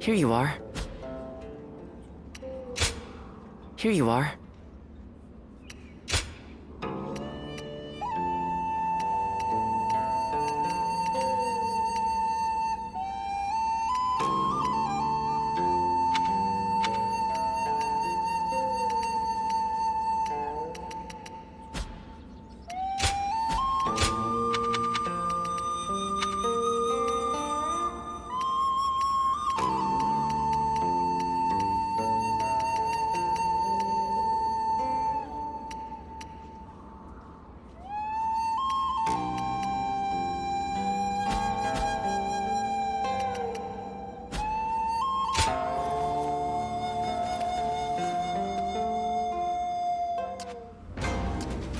Here you are. Here you are.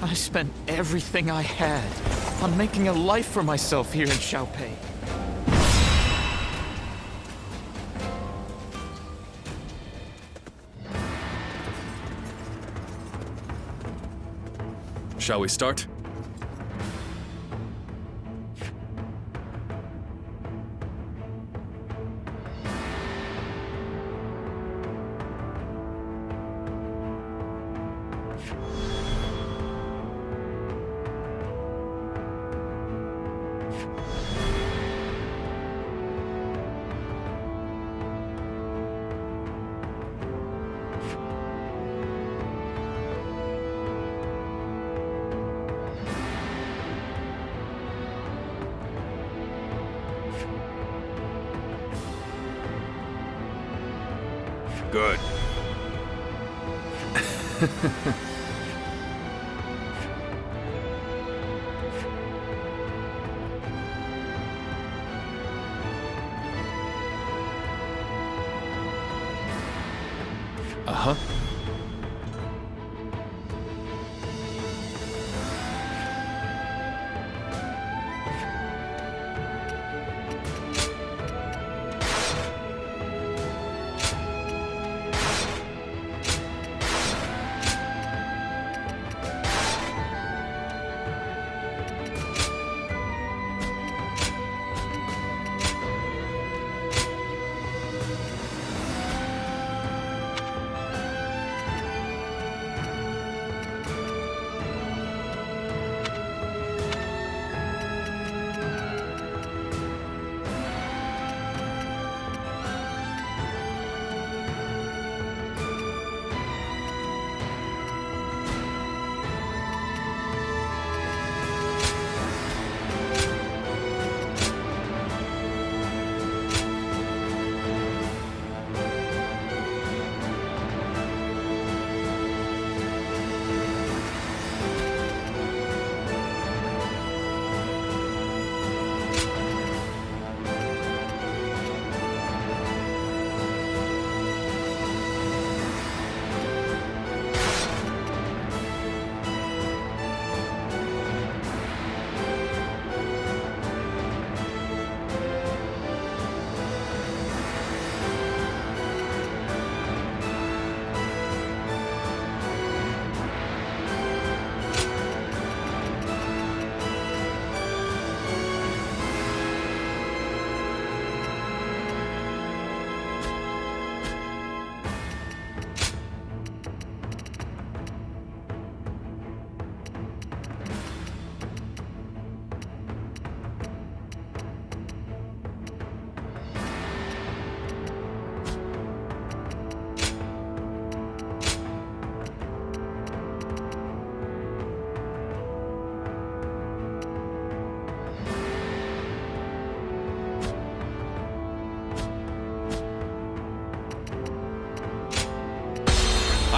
I spent everything I had on making a life for myself here in Xiaopei. Shall we start? Good. Uh-huh.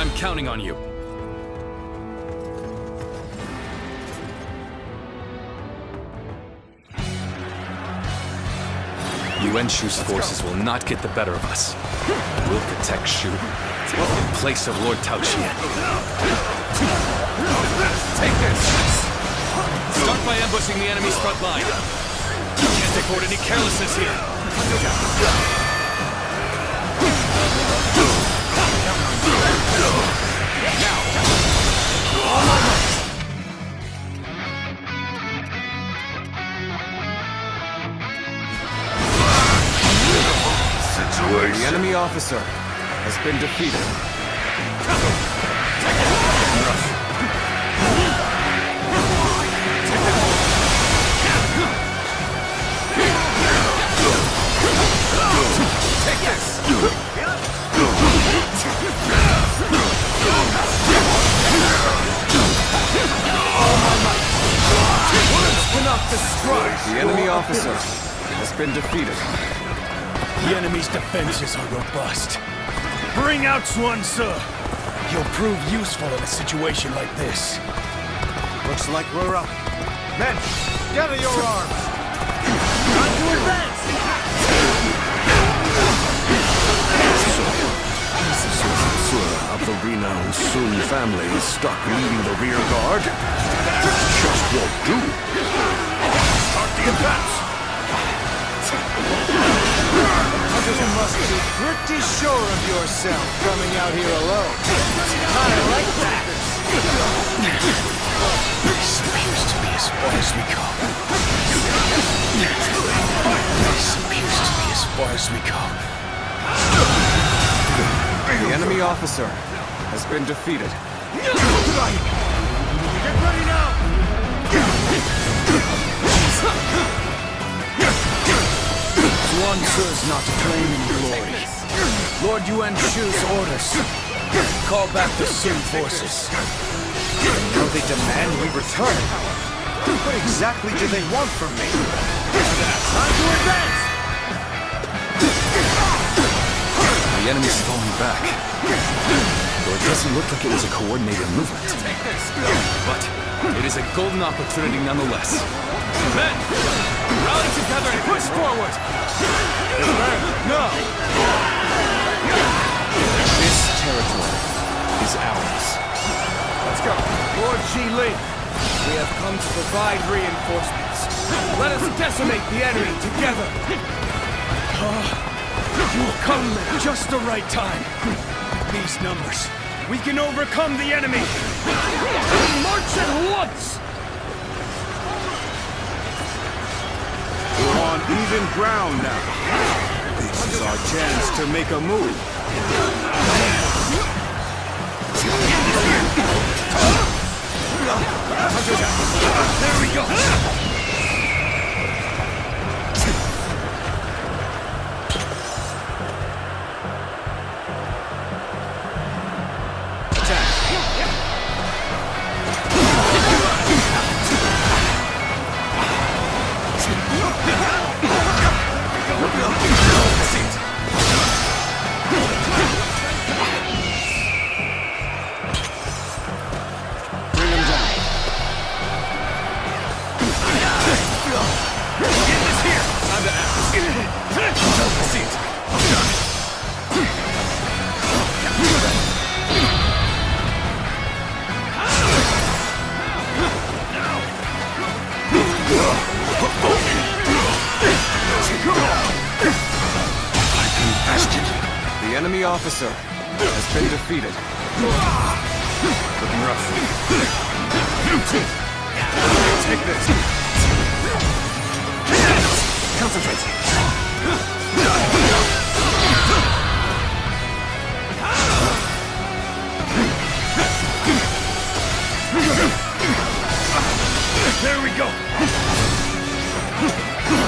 I'm counting on you. Yuan Shu's forces will not get the better of us. We'll protect Shu in place of Lord Tao Qian. Take this! Start by ambushing the enemy's front line. Can't afford any carelessness here. officer has been defeated. Take this! Words cannot describe. The enemy officer has been defeated. The enemy's defenses are robust. Bring out Xuan Ce. He'll prove useful in a situation like this. Looks like we're up. Men, gather your arms. Time to advance! Of the renowned Sun family is stuck leading the rear guard. Just won't do. Start the advance. You must be pretty sure of yourself coming out here alone. I like that. This appears to be as far as we go. This appears to be as far as we go. The enemy officer has been defeated. Get ready now! Xuan Ce is not to claim any glory. Lord Yuan Shu's orders. Call back the Sun forces. Now they demand we return. What exactly do they want from me? Time to advance! The enemy's falling back. Though it doesn't look like it was a coordinated movement. Take this! But it is a golden opportunity nonetheless. Men! Rally together and push forward! No! This territory is ours. Let's go! Lord Ji-Ling, we have come to provide reinforcements. Let us decimate the enemy together! You've come at just the right time. With these numbers, we can overcome the enemy. March at once! We're on even ground now. This is our chance to make a move. There we go! The enemy officer has been defeated. Looking rough. Take this. Concentrate. There we go.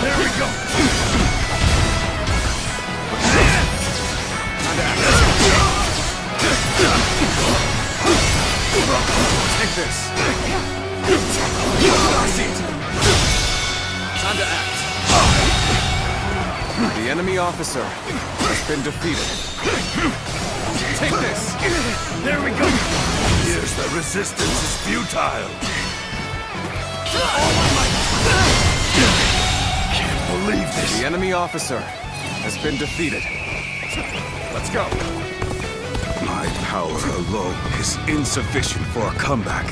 There we go. Take this. Time to act. The enemy officer has been defeated. Take this. There we go. Here's the resistance is futile. Can't believe this. The enemy officer has been defeated. Let's go. My power alone is insufficient for a comeback.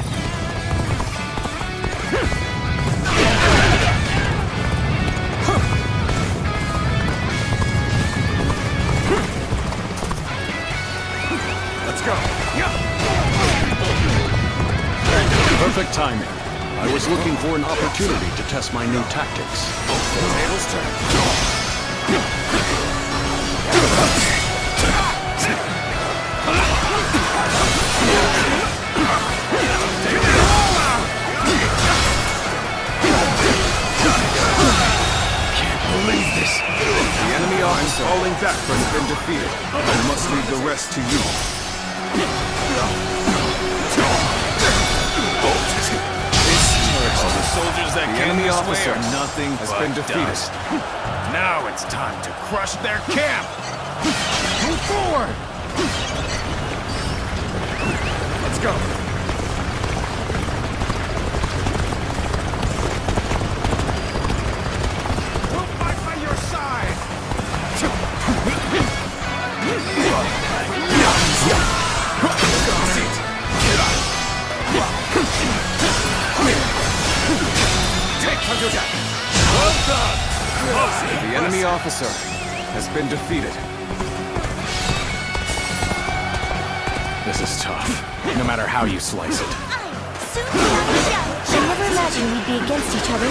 Let's go. Perfect timing. I was looking for an opportunity to test my new tactics. Tables turn. officer falling back has been defeated. I must leave the rest to you. All the soldiers that The came enemy this officer way are nothing has but been defeated. dust. Now it's time to crush their camp. Move forward. Let's go. We'll fight by your side. Well done. The enemy officer has been defeated. This is tough, no matter how you slice it. I never imagined we'd be against each other.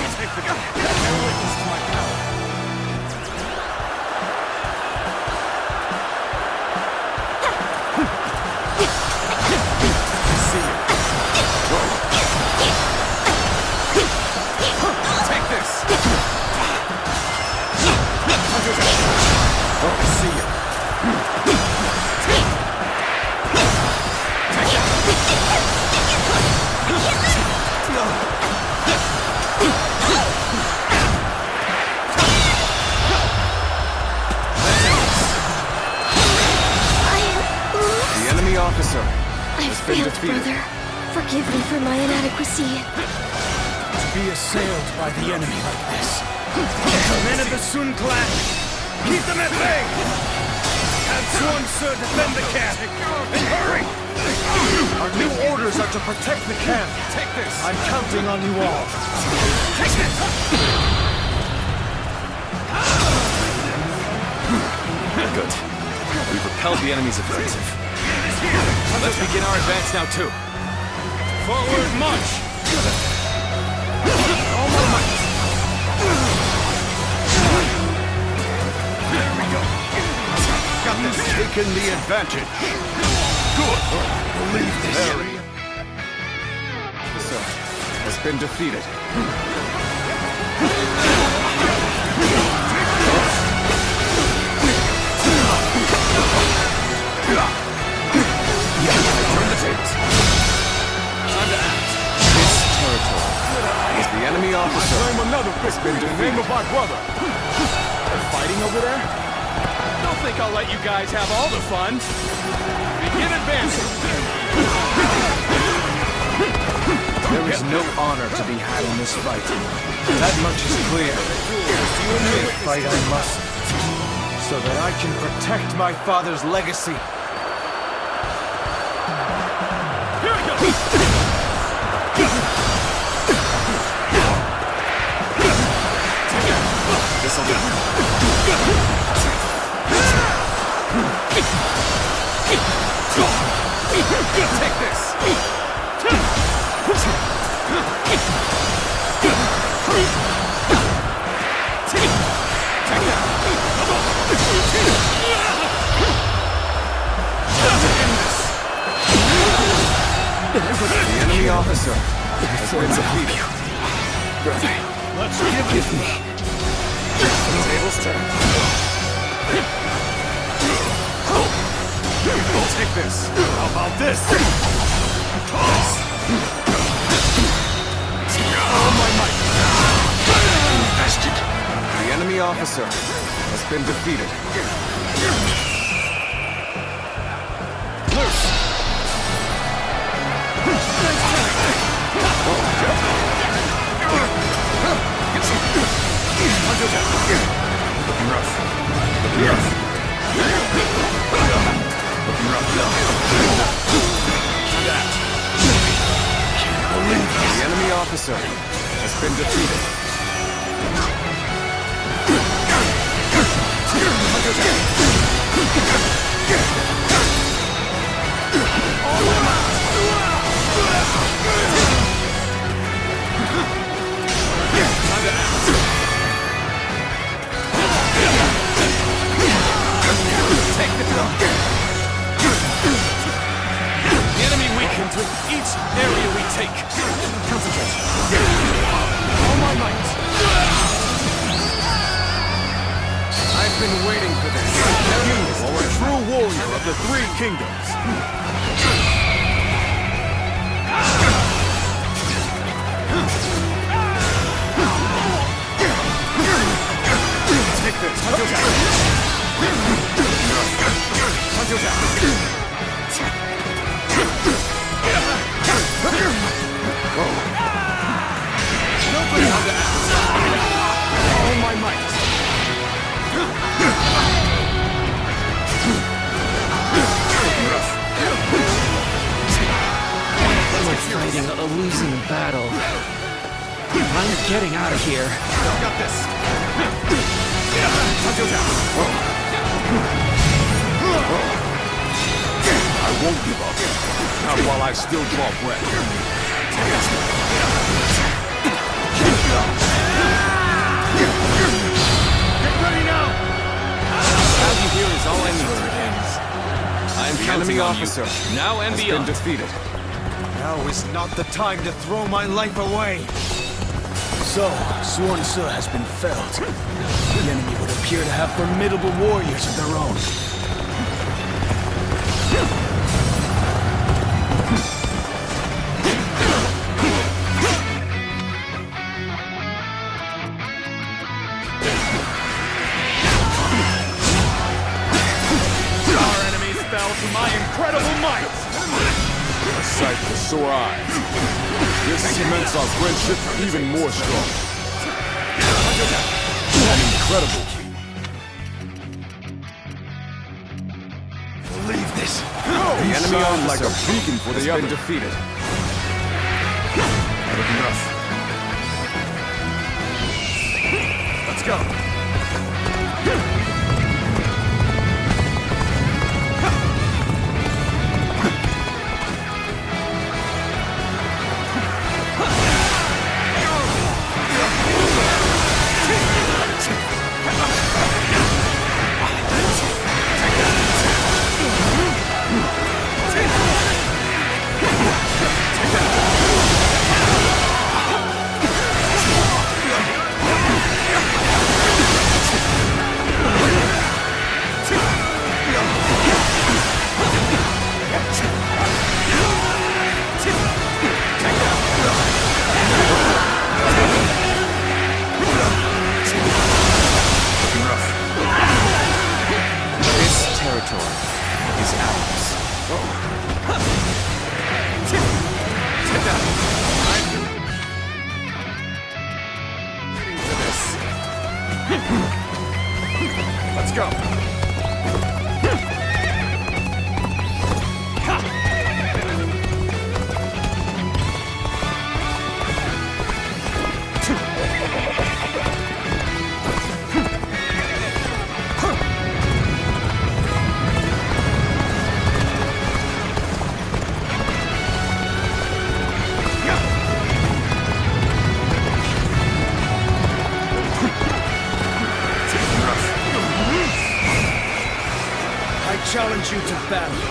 Take this. See ya. The enemy officer I has been failed, defeated. brother. Forgive me for my inadequacy. To be assailed by the enemy like this. The men of the Sun clan, keep them at bay! Have Swan Sir defend the camp! And hurry! Our new orders are to protect the camp. Take this. I'm counting on you all. Take this. Good. We've repelled the enemy's offensive. Let's begin our advance now, too. Forward march! All my might! There we go. Got this. Taken the advantage. Good. Believe this. Officer has been defeated. Turn the tables. Time to act. This territory is the enemy officer Claim another has been victory in the name defeated. of my brother. They're fighting over there? Don't think I'll let you guys have all the fun. Begin advancing. There is no honor to be had in this fight. That much is clear. Fight I must, so that I can protect my father's legacy. Here we go. This'll do. Take this. The enemy officer has been defeated. Brother, Let's give me. Tables turn. take this. How about this? All my might. Invested. The enemy officer has been defeated. Loose. Looking rough. Looking rough. Looking rough. That. Can't believe this. The enemy officer has been defeated. Take the drum. The enemy weakens with each area we take. Concentrate. All my might. I'm been waiting for this. You are a true warrior of the Three Kingdoms. Take this. Nobody on the All my might. We're fighting a losing battle. I'm getting out of here. got this. I won't give up. Not while I still draw breath. Get ready now! Have you here is all I need. I am The counting enemy on officer you. Now and has beyond. been defeated. Now is not the time to throw my life away. So, Sworn Su has been felled. The enemy would appear to have formidable warriors of their own. Our enemies fell to my incredible might. A sight for sore eyes. This cements our friendship even more strong. An incredible feat. Believe this. The enemy on like a beacon for has the been other. defeated. Not enough. Let's go. This territory is ours. Let's go. I challenge you to battle.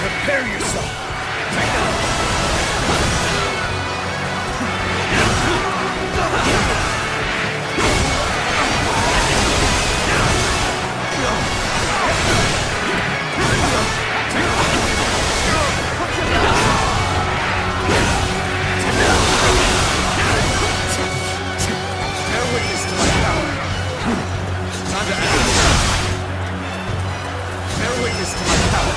Prepare yourself. Bear witness to my power. Time to act. Bear witness to my power.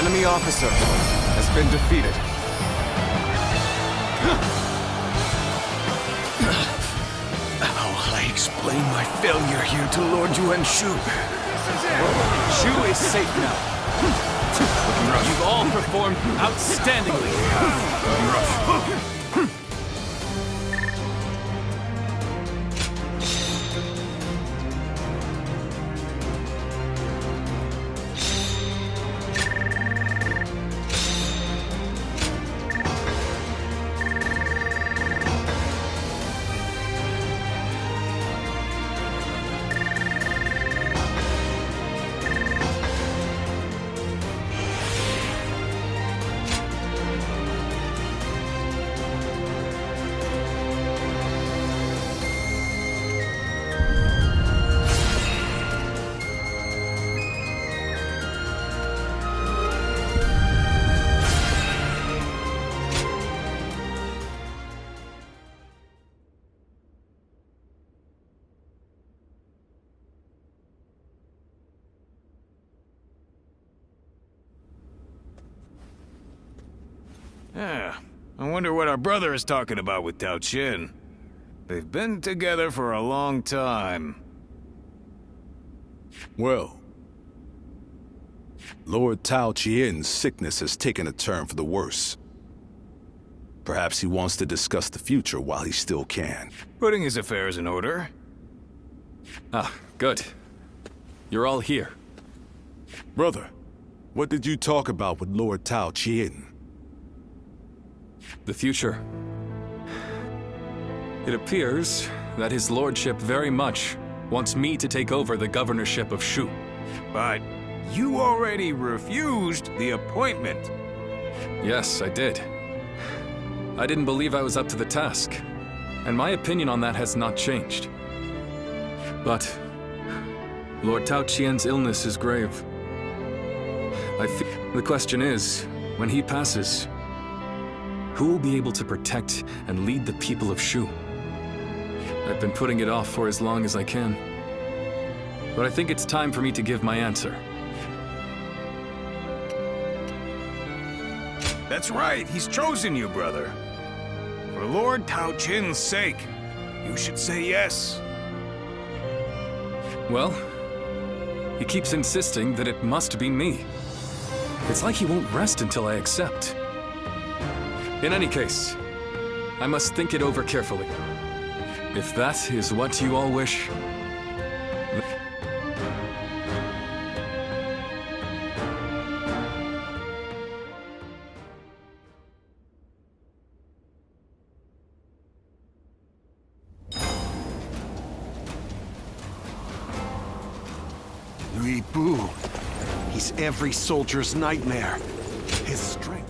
enemy officer has been defeated. How will I explain my failure here to Lord Yuan Shu? Shu is safe now. You've all performed outstandingly. Yeah, I wonder what our brother is talking about with Tao Qin. They've been together for a long time. Well, Lord Tao Qian's sickness has taken a turn for the worse. Perhaps he wants to discuss the future while he still can. Putting his affairs in order. Ah, good. You're all here. Brother, what did you talk about with Lord Tao Qian? The future. It appears that his lordship very much wants me to take over the governorship of Shu. But you already refused the appointment. Yes, I did. I didn't believe I was up to the task, and my opinion on that has not changed. But Lord Tao Qian's illness is grave. The question is, when he passes, who will be able to protect and lead the people of Shu? I've been putting it off for as long as I can. But I think it's time for me to give my answer. That's right, he's chosen you, brother. For Lord Tao Qin's sake, you should say yes. Well, he keeps insisting that it must be me. It's like he won't rest until I accept. In any case, I must think it over carefully. If that is what you all wish, Lui Bu. He's every soldier's nightmare. His strength.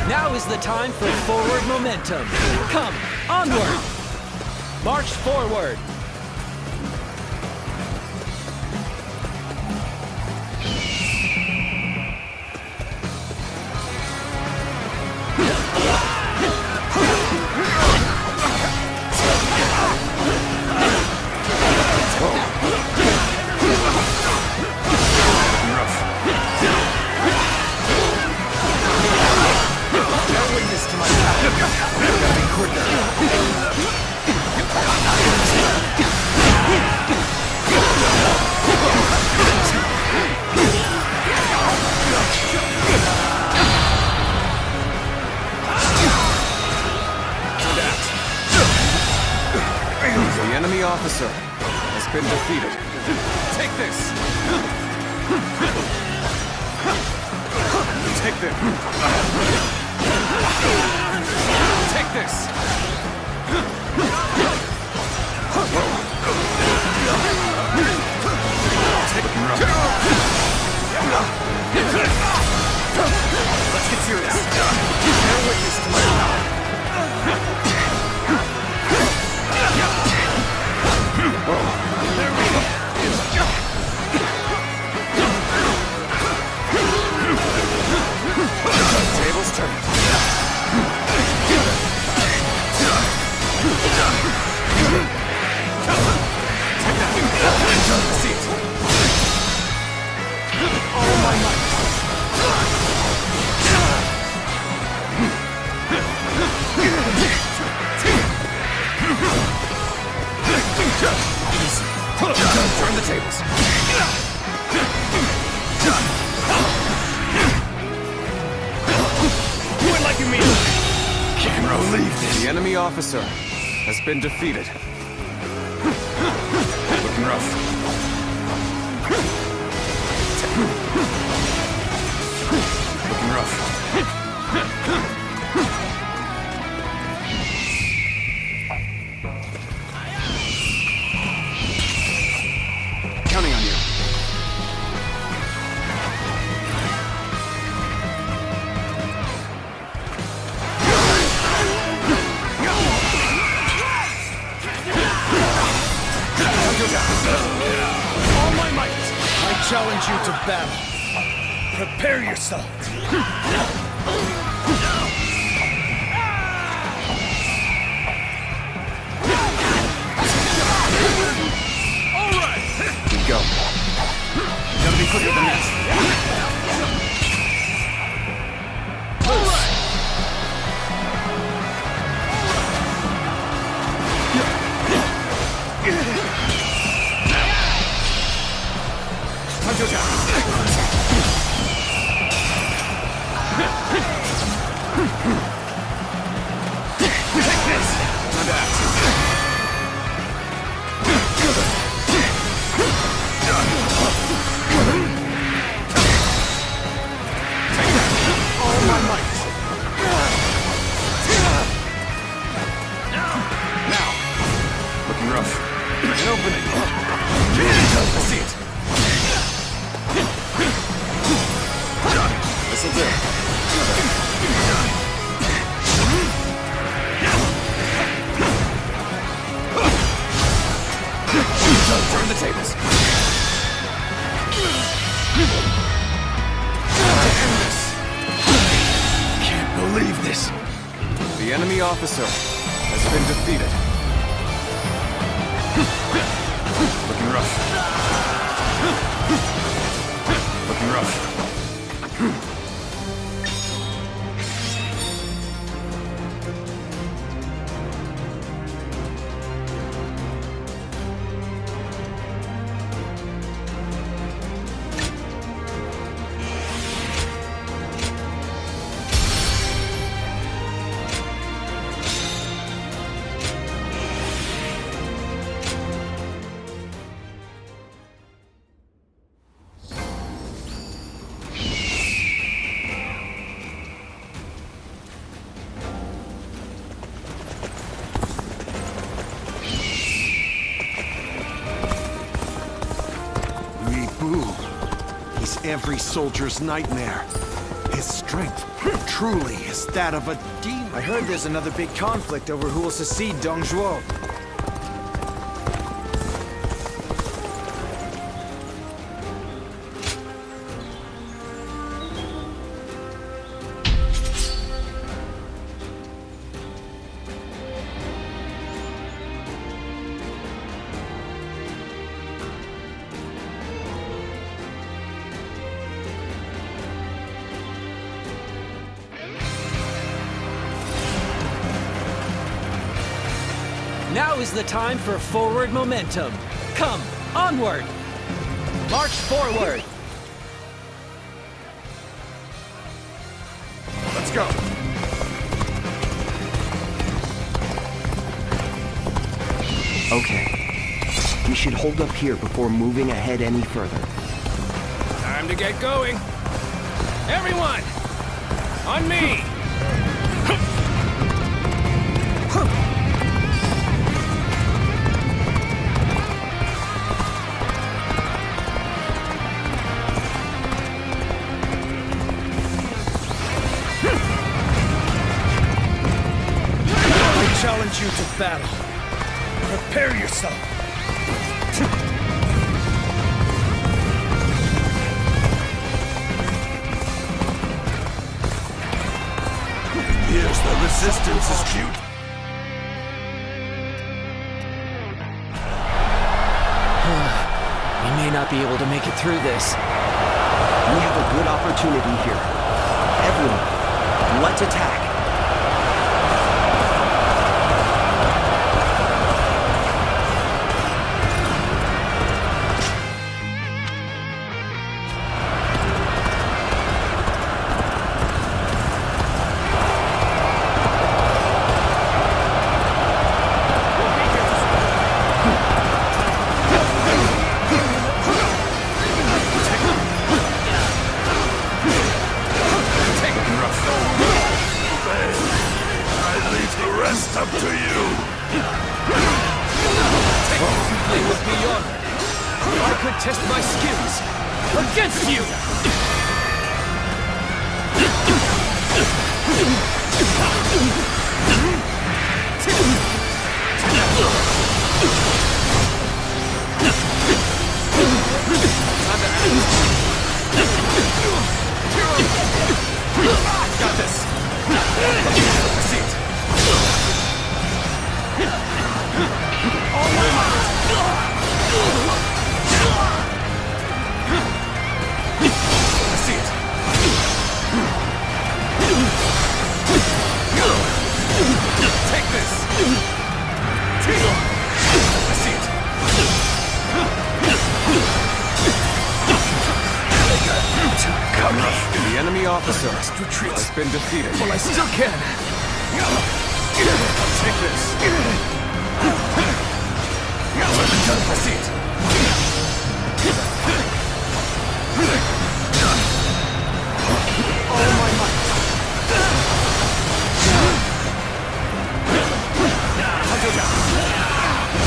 Now is the time for forward momentum. Come, onward! March forward! The enemy officer has been defeated. Take this! Take this! Take this! Let's get serious. Bear witness to my power. There we go. Tables turned. See it. All my might. Turn the tables. Do it like you mean it. Can't believe this. The enemy officer has been defeated. Looking rough. Looking rough. Counting on you. All my might. I challenge you to battle. Prepare yourself. All right. Go. Gotta be quicker than this. All right. Turn the tables. Can't believe this. The enemy officer has been defeated. Looking rough. Looking rough. He's every soldier's nightmare. His strength truly is that of a demon. I heard there's another big conflict over who will succeed Dong Zhuo. Now is the time for forward momentum. Come, onward! March forward! Let's go. Okay. We should hold up here before moving ahead any further. Time to get going. Everyone! On me! I challenge you to battle. Prepare yourself. Here's the resistance cute. We may not be able to make it through this. We have a good opportunity here. Everyone, let's attack. Up to you. It would be honored if I could test my skills against you! Got this. See it. Take this! I see it! Come on. The enemy officer has been defeated. Well, I still can! Take this! I see it! All my might!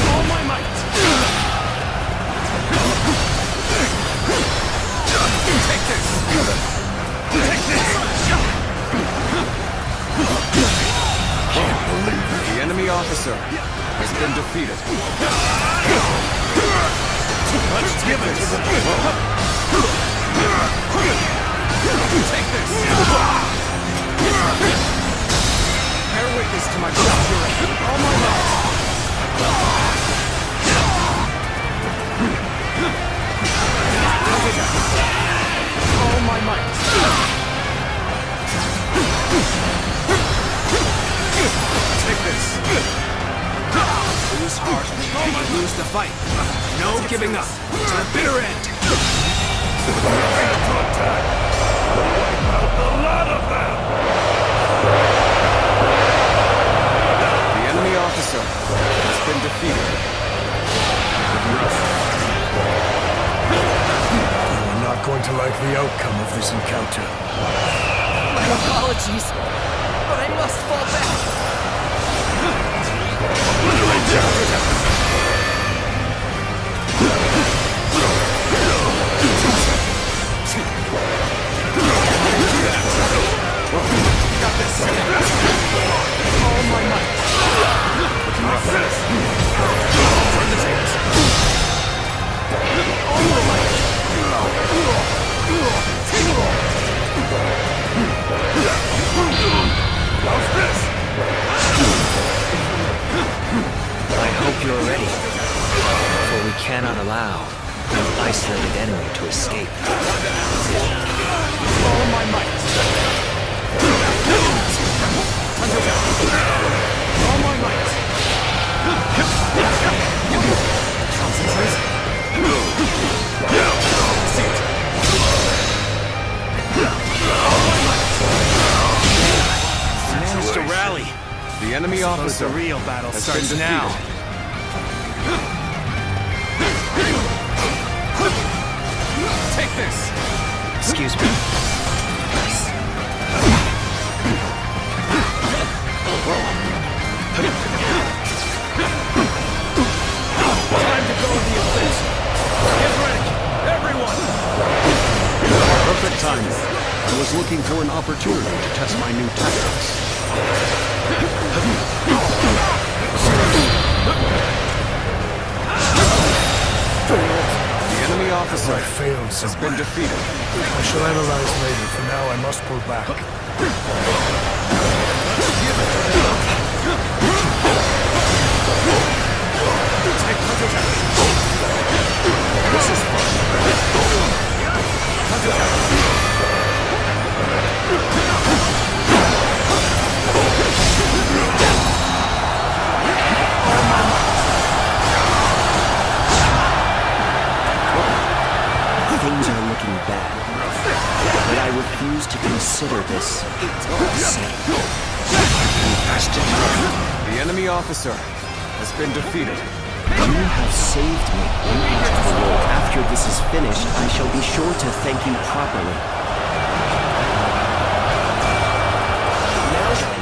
All my might! Take this! Take this! The enemy officer has been defeated. Let's give it! Take this! Bear witness to my fury. All my might! All my might! Take this! Lose heart, lose the fight. No giving up. To the bitter end. A lot of them. The enemy officer has been defeated. You're not going to like the outcome of this encounter. My apologies, but I must fall back. Got this! All my might! Turn the tables! All my might! How's this? I hope you're ready, for we cannot allow an isolated enemy to escape. All my might! All my might! Managed to rally. The enemy officer The real battle has starts been now. defeated. Take this! Excuse me. Time to go to the offensive. Get ready, everyone! Perfect timing. I was looking for an opportunity to test my new tactics. The enemy officer I failed has been defeated. I shall analyze later. For now, I must pull back. This is fun. Things are looking bad. But I refuse to consider this safe. The enemy officer has been defeated. You have saved me. After this is finished, I shall be sure to thank you properly. Now then.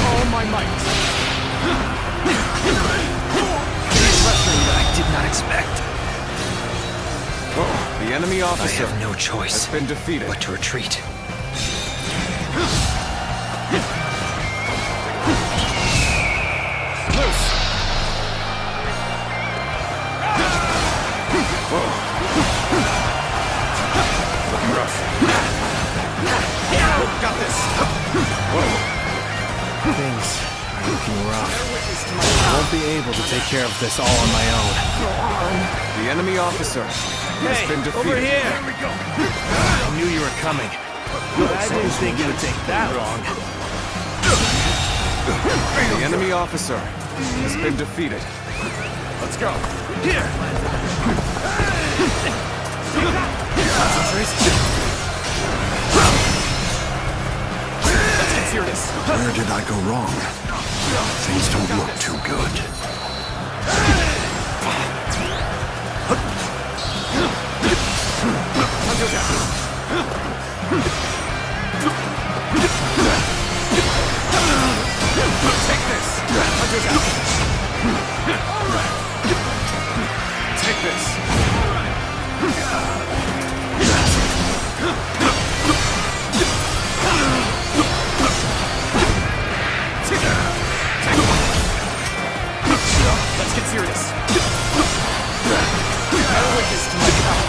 All my might. Wrestling that I did not expect. The enemy I officer have no has choice been defeated. but to retreat. Got this. Things are looking rough. I won't be able to take care of this all on my own. The enemy officer has been defeated. Over here! I knew you were coming. But I didn't think it would take that long. The enemy officer has been defeated. Let's go. Here! Let's hear this. Where did I go wrong? Things don't look too good. Take this. Take this. Let's get serious. Bear witness to my power.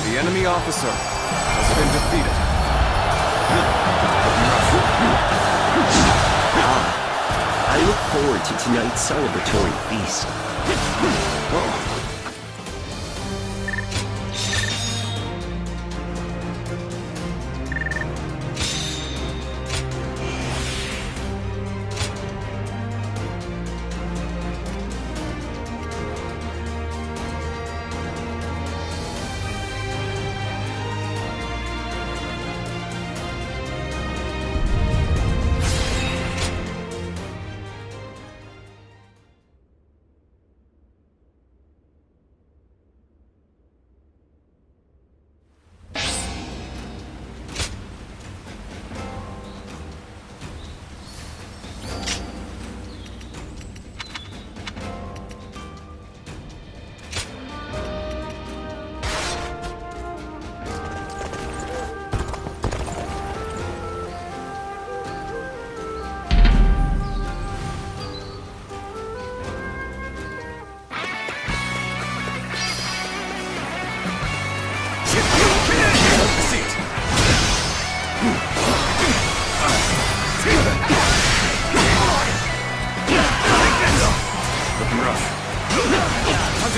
The enemy officer has been defeated. I look forward to tonight's celebratory feast.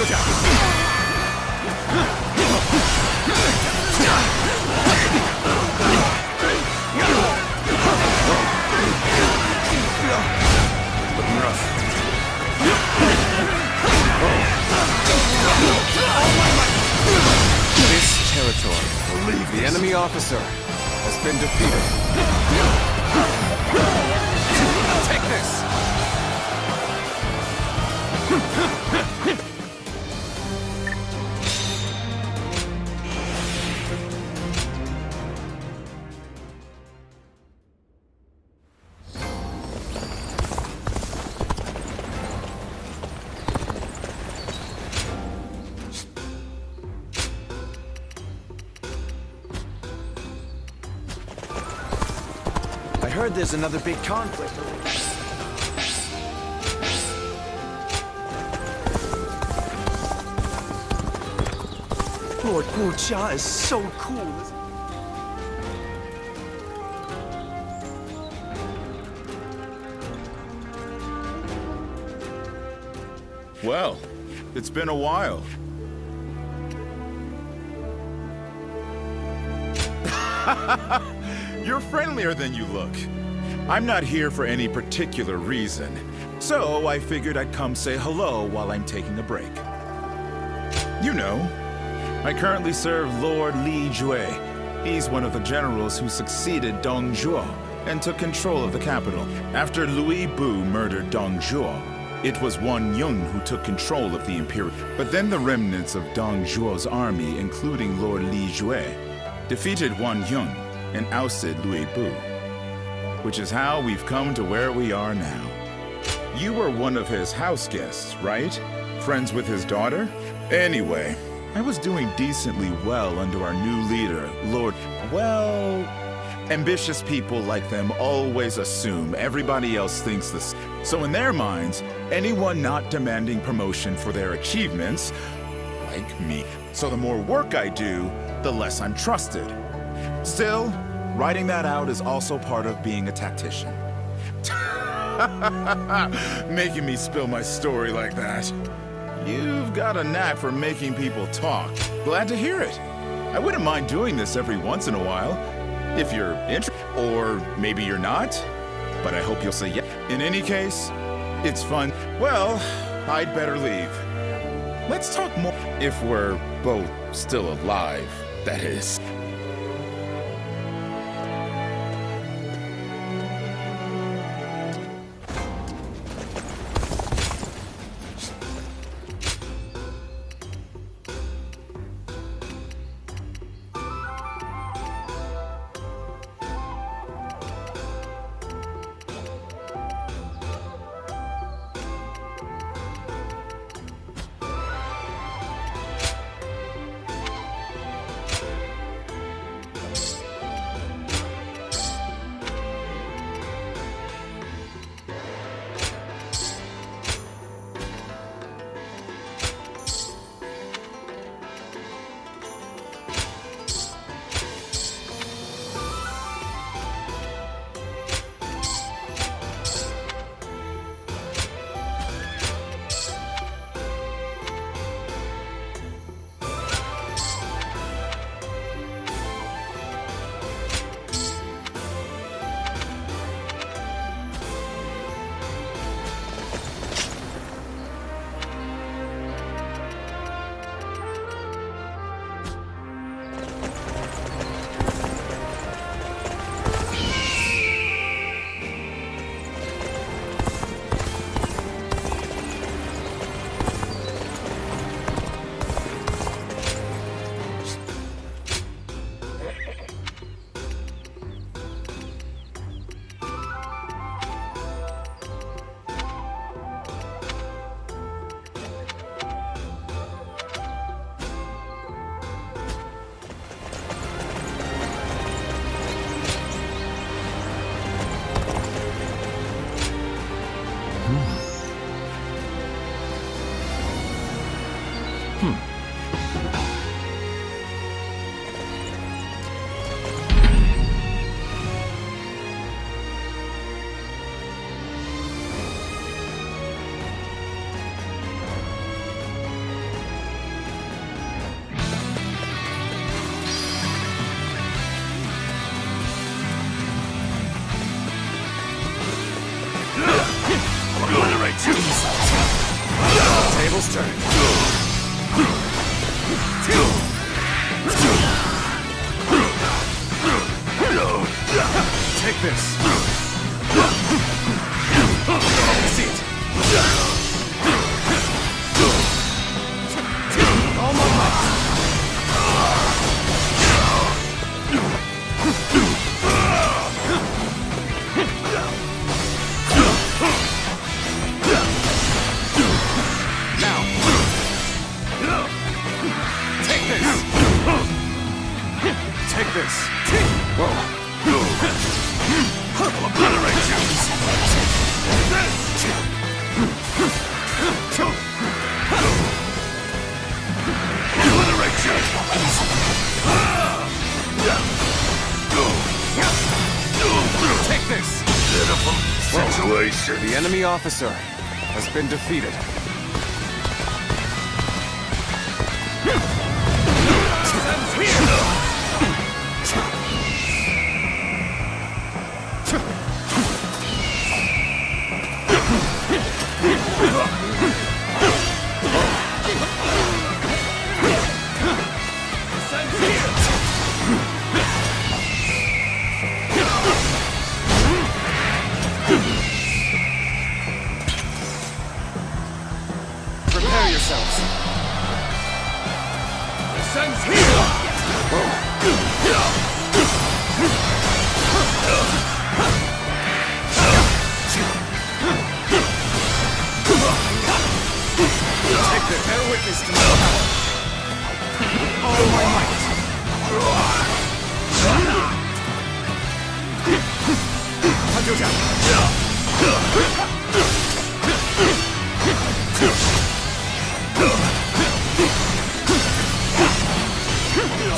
Looking rough. This territory, the enemy officer has been defeated. Take this! I heard there's another big conflict. Lord Wu Jia is so cool. Well, it's been a while. You're friendlier than you look. I'm not here for any particular reason, so I figured I'd come say hello while I'm taking a break. You know, I currently serve Lord Li Jue. He's one of the generals who succeeded Dong Zhuo and took control of the capital. After Louis Bu murdered Dong Zhuo, it was Wan Yun who took control of the Imperial. But then the remnants of Dong Zhuo's army, including Lord Li Jue, defeated Wan Yun and ousted Louis Bu, which is how we've come to where we are now. You were one of his house guests, right? Friends with his daughter? Anyway, I was doing decently well under our new leader, Lord... Well... ambitious people like them always assume everybody else thinks this. So in their minds, anyone not demanding promotion for their achievements, like me. So the more work I do, the less I'm trusted. Still, writing that out is also part of being a tactician. Making me spill my story like that. You've got a knack for making people talk. Glad to hear it. I wouldn't mind doing this every once in a while, if you're interested. Or maybe you're not, but I hope you'll say yes. In any case, it's fun. Well, I'd better leave. Let's talk more if we're both still alive, that is. General's turn. Take this. Seat. All my might. Now. Take this. Take this. Whoa. I'll obliterate you. Obliterate you. Take this. Pitiful situation. The enemy officer has been defeated. Prepare yourselves. The sun's here! Take the bear witness to my power. All my might.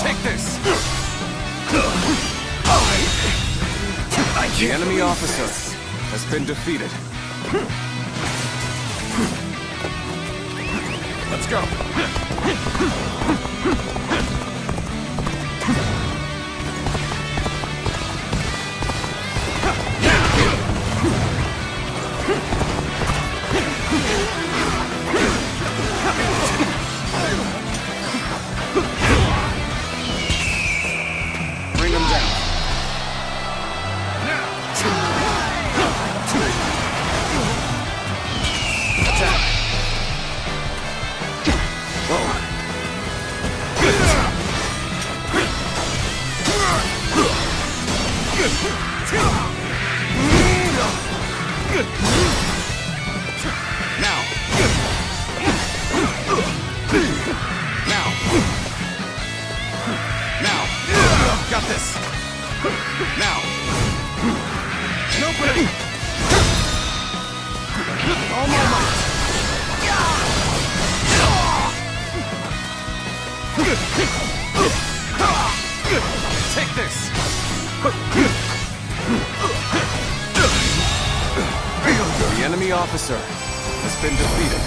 Take this! The enemy officer has been defeated. Let's go! Bring him down. Attack. Now. Got this. Now. Nobody. All my might. Take this. The enemy officer has been defeated.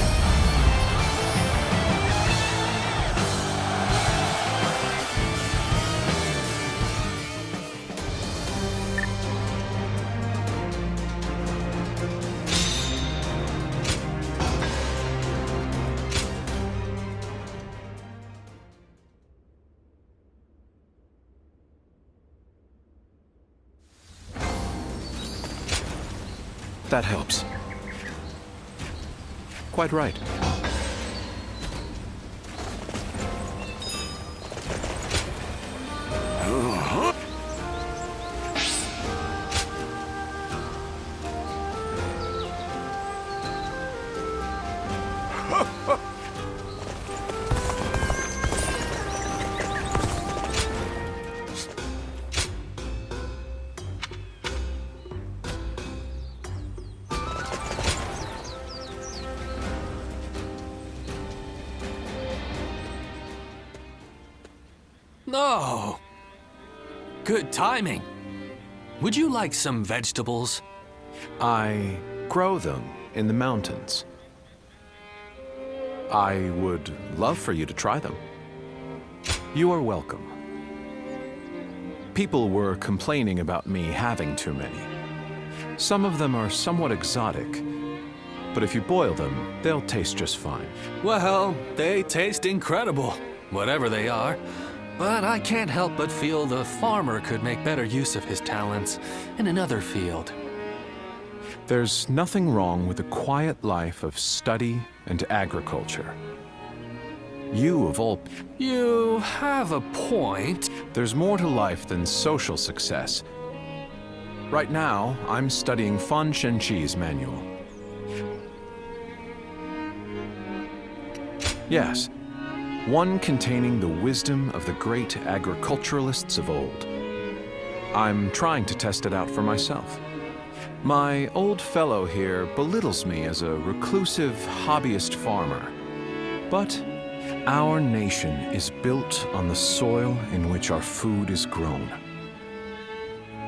That helps. Quite right. Oh, good timing. Would you like some vegetables? I grow them in the mountains. I would love for you to try them. You are welcome. People were complaining about me having too many. Some of them are somewhat exotic, but if you boil them, they'll taste just fine. Well, they taste incredible, whatever they are. But I can't help but feel the farmer could make better use of his talents in another field. There's nothing wrong with a quiet life of study and agriculture. You, of all... You have a point. There's more to life than social success. Right now, I'm studying Fan Shenqi's manual. Yes, one containing the wisdom of the great agriculturalists of old. I'm trying to test it out for myself. My old fellow here belittles me as a reclusive hobbyist farmer. But our nation is built on the soil in which our food is grown.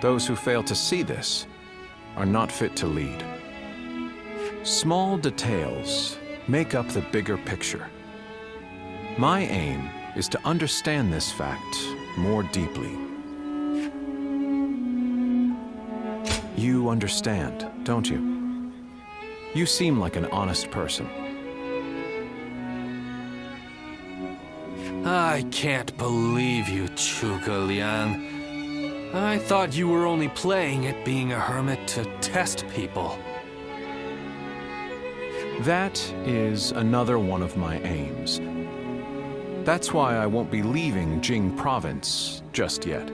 Those who fail to see this are not fit to lead. Small details make up the bigger picture. My aim is to understand this fact more deeply. You understand, don't you? You seem like an honest person. I can't believe you, Zhuge Liang. I thought you were only playing at being a hermit to test people. That is another one of my aims. That's why I won't be leaving Jing Province just yet.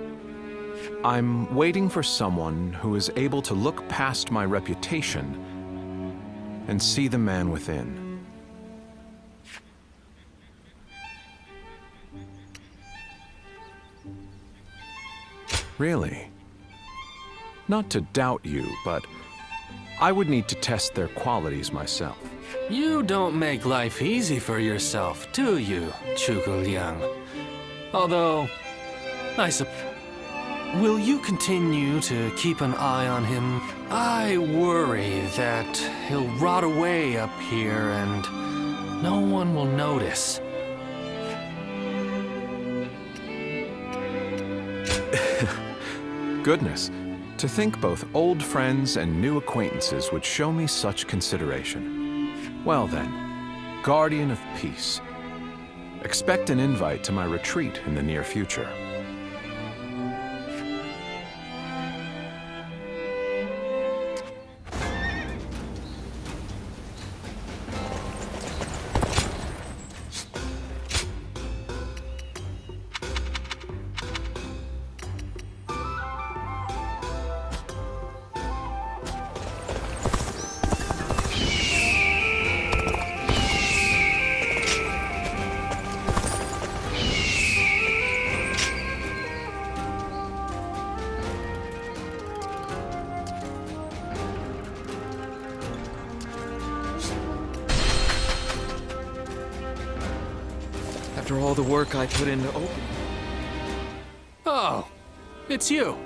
I'm waiting for someone who is able to look past my reputation and see the man within. Really? Not to doubt you, but I would need to test their qualities myself. You don't make life easy for yourself, do you, Zhuge Liang? Although, will you continue to keep an eye on him? I worry that he'll rot away up here and no one will notice. Goodness, to think both old friends and new acquaintances would show me such consideration. Well then, Guardian of Peace, expect an invite to my retreat in the near future. After all the work I put into opening. Oh, it's you.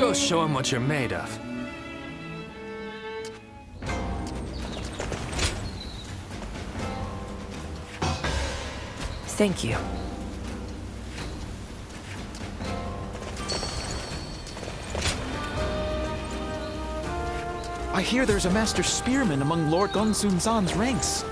Go show him what you're made of. Thank you. I hear there's a master spearman among Lord Gongsun Zan's ranks.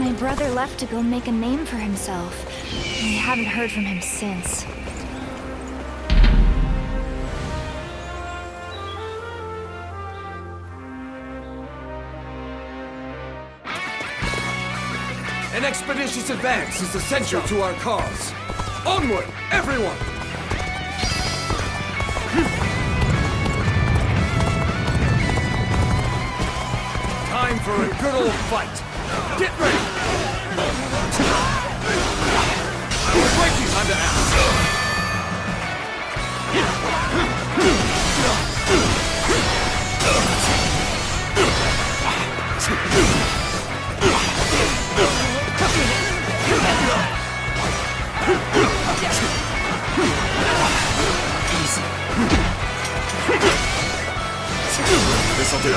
My brother left to go make a name for himself. I haven't heard from him since. An expeditious advance is essential to our cause. Onward, everyone! Time for a good old fight. Get ready! I will break you! Time to act. This'll do.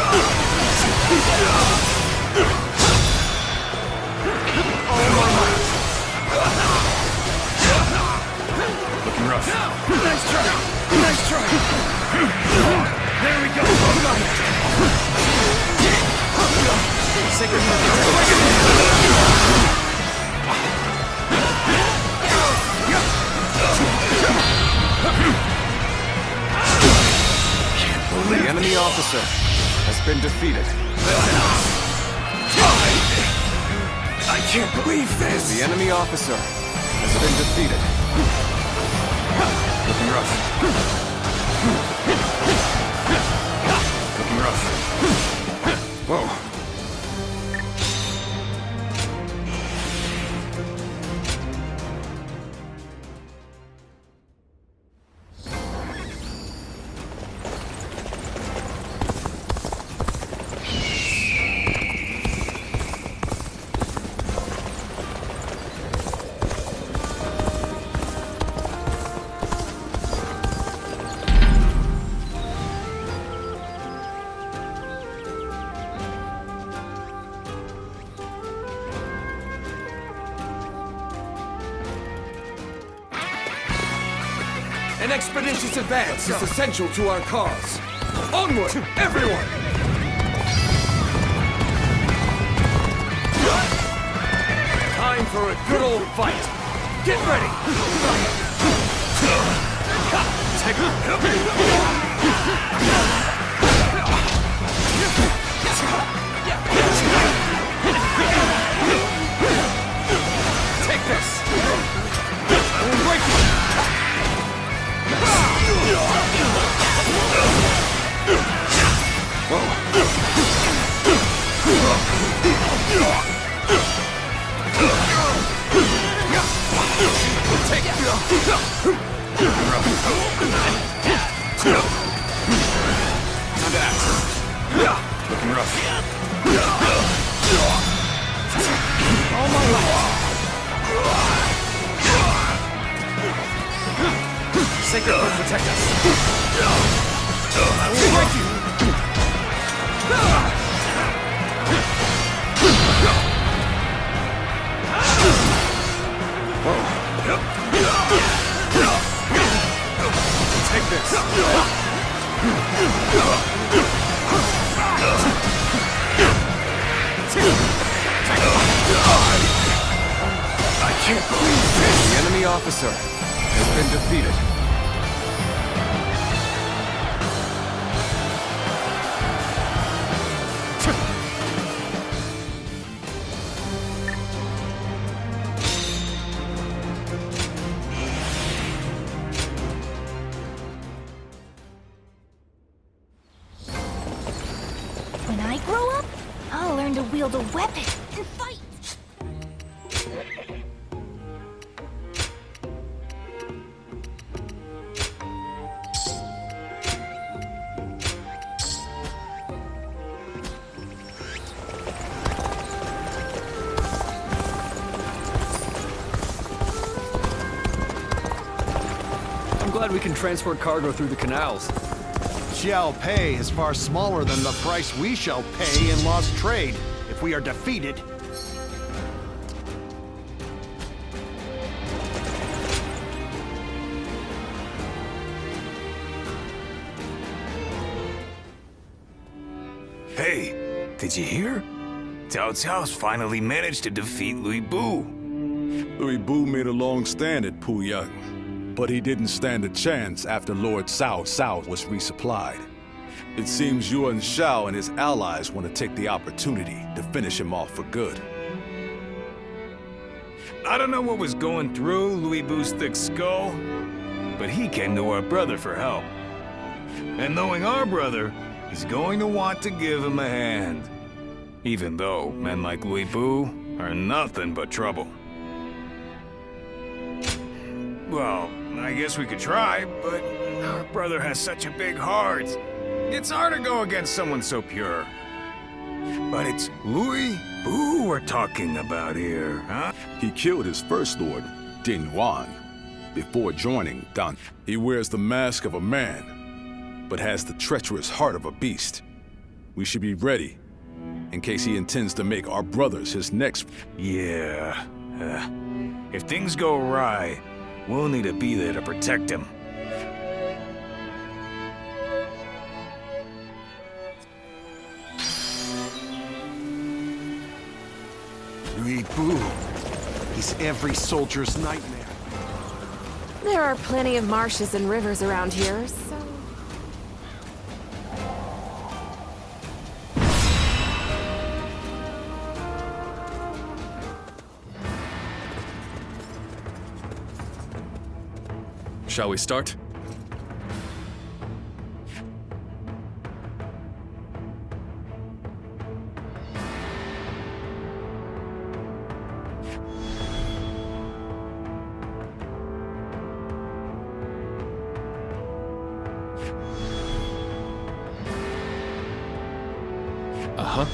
Looking rough. Nice try! Nice try! There we go! Sacred The enemy officer has been defeated. I can't believe this! The enemy officer has been defeated. Looking rough. Looking rough. Whoa. An expeditious advance is essential to our cause. Onward, everyone! Time for a good old fight. Get ready! Take this! We'll break you! Looking rough. All my life. Sacred will protect us. I will break you. Take this. I can't believe this. The enemy officer has been defeated. When I grow up, I'll learn to wield a weapon and fight. I'm glad we can transport cargo through the canals. Xiao Pei is far smaller than the price we shall pay in lost trade if we are defeated. Hey, did you hear? Cao Cao's finally managed to defeat Louis Bu. Louis Bu made a long stand at Puyang, but he didn't stand a chance after Lord Cao Cao was resupplied. It seems Yuan Shao and his allies want to take the opportunity to finish him off for good. I don't know what was going through Louis Bu's thick skull, but he came to our brother for help. And knowing our brother, he's going to want to give him a hand. Even though men like Louis Bu are nothing but trouble. Well, I guess we could try, but our brother has such a big heart. It's hard to go against someone so pure. But it's Louis Bu we're talking about here, huh? He killed his first lord, Din Yuan, before joining Dan. He wears the mask of a man, but has the treacherous heart of a beast. We should be ready, in case he intends to make our brothers his next... Yeah. If things go awry, we'll need to be there to protect him. Louis Bu. He's every soldier's nightmare. There are plenty of marshes and rivers around here, so... Shall we start? Uh-huh.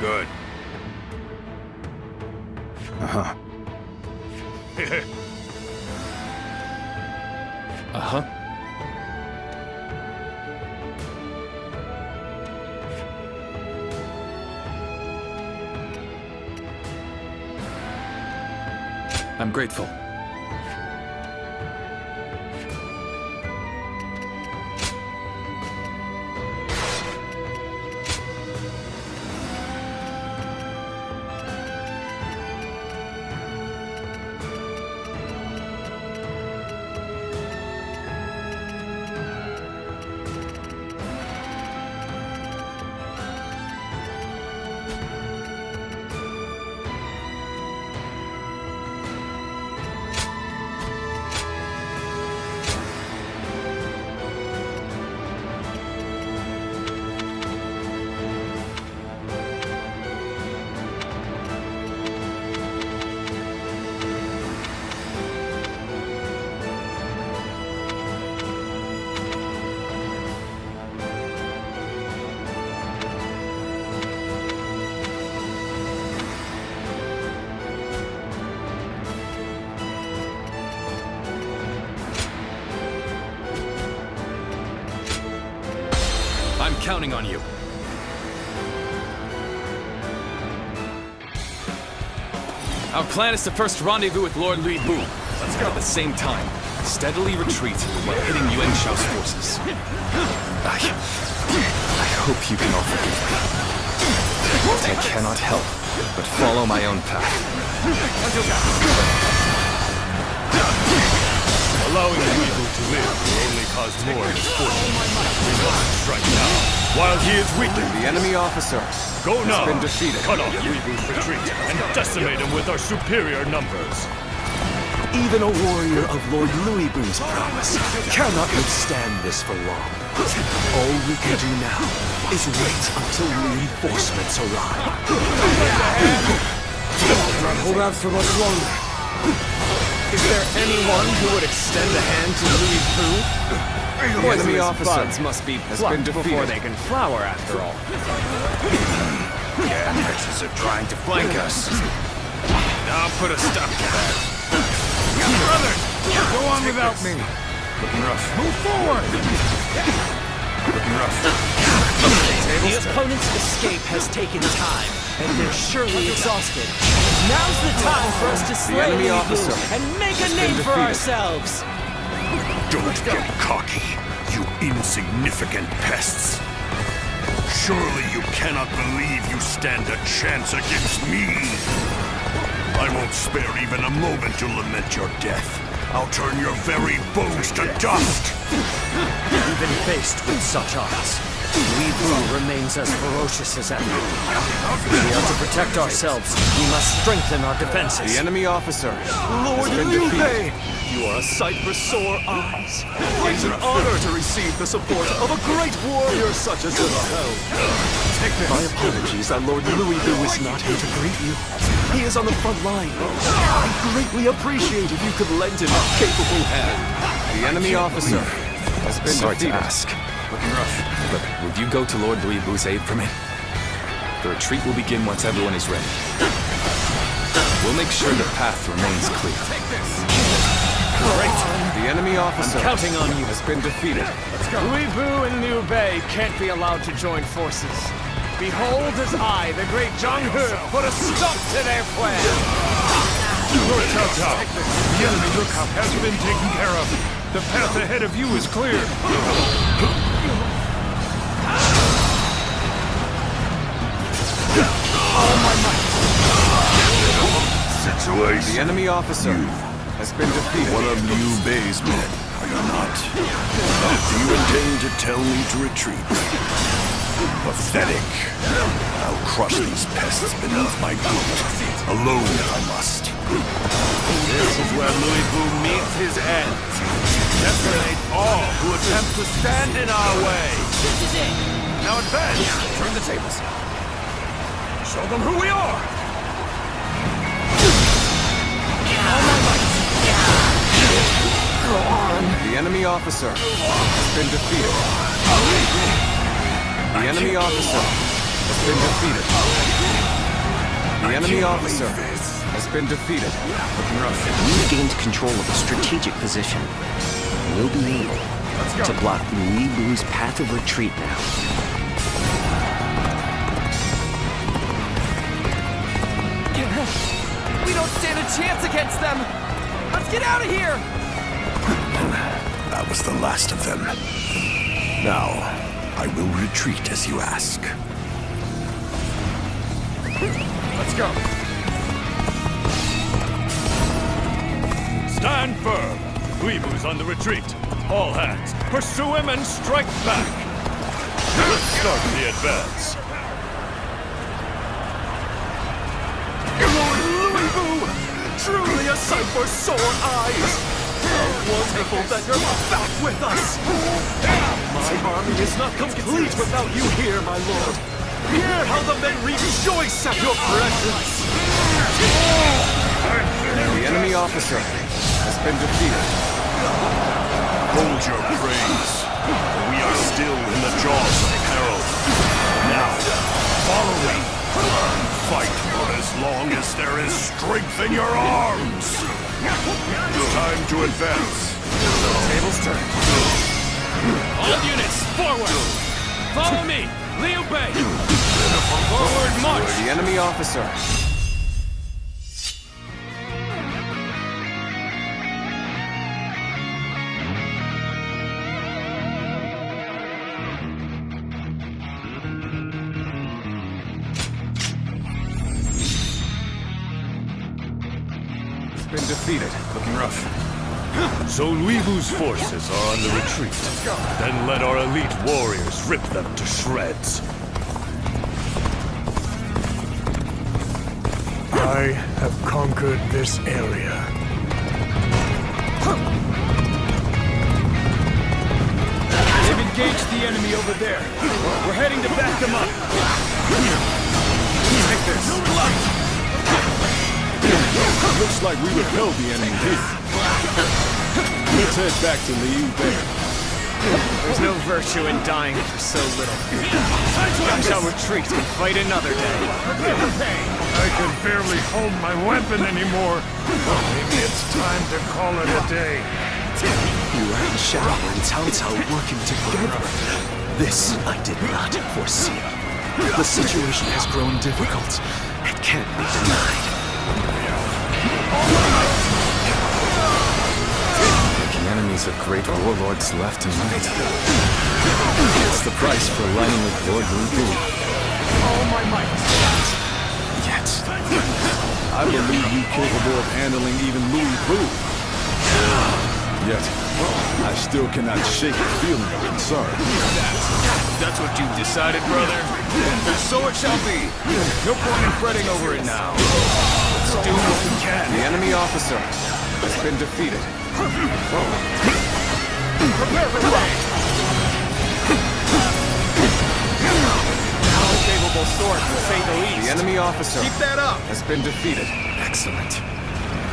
Good. Uh-huh. Uh-huh. I'm grateful. I'm counting on you. Our plan is to first rendezvous with Lord Louis Bu. Let's go. At the same time, steadily retreat while hitting Yuan Shao's forces. I hope you can all forgive me. But I cannot help but follow my own path. Allowing Louis Bu to live will only cause more misfortune. We must strike now, while he is weakened. The enemy officer has been defeated. Cut off Louis Bu's retreat and decimate him with our superior numbers. Even a warrior of Lord Louis Bu's prowess cannot withstand this for long. All we can do now is wait until reinforcements arrive. Not hold out for much longer. Is there anyone who would extend a hand to Louis Vu? The enemy officer buds must be has been plucked before defeated. they can flower, after all. Ganrexes are trying to flank us. I'll put a stop to that. Brothers, go on without me. Looking rough. Move forward. Looking rough. The opponent's escape has taken time, and they're surely exhausted. Now's the time for us to slay enemy Louis officer Vu and make a has name been for defeated. ourselves. Don't get cocky, you insignificant pests. Surely you cannot believe you stand a chance against me. I won't spare even a moment to lament your death. I'll turn your very bones to dust. Even faced with such odds, Louis Vu remains as ferocious as ever. If we are to protect ourselves, we must strengthen our defenses. The enemy officer Lord has been Liu defeated. Bei! You are a sight for sore eyes. It's an honor to receive the support of a great warrior such as yourself. My apologies that Lord Louis Vu is not here to greet you. He is on the front line. I'd greatly appreciate if you could lend him a capable hand. The enemy officer has been Sorry to defeated. ask, but would you go to Lord Louis Vu's aid for me? The retreat will begin once everyone is ready. We'll make sure the path remains clear. Great. The enemy officer Counting on you. has been defeated. Louis Vu and Liu Bei can't be allowed to join forces. Behold as I, the great Zhang He, put a stop to their plan! Lord Cao Cao, the enemy lookout has been taken care of. The path ahead of you is clear. Situation. The enemy officer has been defeated. One of Liu Bei's men, are you not? Do you intend to tell me to retreat? Pathetic. I'll crush these pests beneath my boot, alone if I must. This is where Louis Vu meets his end. Decimate all who attempt to stand in our way. This is it! Now advance! Turn the tables. Show them who we are! The enemy officer has been defeated. The enemy officer has been defeated. The enemy officer has been defeated. We've gained control of a strategic position. We'll be able to block Louis Vu's path of retreat now. We don't stand a chance against them! Let's get out of here! That was the last of them. Now, I will retreat as you ask. Let's go. Stand firm. Louis Vu's on the retreat. All hands, pursue him and strike back. Let's start the advance. Lord Louis Vu! Truly a sight for sore eyes! How wonderful that you're back with us! My army is not complete without you here, my lord. Hear how the men rejoice at your presence! The enemy officer has been defeated. Hold your praise. We are still in the jaws of peril. Now, follow me. Fight for as long as there is strength in your arms. Time to advance. Tables turn. All units, forward! Follow me, Liu Bei! Forward march! The enemy officer been defeated. Looking rough. So Louis Vu's forces are on the retreat. Then let our elite warriors rip them to shreds. I have conquered this area. They've engaged the enemy over there. We're heading to back them up. Take this. Looks like we repelled the enemy here. Let's head back to Liu Bei. There's no virtue in dying for so little. I shall retreat and fight another day. I can barely hold my weapon anymore. Maybe it's time to call it a day. Yuan Shao and Cao Cao working together. This I did not foresee. The situation has grown difficult. It can't be denied. The enemies of great warlords left tonight. It's the price for aligning with Lord Lu Bu. All my might. Yet, I believe you capable of handling even Louis Bu. Yet, I still cannot shake the feeling of concern. That's what you've decided, brother? So it shall be. No point in fretting over it now. Let's do what we can. The enemy officer has been defeated. Prepare for fight! Capable sword, to say the least. The enemy officer Keep that up. has been defeated. Excellent.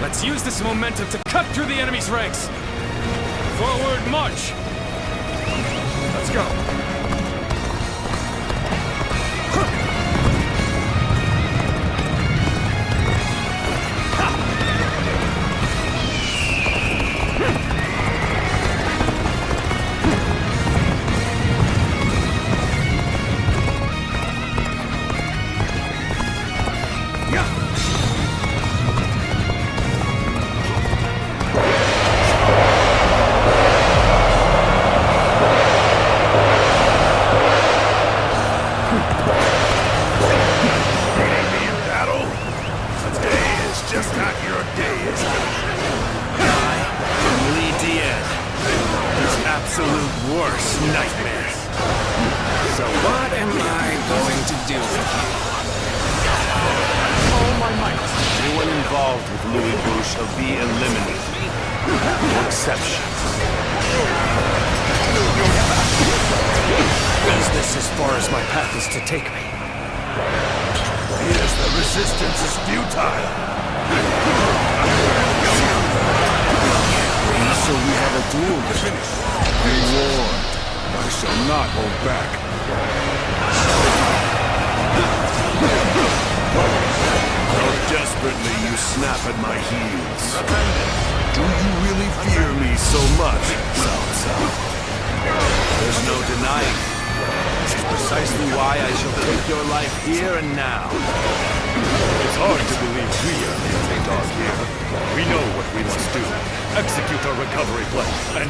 Let's use this momentum to cut through the enemy's ranks. Forward march! Let's go.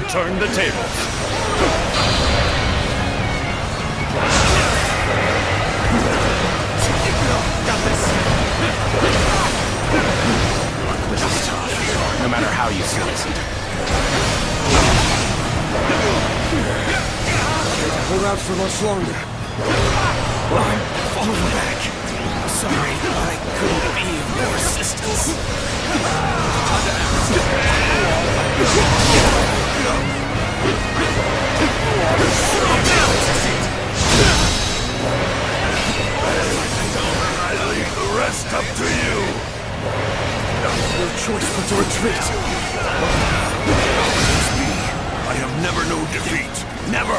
Turn the tables. Got this. This is tough, no matter how you slice it. Can't hold out for much longer. I'm falling back. Sorry, I couldn't be of more assistance. I leave the rest up to you. No choice but to retreat. It's me. I have never known defeat. Never.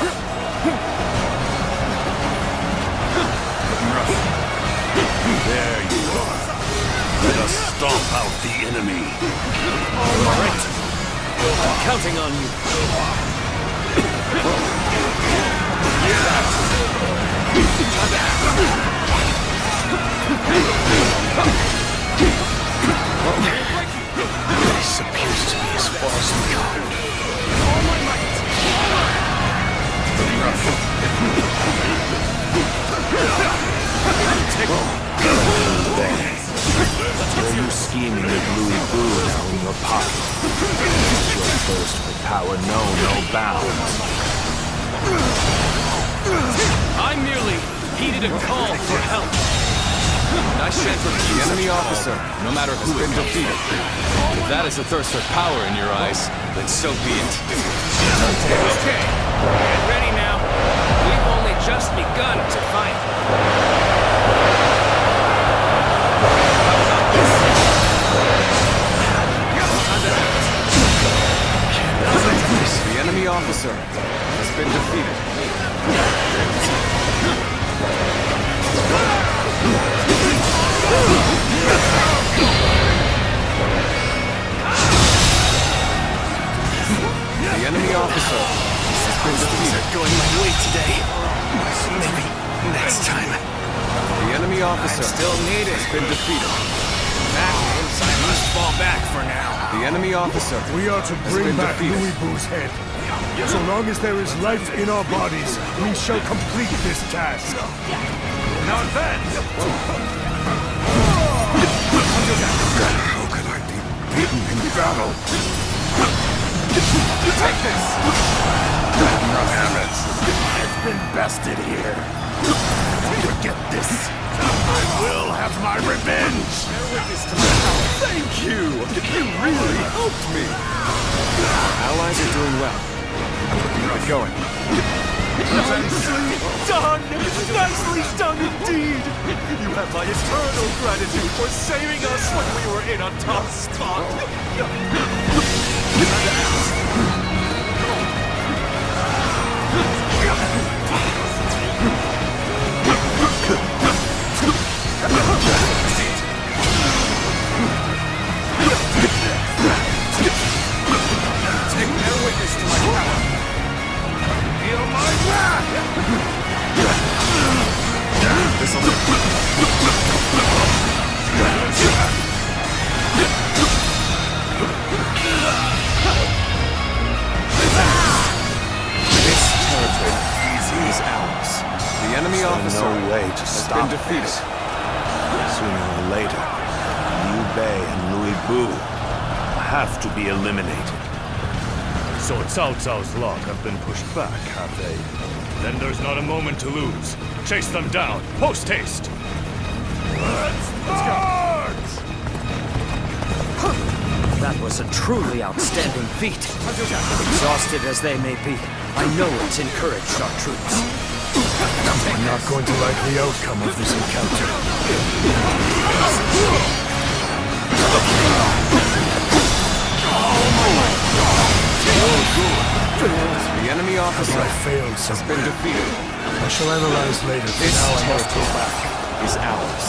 There you are. Let us stomp out the enemy. All right. I'm counting on you. This appears to be as far as we go. All my might. Were you scheming with Louis Bu now in your pocket? Your thirst for power know no bounds. I merely heeded a call for help. I shan't repeat the enemy officer, no matter who has been defeated. If that is a thirst for power in your eyes, then so be it. Okay, get ready now. We've only just begun to fight. officer has been defeated. The enemy officer has been defeated. Going my way today. Maybe next time. The enemy officer still needed. has been defeated. That means I must fall back for now. The enemy officer We are to has bring been back defeated. Louis Boo's head. So long as there is life in our bodies, we shall complete this task. Now advance! How could I be beaten in battle? Take this! Damn it! I've been bested here. Don't forget this. I will have my revenge. Thank you! You really helped me! Allies are doing well. Keep it going. Nicely done! Nicely done indeed! You have my eternal gratitude for saving us when we were in a tough spot! Take no witness to my power! Feel my wrath! This territory is ours. The enemy officer No way to has stop been defeated. this. Sooner or later, Liu Bei and Louis Bu have to be eliminated. So Cao Cao's luck have been pushed back, have they? Then there's not a moment to lose. Chase them down, post-haste! Let's march! That was a truly outstanding feat. Exhausted as they may be, I know it's encouraged our troops. I'm not going to like the outcome of this encounter. The enemy officer I failed has been defeated. I shall analyze later. For This now, I must go territory back. is ours.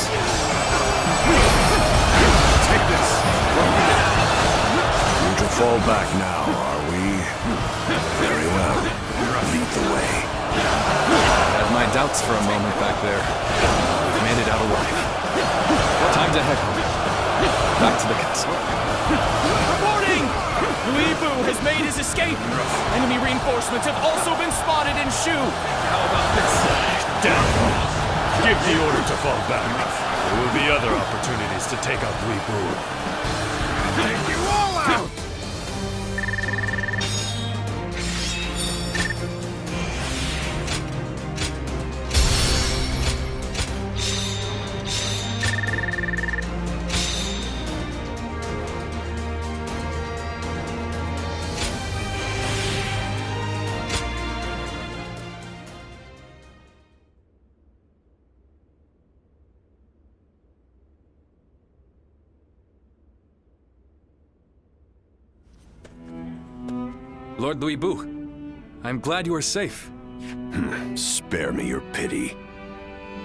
Take this! We're to fall back now, are we? Very well. Lead the way. I had my doubts for a moment back there. We've made it out alive. Time to head home. Back to the castle. Reporting! Louis Bu has made his escape. Enemy reinforcements have also been spotted in Shu. How about this? Damn it! Give the order to fall back. There will be other opportunities to take out Louis Bu. Take you all out! Lord Louis Bu, I'm glad you are safe. Spare me your pity.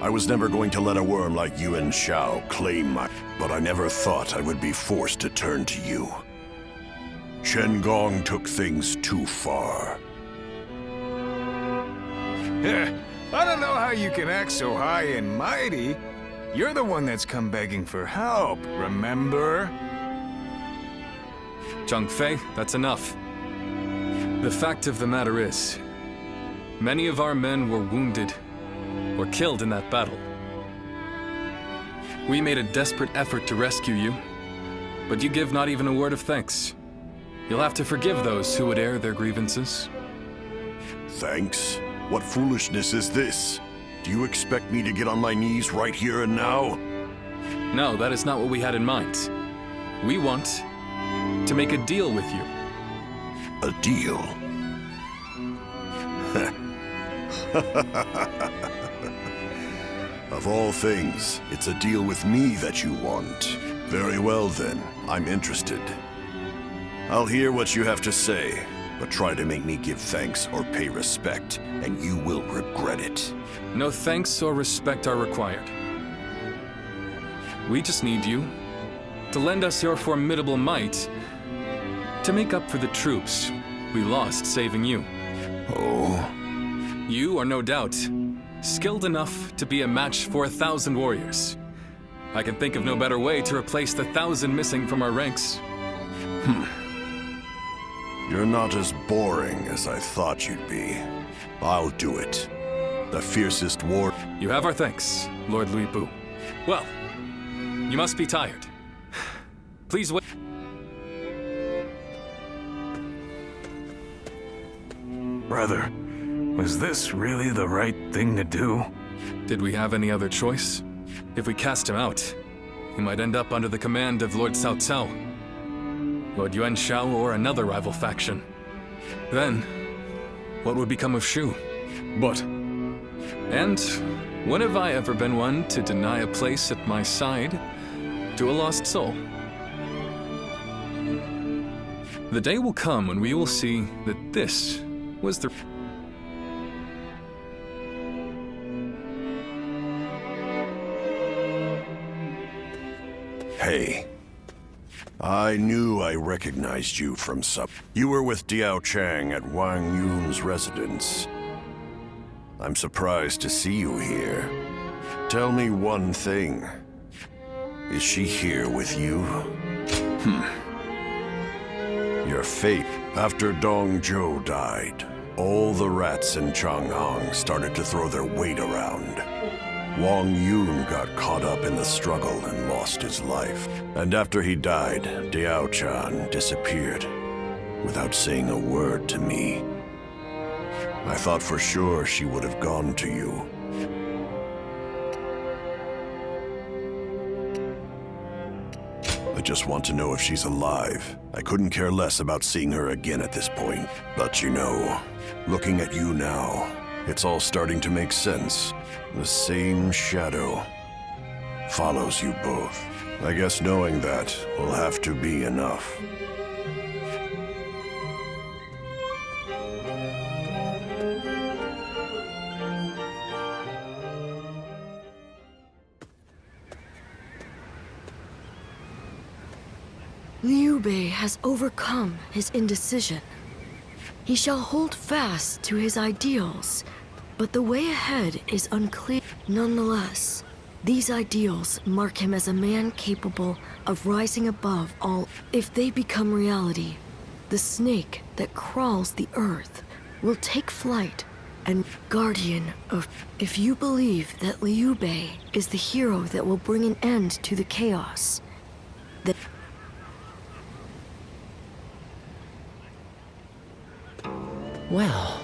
I was never going to let a worm like you and Shao claim my... But I never thought I would be forced to turn to you. Shen Gong took things too far. I don't know how you can act so high and mighty. You're the one that's come begging for help, remember? Zhang Fei, that's enough. The fact of the matter is, many of our men were wounded or killed in that battle. We made a desperate effort to rescue you, but you give not even a word of thanks. You'll have to forgive those who would air their grievances. Thanks? What foolishness is this? Do you expect me to get on my knees right here and now? No, that is not what we had in mind. We want to make a deal with you. A deal? Of all things, it's a deal with me that you want. Very well then, I'm interested. I'll hear what you have to say. but try to make me give thanks or pay respect, and you will regret it. No thanks or respect are required. We just need you to lend us your formidable might to make up for the troops we lost saving you. Oh? You are no doubt skilled enough to be a match for 1,000 warriors. I can think of no better way to replace the 1,000 missing from our ranks. You're not as boring as I thought you'd be. I'll do it. The fiercest war... You have our thanks, Lord Louis Bu. Well, you must be tired. Please wait. Brother, was this really the right thing to do? Did we have any other choice? If we cast him out, he might end up under the command of Lord Cao Cao, Lord Yuan Shao, or another rival faction. Then, what would become of Shu? But... And when have I ever been one to deny a place at my side to a lost soul? The day will come when we will see that this was the... Hey. I knew I recognized you from some... You were with Diao Chang at Wang Yun's residence. I'm surprised to see you here. Tell me one thing. Is she here with you? Your fate. After Dong Zhou died, all the rats in Changhang started to throw their weight around. Wang Yun got caught up in the struggle and lost his life. And after he died, Diao Chan disappeared without saying a word to me. I thought for sure she would have gone to you. I just want to know if she's alive. I couldn't care less about seeing her again at this point. But you know, looking at you now, it's all starting to make sense. The same shadow follows you both. I guess knowing that will have to be enough. Liu Bei has overcome his indecision. He shall hold fast to his ideals, but the way ahead is unclear. Nonetheless, these ideals mark him as a man capable of rising above all. If they become reality, the snake that crawls the earth will take flight and guardian of... If you believe that Liu Bei is the hero that will bring an end to the chaos, then... Well...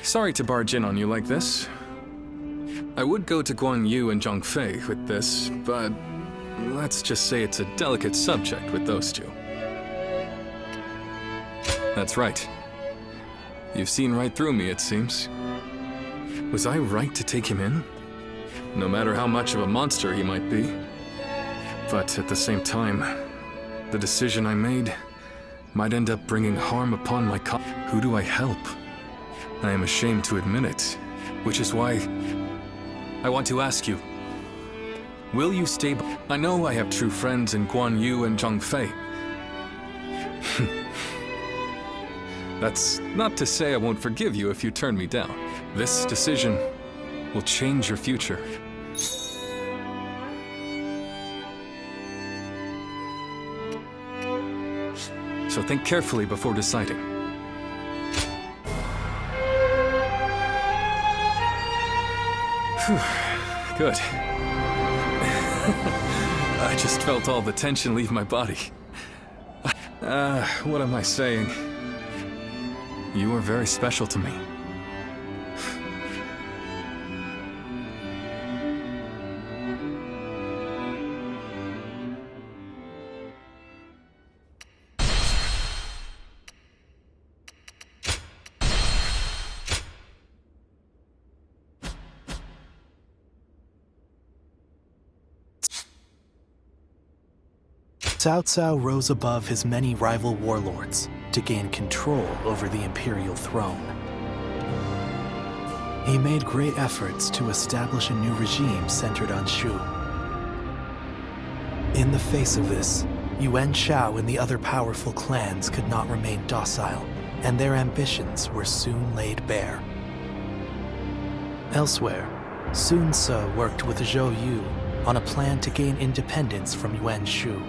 Sorry to barge in on you like this. I would go to Guan Yu and Zhang Fei with this, but let's just say it's a delicate subject with those two. That's right. You've seen right through me, it seems. Was I right to take him in? no matter how much of a monster he might be. But at the same time, the decision I made might end up bringing harm upon my Who do I help? I am ashamed to admit it, which is why I want to ask you, will you stay? I know I have true friends in Guan Yu and Zhang Fei. That's not to say I won't forgive you if you turn me down. This decision will change your future. So think carefully before deciding. Whew. Good. I just felt all the tension leave my body. What am I saying? You are very special to me. Cao Cao rose above his many rival warlords to gain control over the imperial throne. He made great efforts to establish a new regime centered on Shu. In the face of this, Yuan Shao and the other powerful clans could not remain docile, and their ambitions were soon laid bare. Elsewhere, Sun Ce worked with Zhou Yu on a plan to gain independence from Yuan Shu.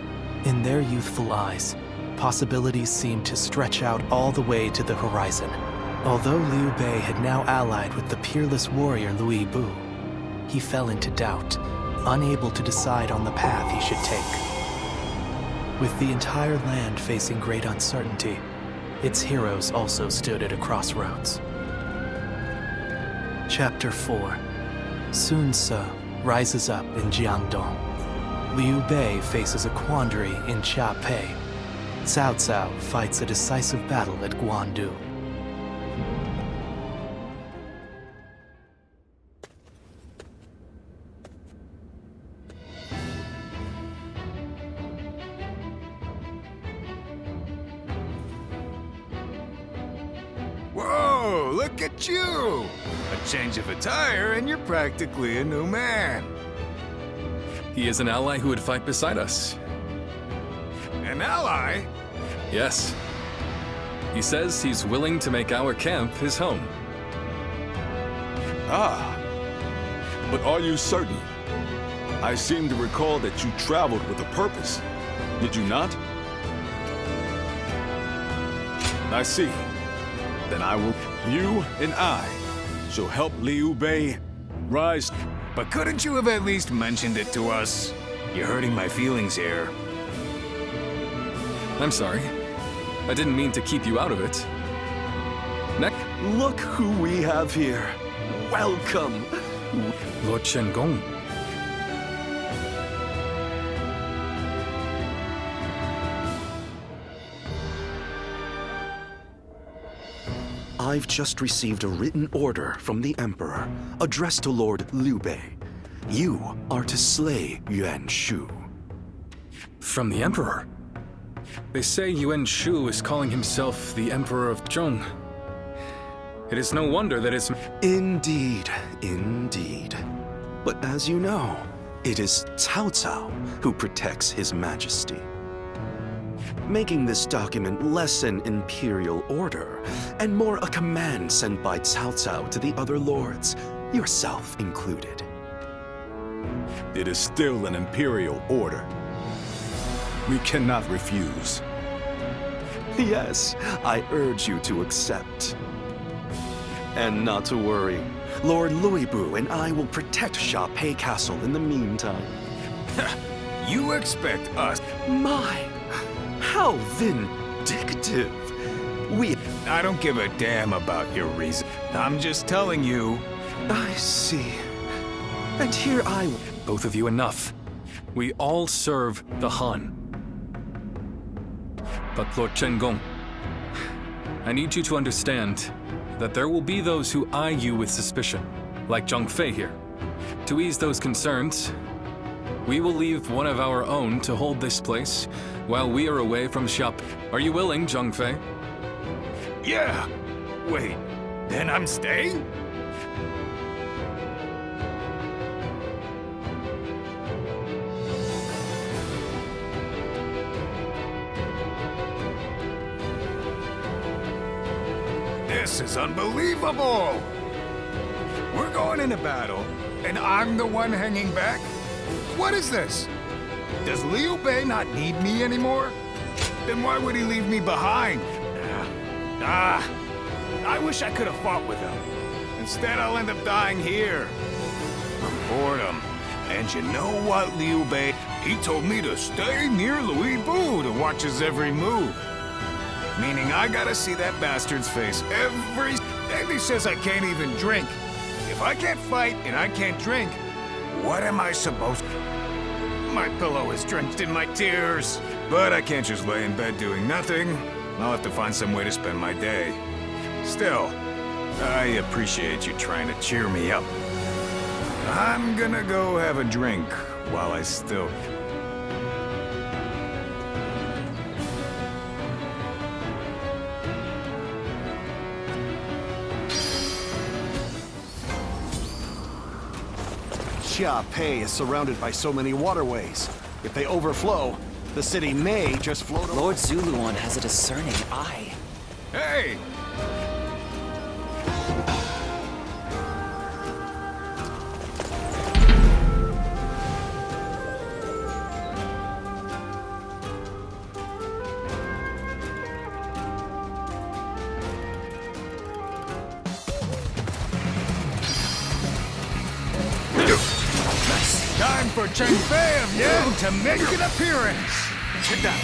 In their youthful eyes, possibilities seemed to stretch out all the way to the horizon. Although Liu Bei had now allied with the peerless warrior Liu Bu, he fell into doubt, unable to decide on the path he should take. With the entire land facing great uncertainty, its heroes also stood at a crossroads. Chapter 4. Sun Ce rises up in Jiangdong. Liu Bei faces a quandary in Xia Pei. Cao Cao fights a decisive battle at Guandu. Whoa, look at you! A change of attire and you're practically a new man. He is an ally who would fight beside us. An ally? Yes. He says he's willing to make our camp his home. Ah. But are you certain? I seem to recall that you traveled with a purpose. Did you not? I see. Then you and I shall help Liu Bei rise. But couldn't you have at least mentioned it to us? You're hurting my feelings here. I'm sorry. I didn't mean to keep you out of it. Look who we have here. Welcome, Lord Shen-gong. I've just received a written order from the Emperor, addressed to Lord Liu Bei. You are to slay Yuan Shu. From the Emperor? They say Yuan Shu is calling himself the Emperor of Zhong. It is no wonder that it's... Indeed, indeed. But as you know, it is Cao Cao who protects His Majesty. Making this document less an imperial order, and more a command sent by Cao Cao to the other lords, yourself included. It is still an imperial order. We cannot refuse. Yes, I urge you to accept. And not to worry, Lord Liu Bu and I will protect Xia Pei Castle in the meantime. You expect us? My, how vindictive. I don't give a damn about your reason. I'm just telling you. I see. And here I... Both of you, enough. We all serve the Han. But Lord Shen-gong, I need you to understand that there will be those who eye you with suspicion, like Zhang Fei here. To ease those concerns, we will leave one of our own to hold this place while we are away from shop. Are you willing, Zhongfei? Yeah. Wait, then I'm staying? This is unbelievable! We're going into battle, and I'm the one hanging back? What is this? Does Liu Bei not need me anymore? Then why would he leave me behind? I wish I could have fought with him. Instead, I'll end up dying here. From boredom. And you know what, Liu Bei? He told me to stay near Louis Bu to watch his every move. Meaning I gotta see that bastard's face every... And he says I can't even drink. If I can't fight and I can't drink, what am I supposed to... My pillow is drenched in my tears. But I can't just lay in bed doing nothing. I'll have to find some way to spend my day. Still, I appreciate you trying to cheer me up. I'm gonna go have a drink while I still... Xia Pei is surrounded by so many waterways. If they overflow, the city may just float away. Lord Zuluan has a discerning eye. Hey! Time for Chen Fei of Yan to make an appearance! Get down!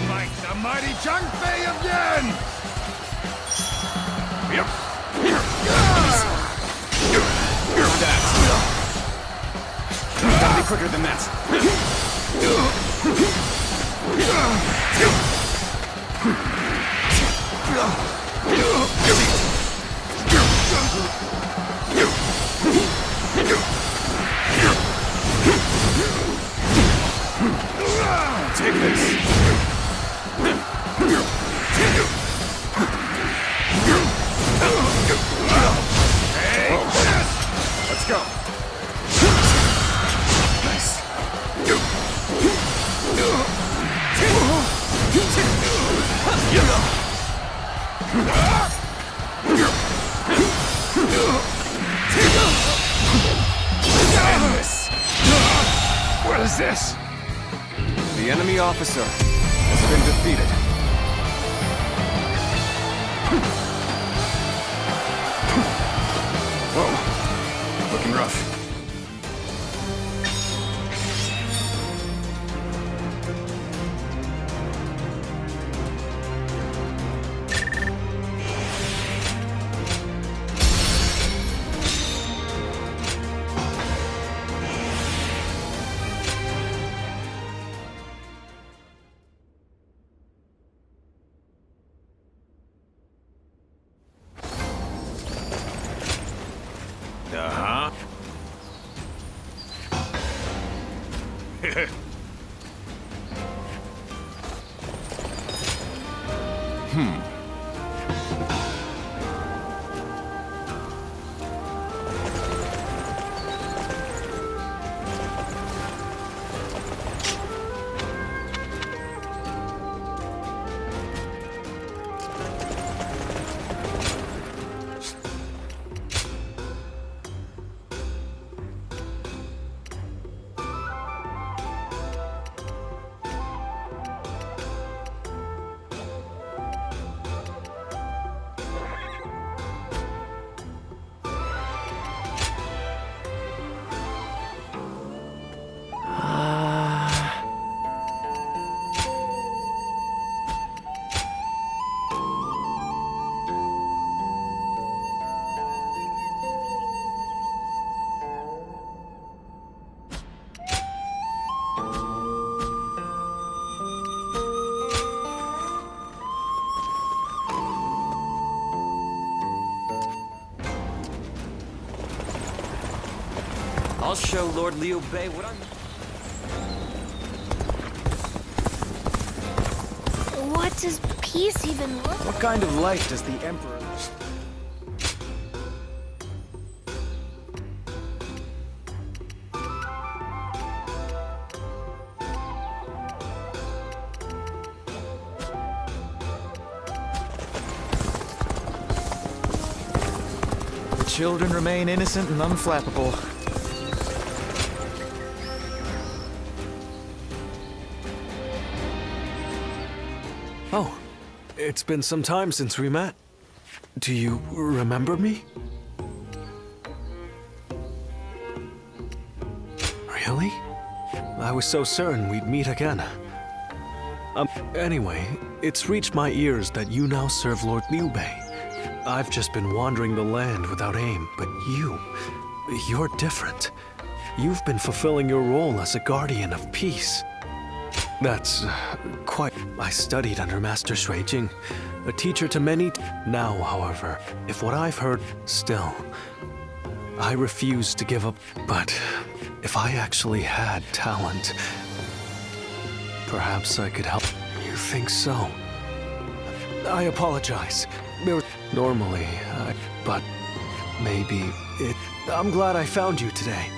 Like the mighty Chen Fei of Yan! Yep! Gotta be quicker than that. Take this! Hey! Let's go! Nice! What is this? The enemy officer has been defeated. Whoa. Looking rough. Uh-huh. I'll show Lord Liu Bei what I'm... What does peace even look like? What kind of life does the Emperor... The children remain innocent and unflappable. Oh, it's been some time since we met. Do you remember me? Really? I was so certain we'd meet again. Anyway, it's reached my ears that you now serve Lord Liu Bei. I've just been wandering the land without aim, but you're different. You've been fulfilling your role as a guardian of peace. That's quite... I studied under Master Shui Jing, a teacher to many... Now, however, if what I've heard... Still, I refuse to give up. But if I actually had talent, perhaps I could help. You think so? I apologize. Normally, but maybe it... I'm glad I found you today.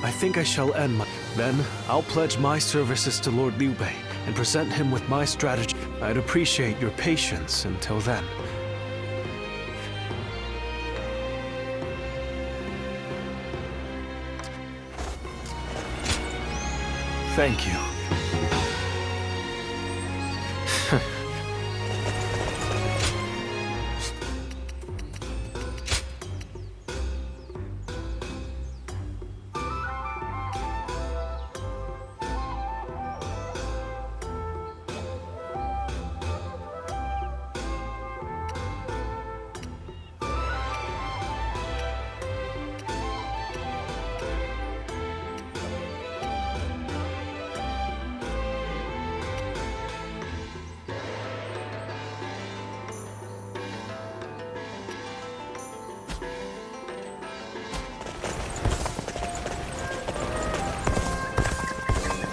I think I shall end my... Then, I'll pledge my services to Lord Liu Bei and present him with my strategy. I'd appreciate your patience until then. Thank you.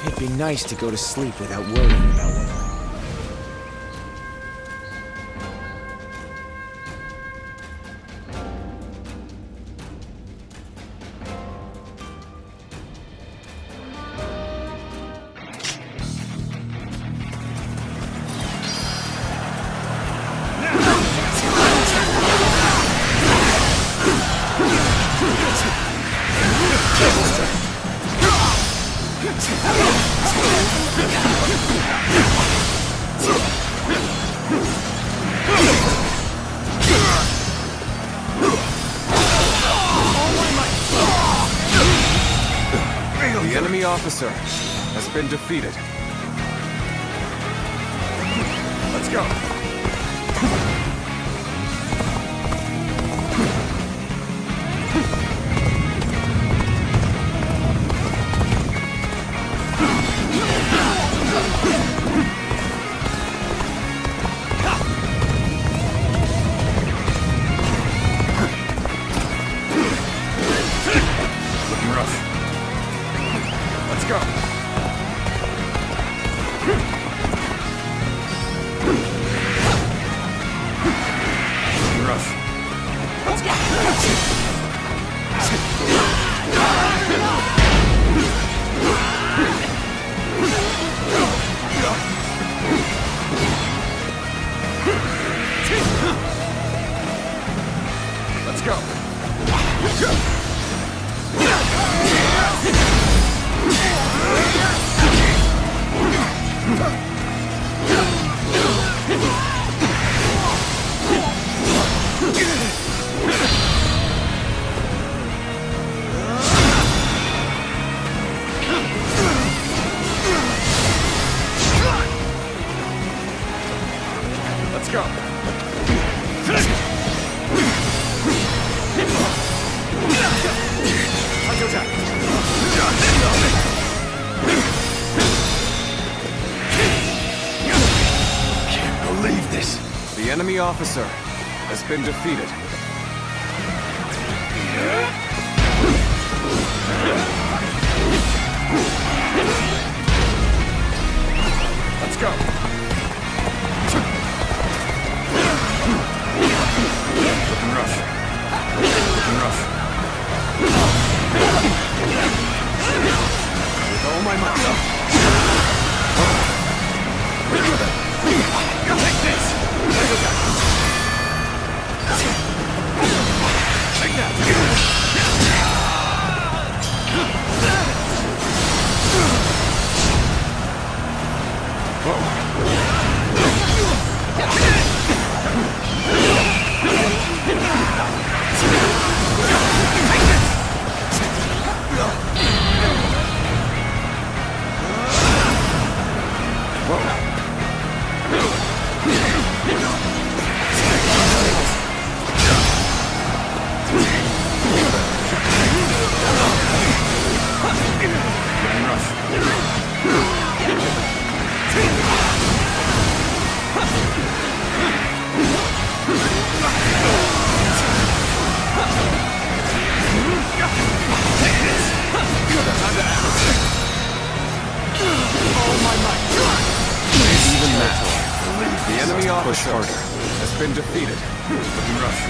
It'd be nice to go to sleep without worrying about what... The enemy officer has been defeated. Let's go. Looking rough. Let's go. Looking rough. Let's go. Let's go. Let's go. Can't believe this. The enemy officer has been defeated. all my might. Take this! Take that! Even metal. The enemy officer has been defeated. Looking rough.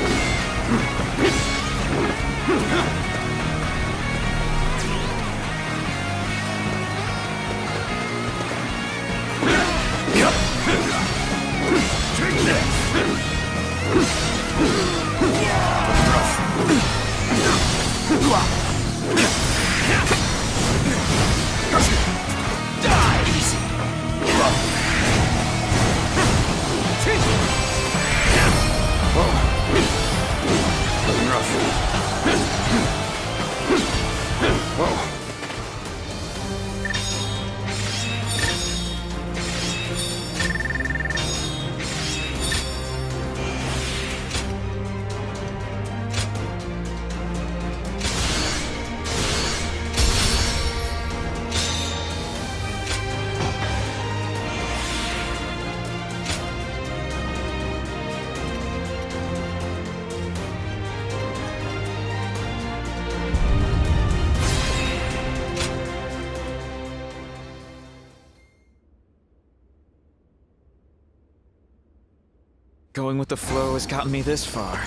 Going with the flow has gotten me this far.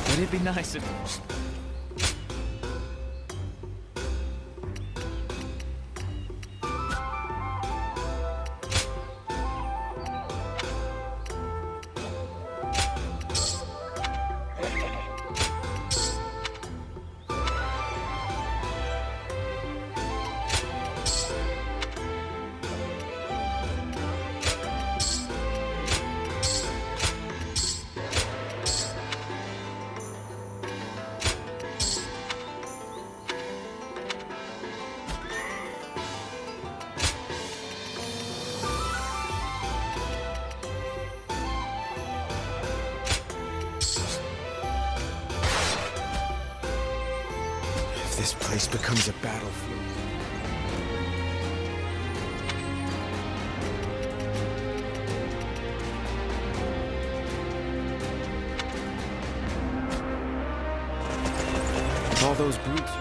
But it'd be nice if... This place becomes a battlefield. With all those brutes.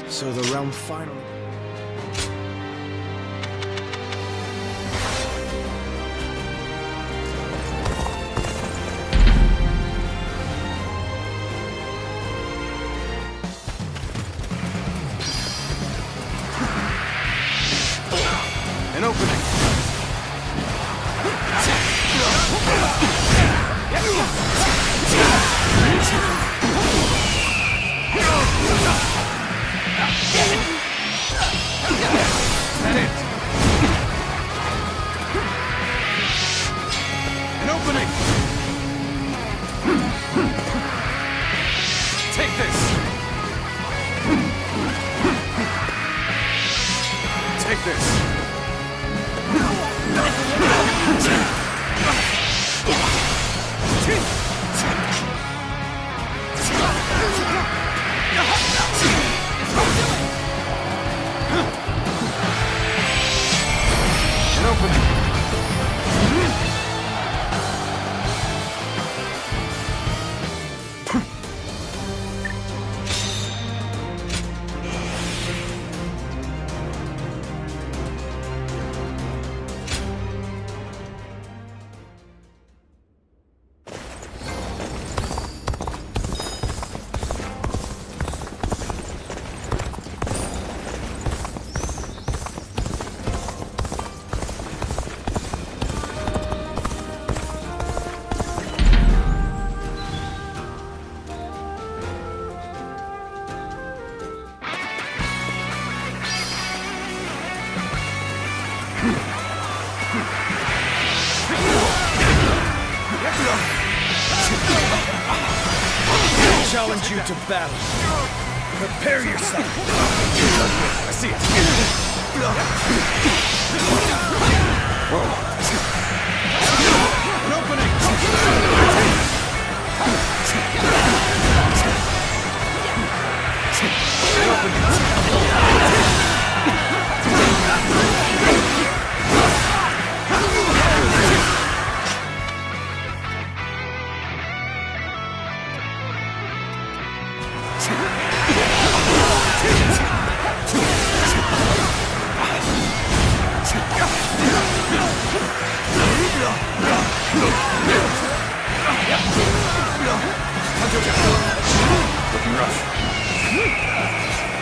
So the realm finally... An opening! An opening! Take this! Take this! An opening! challenge you to battle. Prepare yourself. I see it. An opening. Looking rough.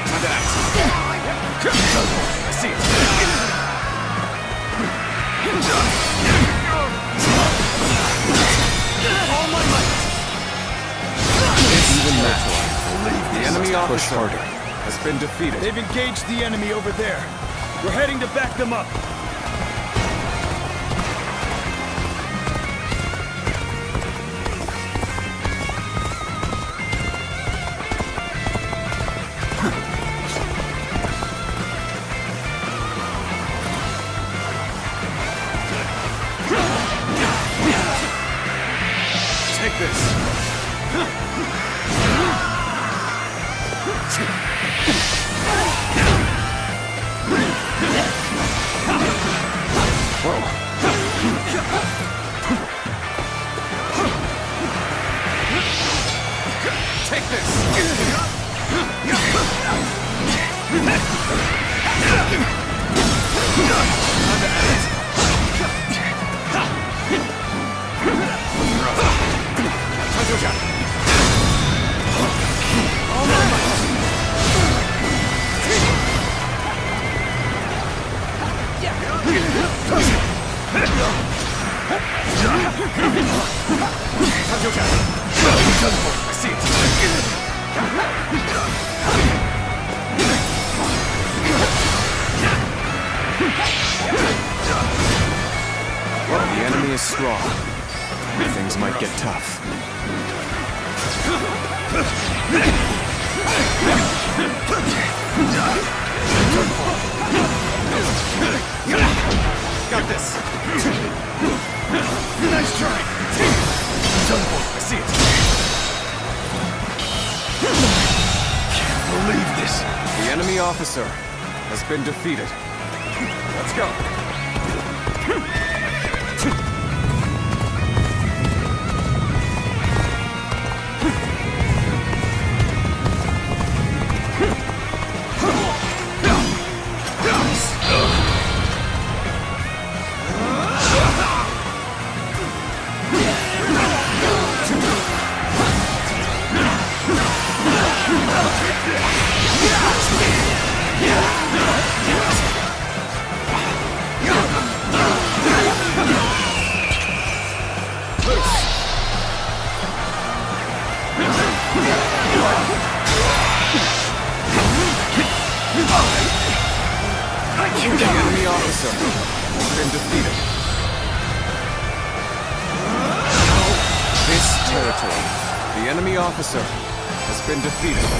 Time to act. I see it. All my might. Even that one. The enemy officer has been defeated. They've engaged the enemy over there. We're heading to back them up. Take this. Take I see it. The enemy is strong. Things might get tough. Got this. Nice try. I see it. Can't believe this. The enemy officer has been defeated. Let's go. The enemy officer has been defeated. This territory. The enemy officer has been defeated.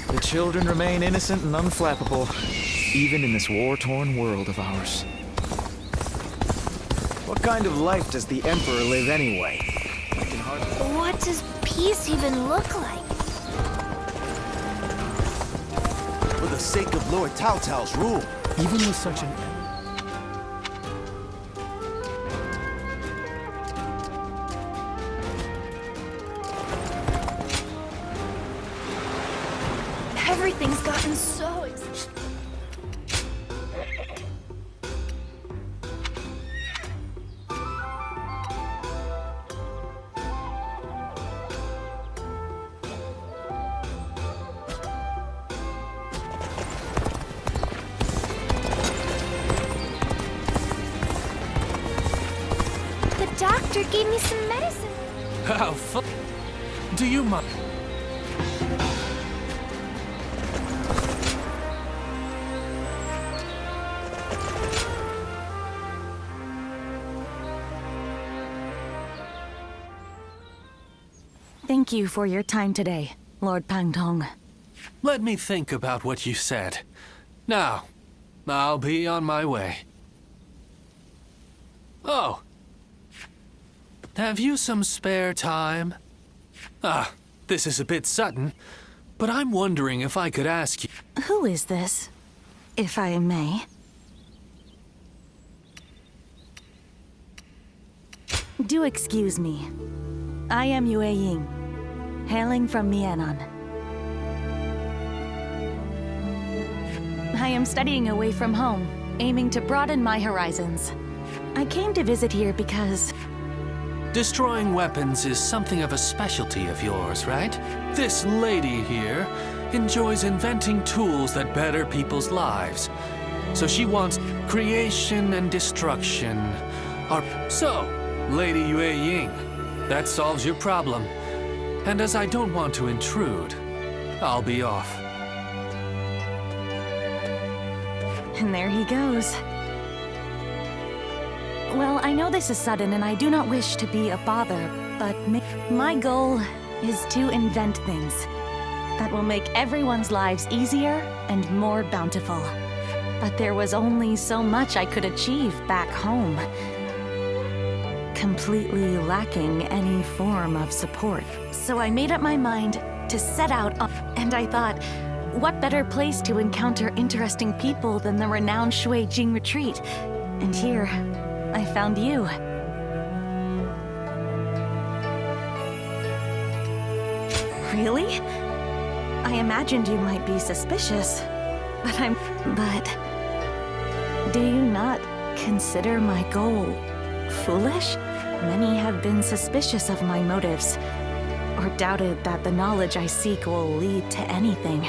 The children remain innocent and unflappable, even in this war-torn world of ours. What kind of life does the Emperor live anyway? What does peace even look like? For the sake of Lord Cao Cao's rule. Even with such an... Everything's gotten so doctor gave me some medicine. How fun. Do you mind? Thank you for your time today, Lord Pangtong. Let me think about what you said. Now, I'll be on my way. Oh. Have you some spare time? This is a bit sudden, but I'm wondering if I could ask you... Who is this, if I may? Do excuse me. I am Yue Ying, hailing from Mienan. I am studying away from home, aiming to broaden my horizons. I came to visit here because... Destroying weapons is something of a specialty of yours, right? This lady here enjoys inventing tools that better people's lives. So she wants creation and destruction. So, Lady Yue Ying, that solves your problem. And as I don't want to intrude, I'll be off. And there he goes. Well, I know this is sudden and I do not wish to be a bother, but my goal is to invent things that will make everyone's lives easier and more bountiful. But there was only so much I could achieve back home, completely lacking any form of support. So I made up my mind to set out on, and I thought, what better place to encounter interesting people than the renowned Shui Jing retreat? And here, I found you. Really? I imagined you might be suspicious, but do you not consider my goal foolish? Many have been suspicious of my motives, or doubted that the knowledge I seek will lead to anything.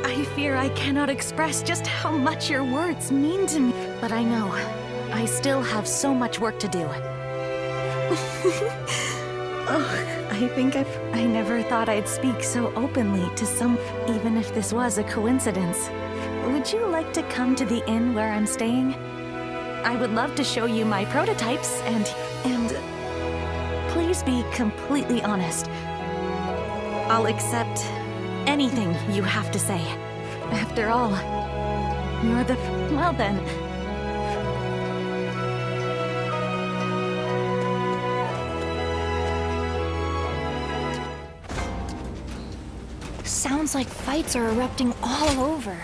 I fear I cannot express just how much your words mean to me. But I know, I still have so much work to do. I never thought I'd speak so openly to someone, even if this was a coincidence. Would you like to come to the inn where I'm staying? I would love to show you my prototypes and please be completely honest. I'll accept anything you have to say. After all, you're the... Well then. Sounds like fights are erupting all over.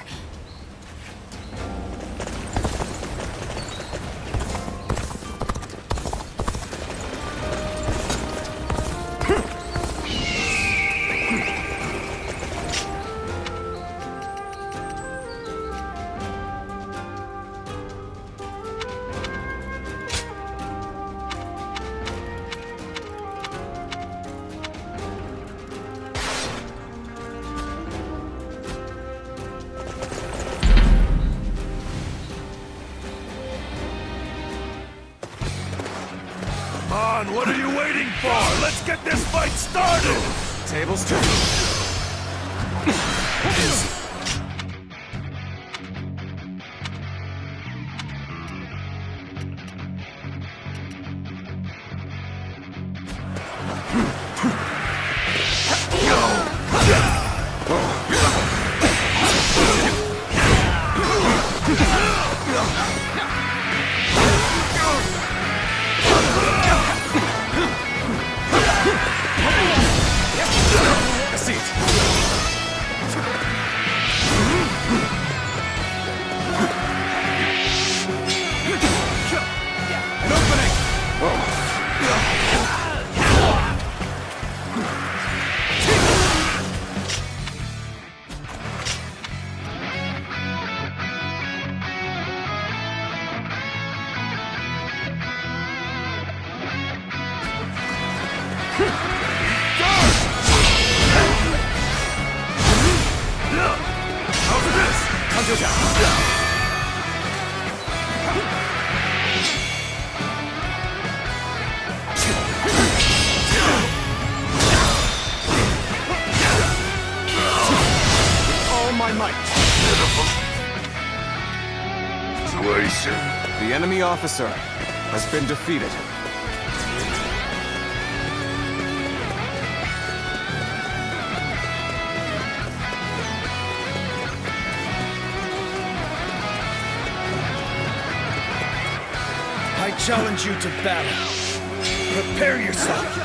What are you waiting for? Let's get this fight started! Tables turn. The enemy officer has been defeated. I challenge you to battle. Prepare yourself.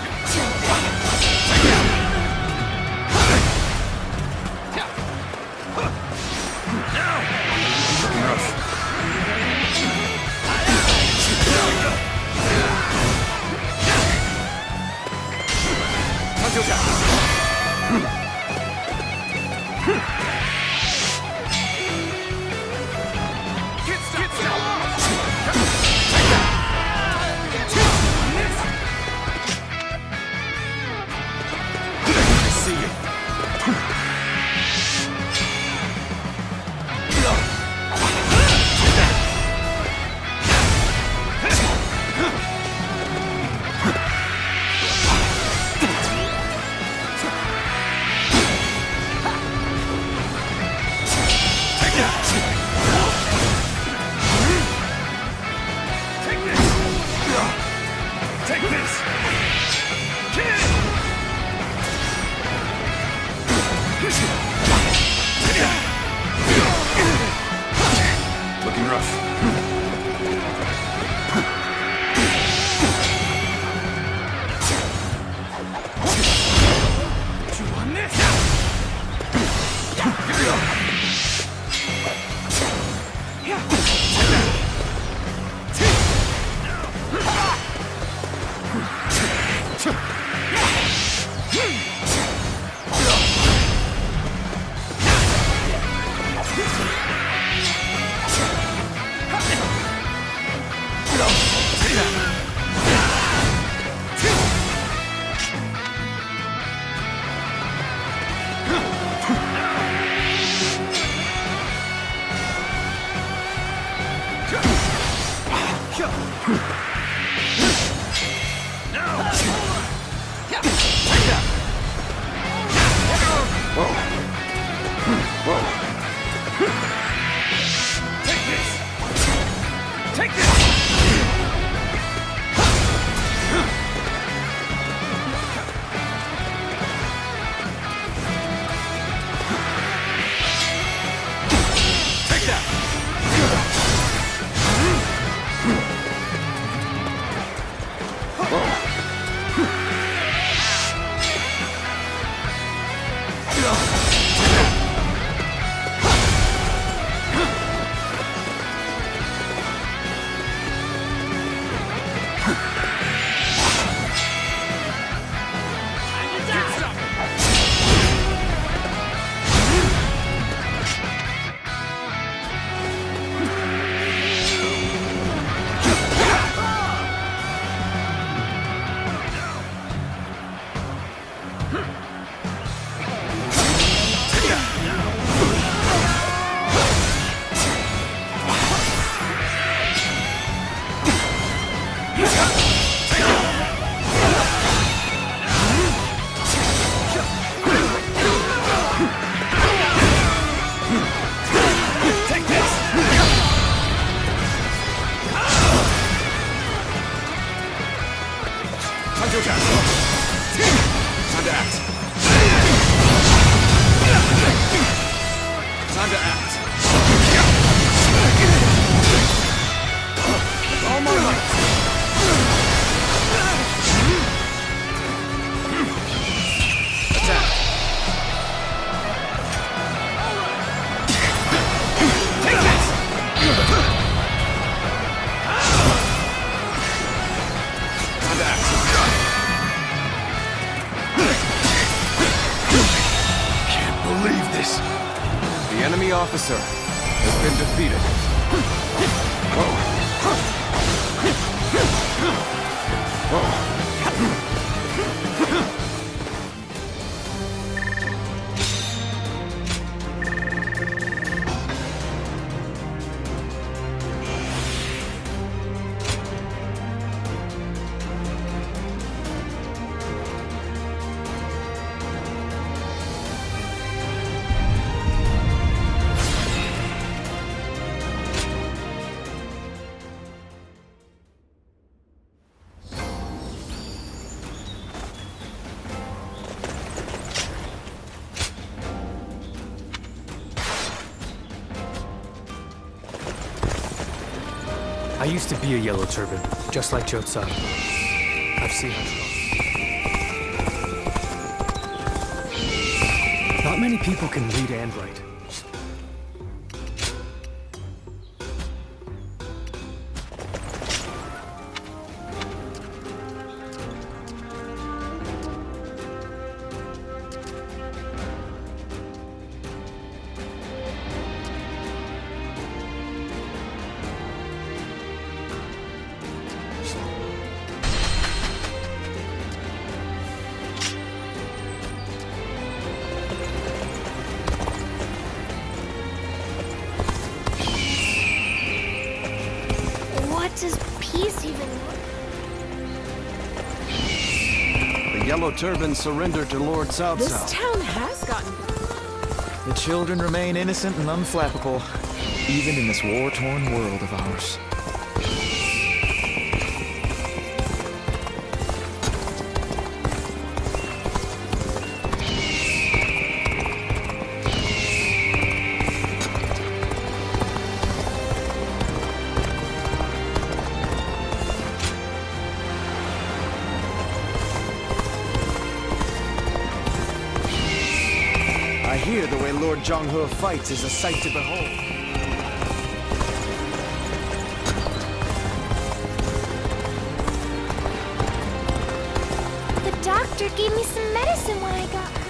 Officer has been defeated. I used to be a Yellow Turban, just like Jotsa. I've seen how strong. Not many people can read and write. What does peace even look? The Yellow Turban surrendered to Lord Cao This Cao. town has gotten... The children remain innocent and unflappable, even in this war-torn world of ours. I hear the way Lord Zhonghe fights is a sight to behold. The doctor gave me some medicine when I got hurt.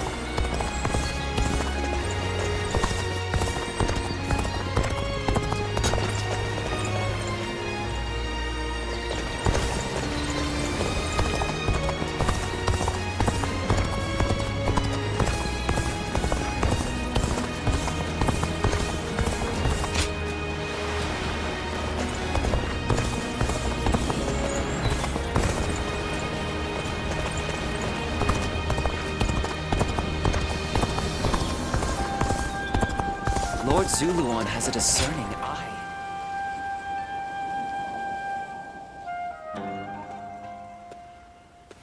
Lord Zuluan has a discerning eye.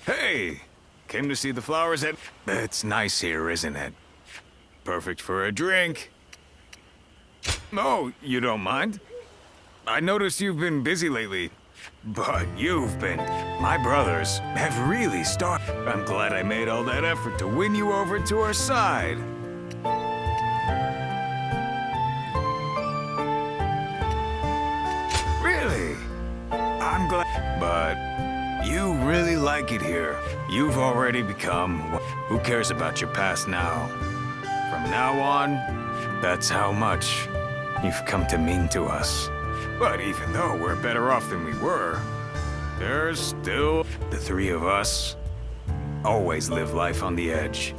Hey! Came to see the flowers at... It's nice here, isn't it? Perfect for a drink. Oh, you don't mind? I noticed you've been busy lately. But you've been... My brothers have really started. I'm glad I made all that effort to win you over to our side. Really? I'm glad... But you really like it here. You've already become... Who cares about your past now? From now on, that's how much you've come to mean to us. But even though we're better off than we were, there's still the three of us. Always live life on the edge.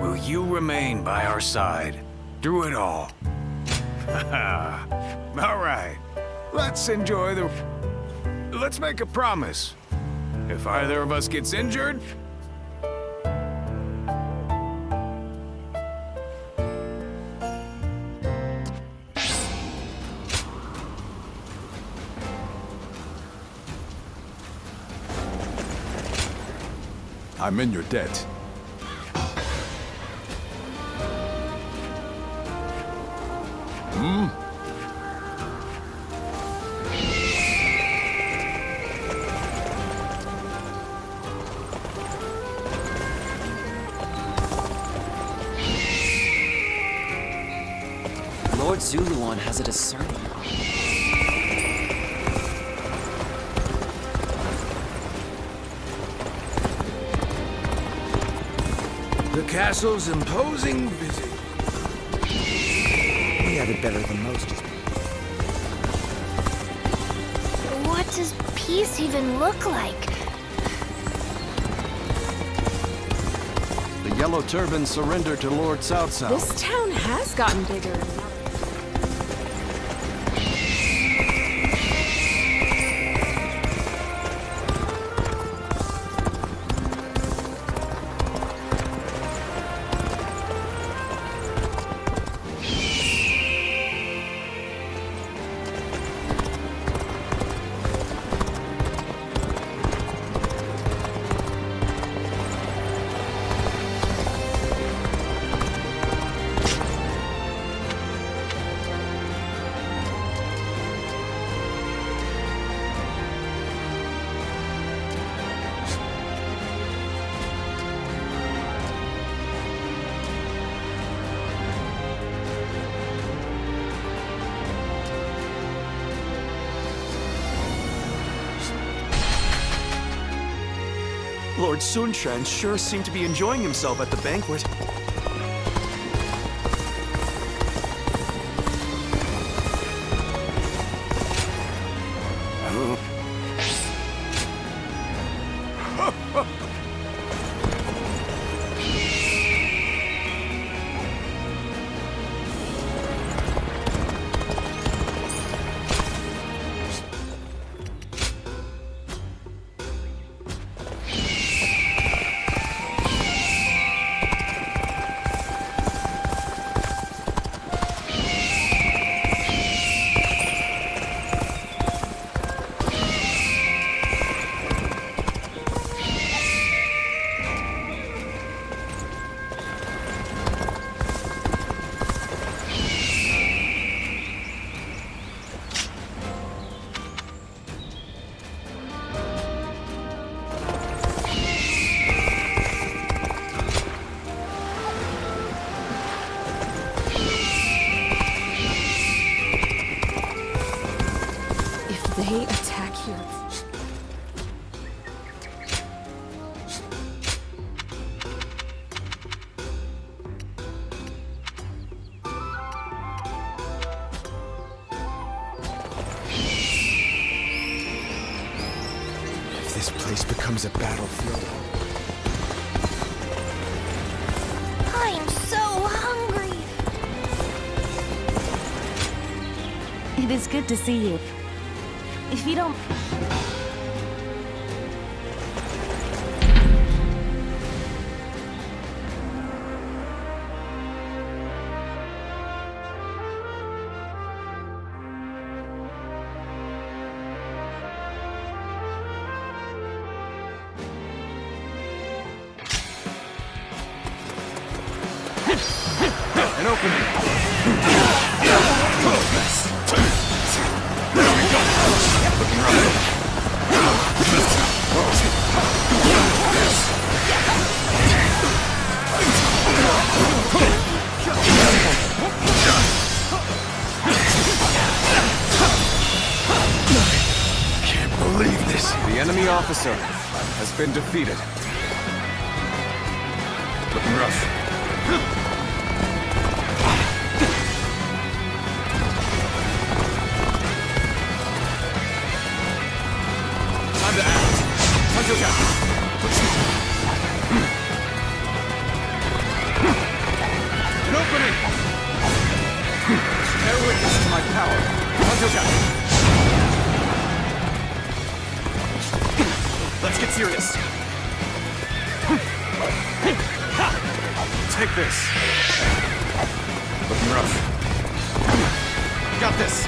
Will you remain by our side through it all? All right. Let's enjoy the... Let's make a promise. If either of us gets injured... I'm in your debt. Lord Zuluan has a discerning eye. The castle's imposing visit. We have it better than most. What does peace even look like? The Yellow Turban surrendered to Lord Cao Cao. This town has gotten bigger. Lord Sun Quan sure seemed to be enjoying himself at the banquet. They attack here. If this place becomes a battlefield... I'm so hungry. It is good to see you. If you don't... An opening! There we go! Looking right. Can't believe this. The enemy officer has been defeated. Looking rough. Time to act. An opening! Bear witness to my power. Let's get serious. Take this. Looking rough. Got this.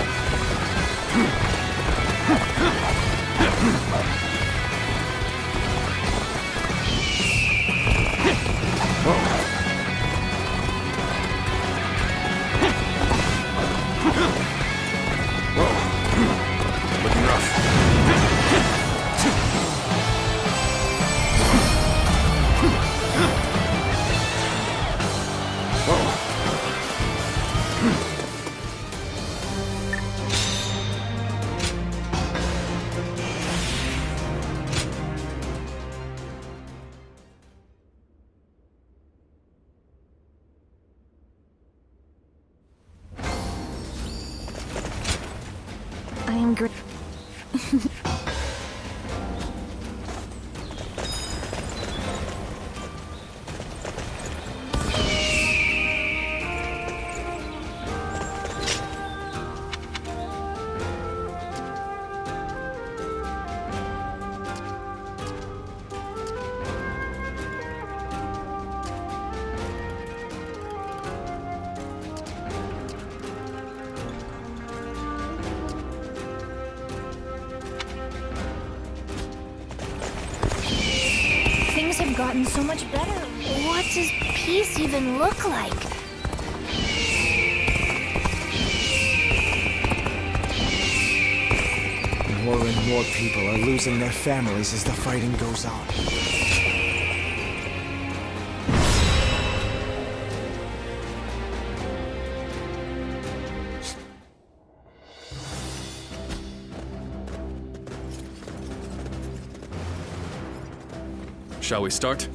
Looking rough. I am great. Things have gotten so much better. What does peace even look like? More and more people are losing their families as the fighting goes on. Shall we start?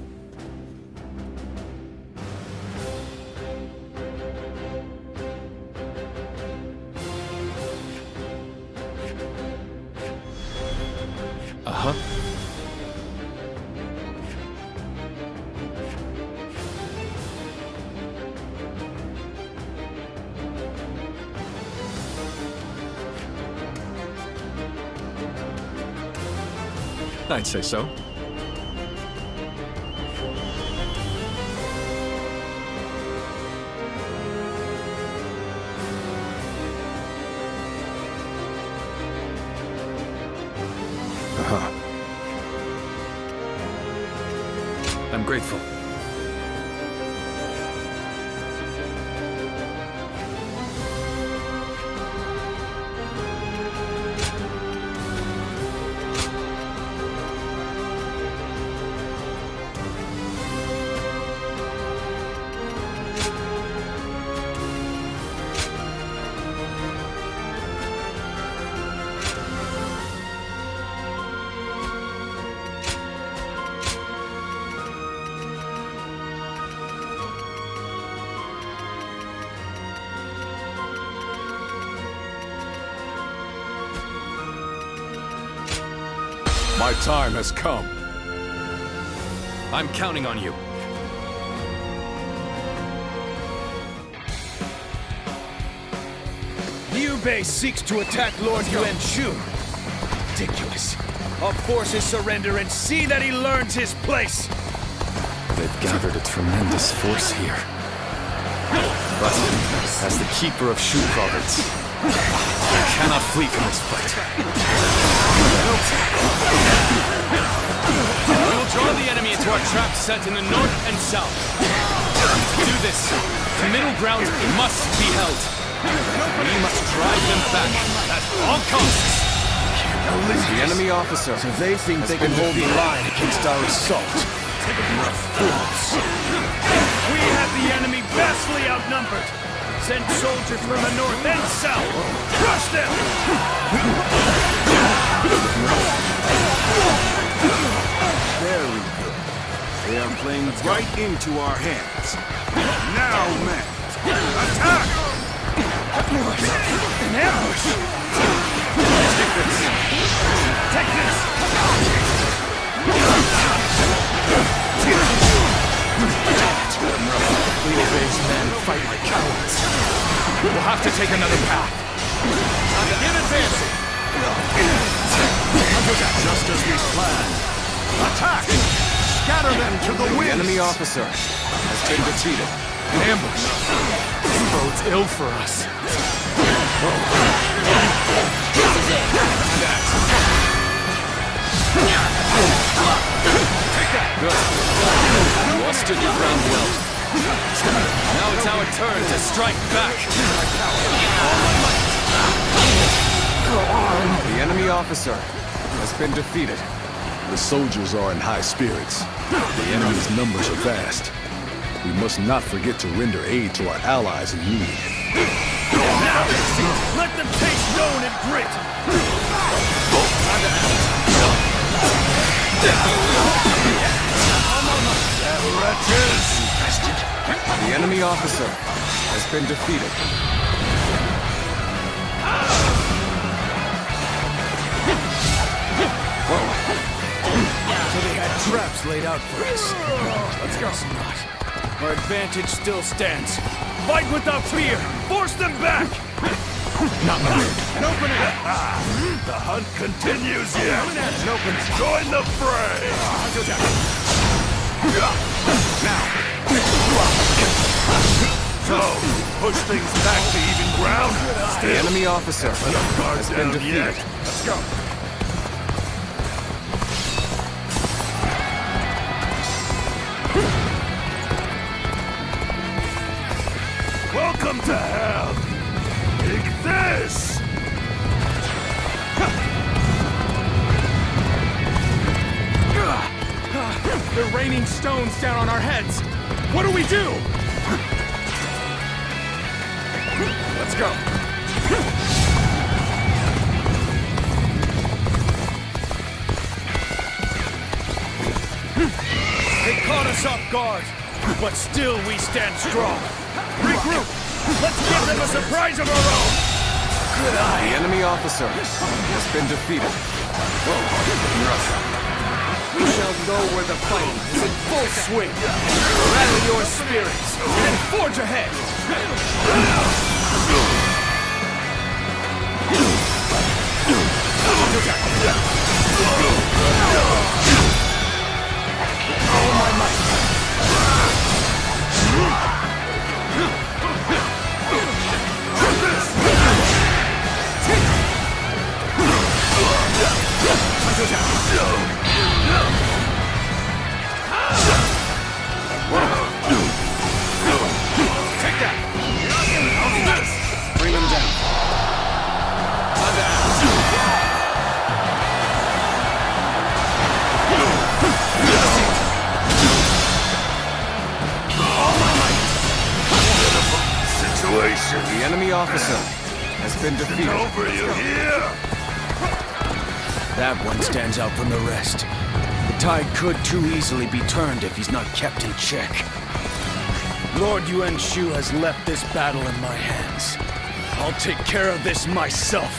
Uh-huh. I'd say so. I'm grateful. My time has come. I'm counting on you. Liu Bei seeks to attack Lord Yuan Shu. Ridiculous. I'll force his surrender and see that he learns his place. They've gathered a tremendous force here. But, as the keeper of Shu province, I cannot flee from this fight. We will draw the enemy into our traps set in the north and south. To do this, the middle ground must be held. We must drive them back at all costs. The enemy officer. So they think they can hold the line against our assault. Fools. We have the enemy vastly outnumbered. Send soldiers from the north and south. Crush them! Very good. They are playing right into our hands. Now, men, attack! An ambush! Take this! Take this! Liu Bei's men fight like cowards. We'll have to take another path. Give advance! Just as we planned. Attack! Scatter them to the wind! The enemy officer has been defeated. An ambush. This bodes ill for us. Good. You all stood your ground well. Now it's our turn to strike back. The enemy officer has been defeated. The soldiers are in high spirits. The enemy's numbers are vast. We must not forget to render aid to our allies in need. Now, let them taste stone and grit! Wretches! The enemy officer has been defeated. So they had traps laid out for us. Let's go. Our advantage still stands. Fight without fear! Force them back! Not moving. And open it up! The hunt continues yet! Join the fray! Now! So, push things back to even ground? The enemy officer has been defeated. Let's go! Welcome to hell! Take this! They're raining stones down on our heads. What do we do? Let's go! guard, but still we stand strong. Regroup! Let's give them a surprise of our own! Good eye! The enemy officer has been defeated. We shall know where the fight is in full swing. Rally your spirits and forge ahead! All my might! Take that! Bring them down. Time to act. Situation. The enemy officer has been defeated. Over you here! That one stands out from the rest. The tide could too easily be turned if he's not kept in check. Lord Yuan Shu has left this battle in my hands. I'll take care of this myself.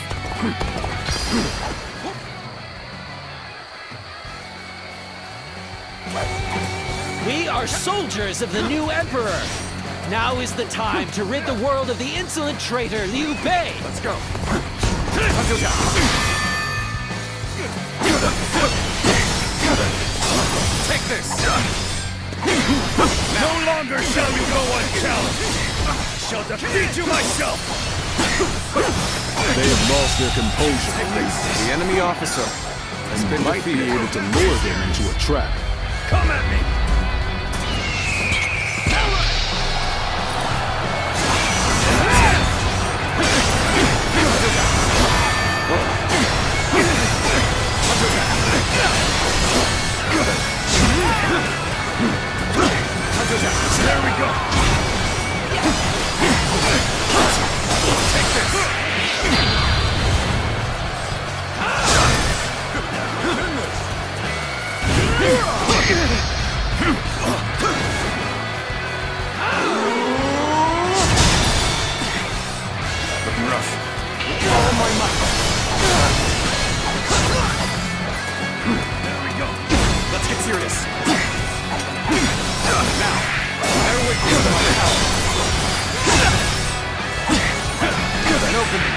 We are soldiers of the new emperor. Now is the time to rid the world of the insolent traitor Liu Bei. Let's go. Take this. No longer shall you go unchallenged. I shall defeat you myself. They have lost their composure. The enemy officer has been might be defeated. able to lure them into a trap. Come at me. There we go. Take this. Looking rough. All my might. There we go. Let's get serious. Now, bear with me with my power. An opening.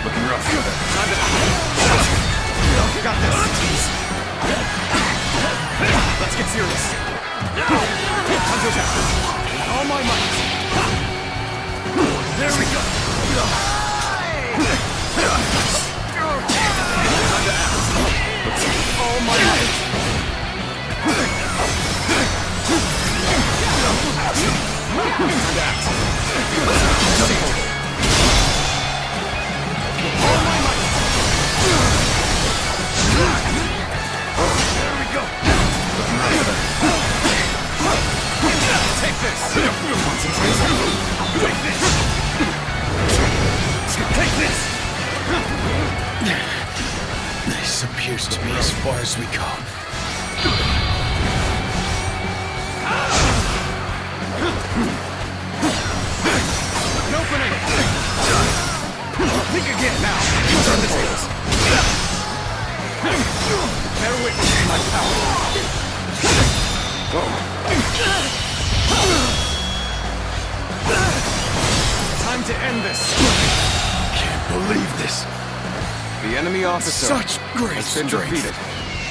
Looking rough. Time to... Got this. Let's get serious. Time to attack. All my might. There we go. Time to act. All my might. Time to act. All my might. There we go. Take this. Take this. Take this. This appears to be as far as we go. An opening. Think again now. Turn the tables. Bear witness to my power. Time to end this. Can't believe this. The enemy officer Such great has been strength. defeated.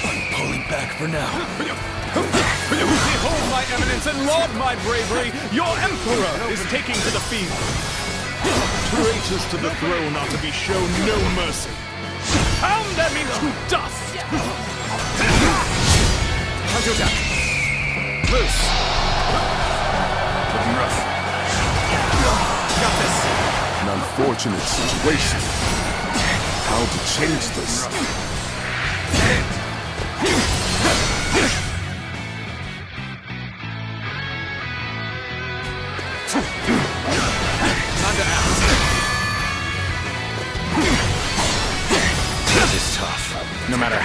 I'm pulling back for now. Behold my eminence and laud my bravery! Your emperor is taking to the field! Traitors to the throne are to be shown no mercy! Pound them into dust! Time to attack. Loose. Looking rough. Got this. An unfortunate situation. How to change this? Time to act.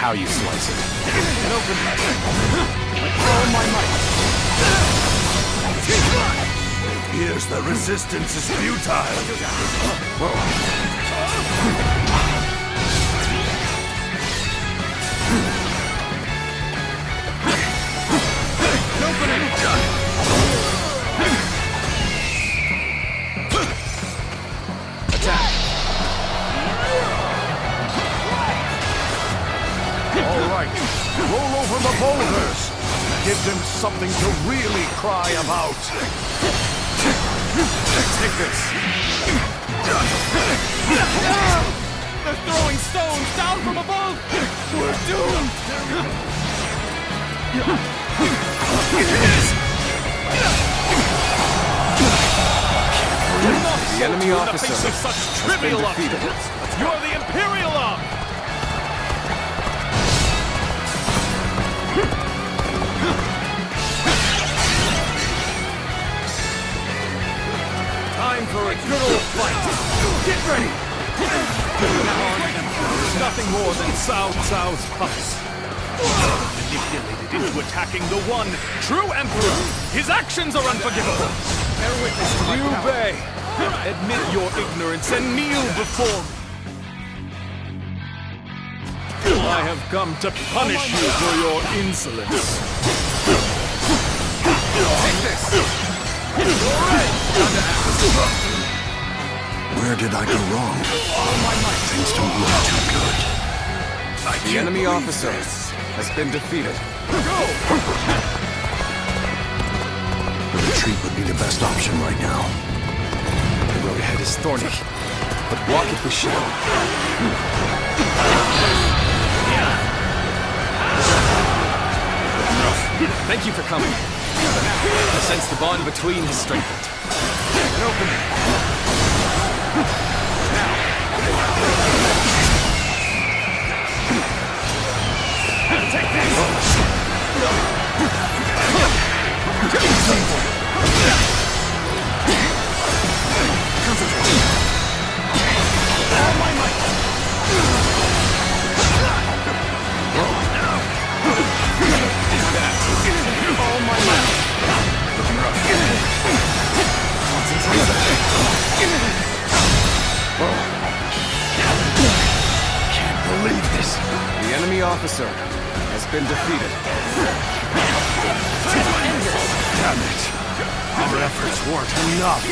how you slice it. And open with all my might. Here's the resistance is futile. All right, roll over the boulders. Give them something to really cry about. Take this. They're throwing stones down from above. We're doomed. The enemy officer In the face of such has trivial been defeated. obstacles, you're the Imperial Army. Time for a good old fight. Get ready. Now on, Emperor is nothing more than Cao Cao's puppet. Manipulated into attacking the one true Emperor. His actions are unforgivable. Bear witness to my power. Liu Bei, admit your ignorance and kneel before me. I have come to punish you for your insolence. Take this! Where did I go wrong? Things don't look too good. The enemy officer has been defeated. Retreat would be the best option right now. The road ahead is thorny, but walk it we shall. Thank you for coming. I sense the bond between has strengthened. An opening. Take this! All my might! All my might! Looking rough. Can't believe this. The enemy officer has been defeated. Damn it! Our efforts weren't enough.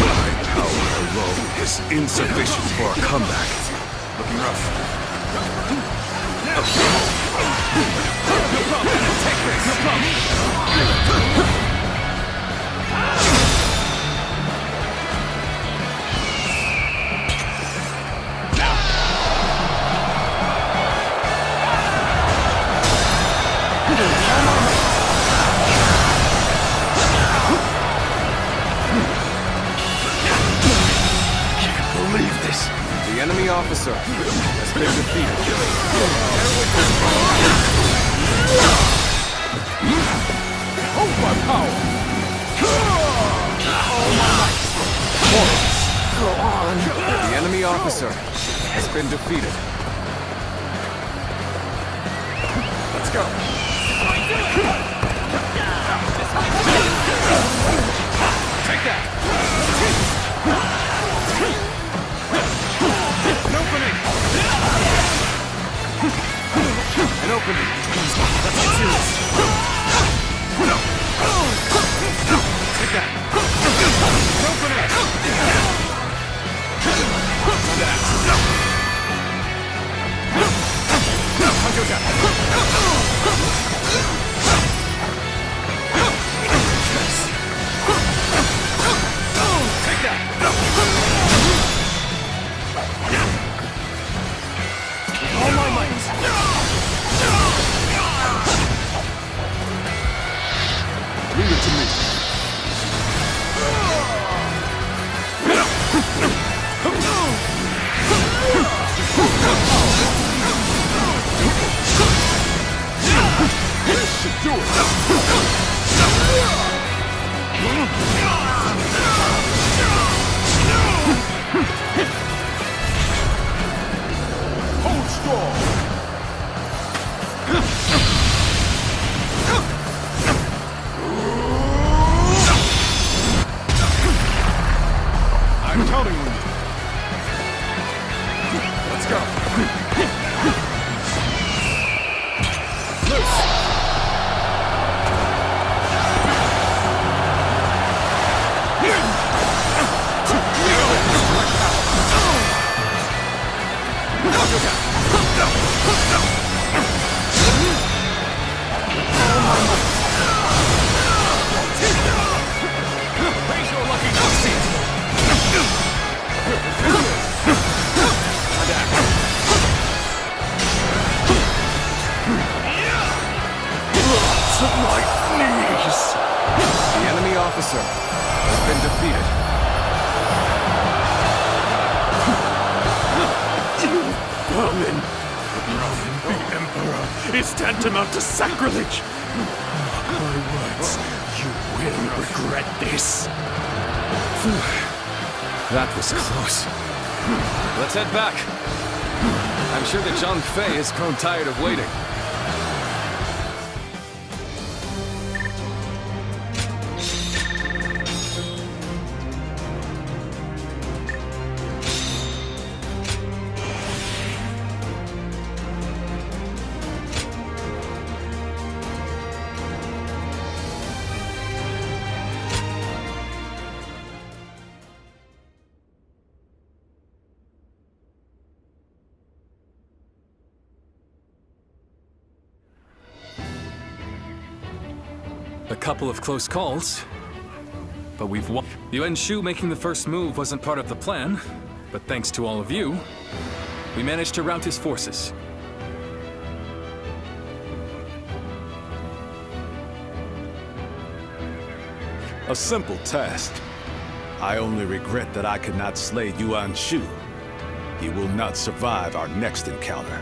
My power alone is insufficient for a comeback. Looking rough. Take this. Believe this. The enemy officer has been defeated. Hold my power! All my might! Go on. The enemy officer has been defeated. Let's go. Take that! An opening! Let's get serious! Take that! An opening! Take that! All my might! Leave it to me. This should do it! my knees! The enemy officer has been defeated. Vermin! The Emperor is tantamount to sacrilege! Mark my words, you will regret this. That was close. Let's head back. I'm sure that Zhang Fei has grown tired of waiting. A couple of close calls, but we've won. Yuan Shu making the first move wasn't part of the plan, but thanks to all of you, we managed to rout his forces. A simple task. I only regret that I could not slay Yuan Shu. He will not survive our next encounter.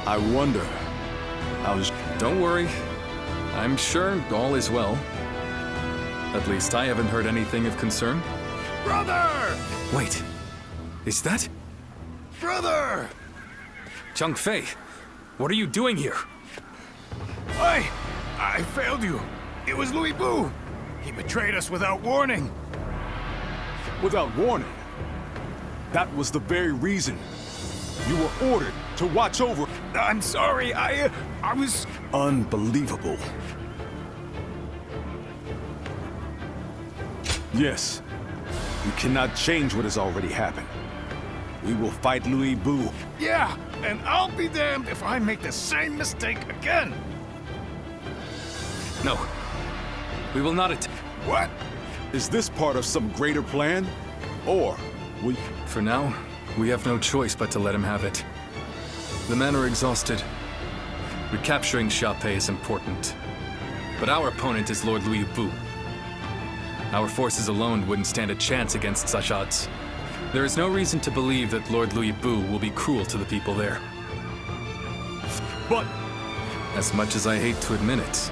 I wonder how... Don't worry. I'm sure all is well. At least I haven't heard anything of concern. Brother! Wait. Is that? Brother! Zhang Fei, what are you doing here? I failed you. It was Louis Bu. He betrayed us without warning. Without warning? That was the very reason you were ordered to watch over... I'm sorry, I was... Unbelievable. Yes, you cannot change what has already happened. We will fight Louis Bu. Yeah, and I'll be damned if I make the same mistake again. No, we will not What? Is this part of some greater plan? Or will... For now, we have no choice but to let him have it. The men are exhausted. Recapturing Xiaopei is important. But our opponent is Lord Louis Bu. Our forces alone wouldn't stand a chance against such odds. There is no reason to believe that Lord Louis Bu will be cruel to the people there. But... As much as I hate to admit it,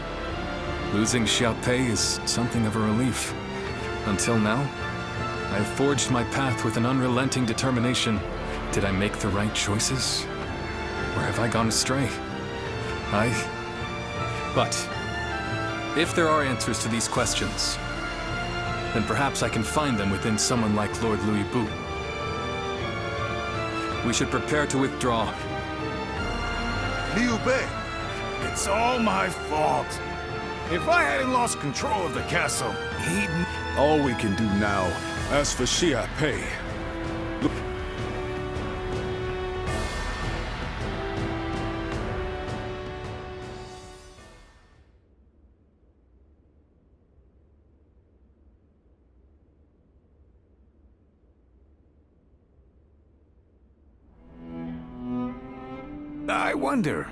losing Xiaopei is something of a relief. Until now, I have forged my path with an unrelenting determination. Did I make the right choices? Or have I gone astray? But, if there are answers to these questions, then perhaps I can find them within someone like Lord Louis Bu. We should prepare to withdraw. Liu Bei, it's all my fault. If I hadn't lost control of the castle, he'd... All we can do now, as for Xiaopei... I wonder,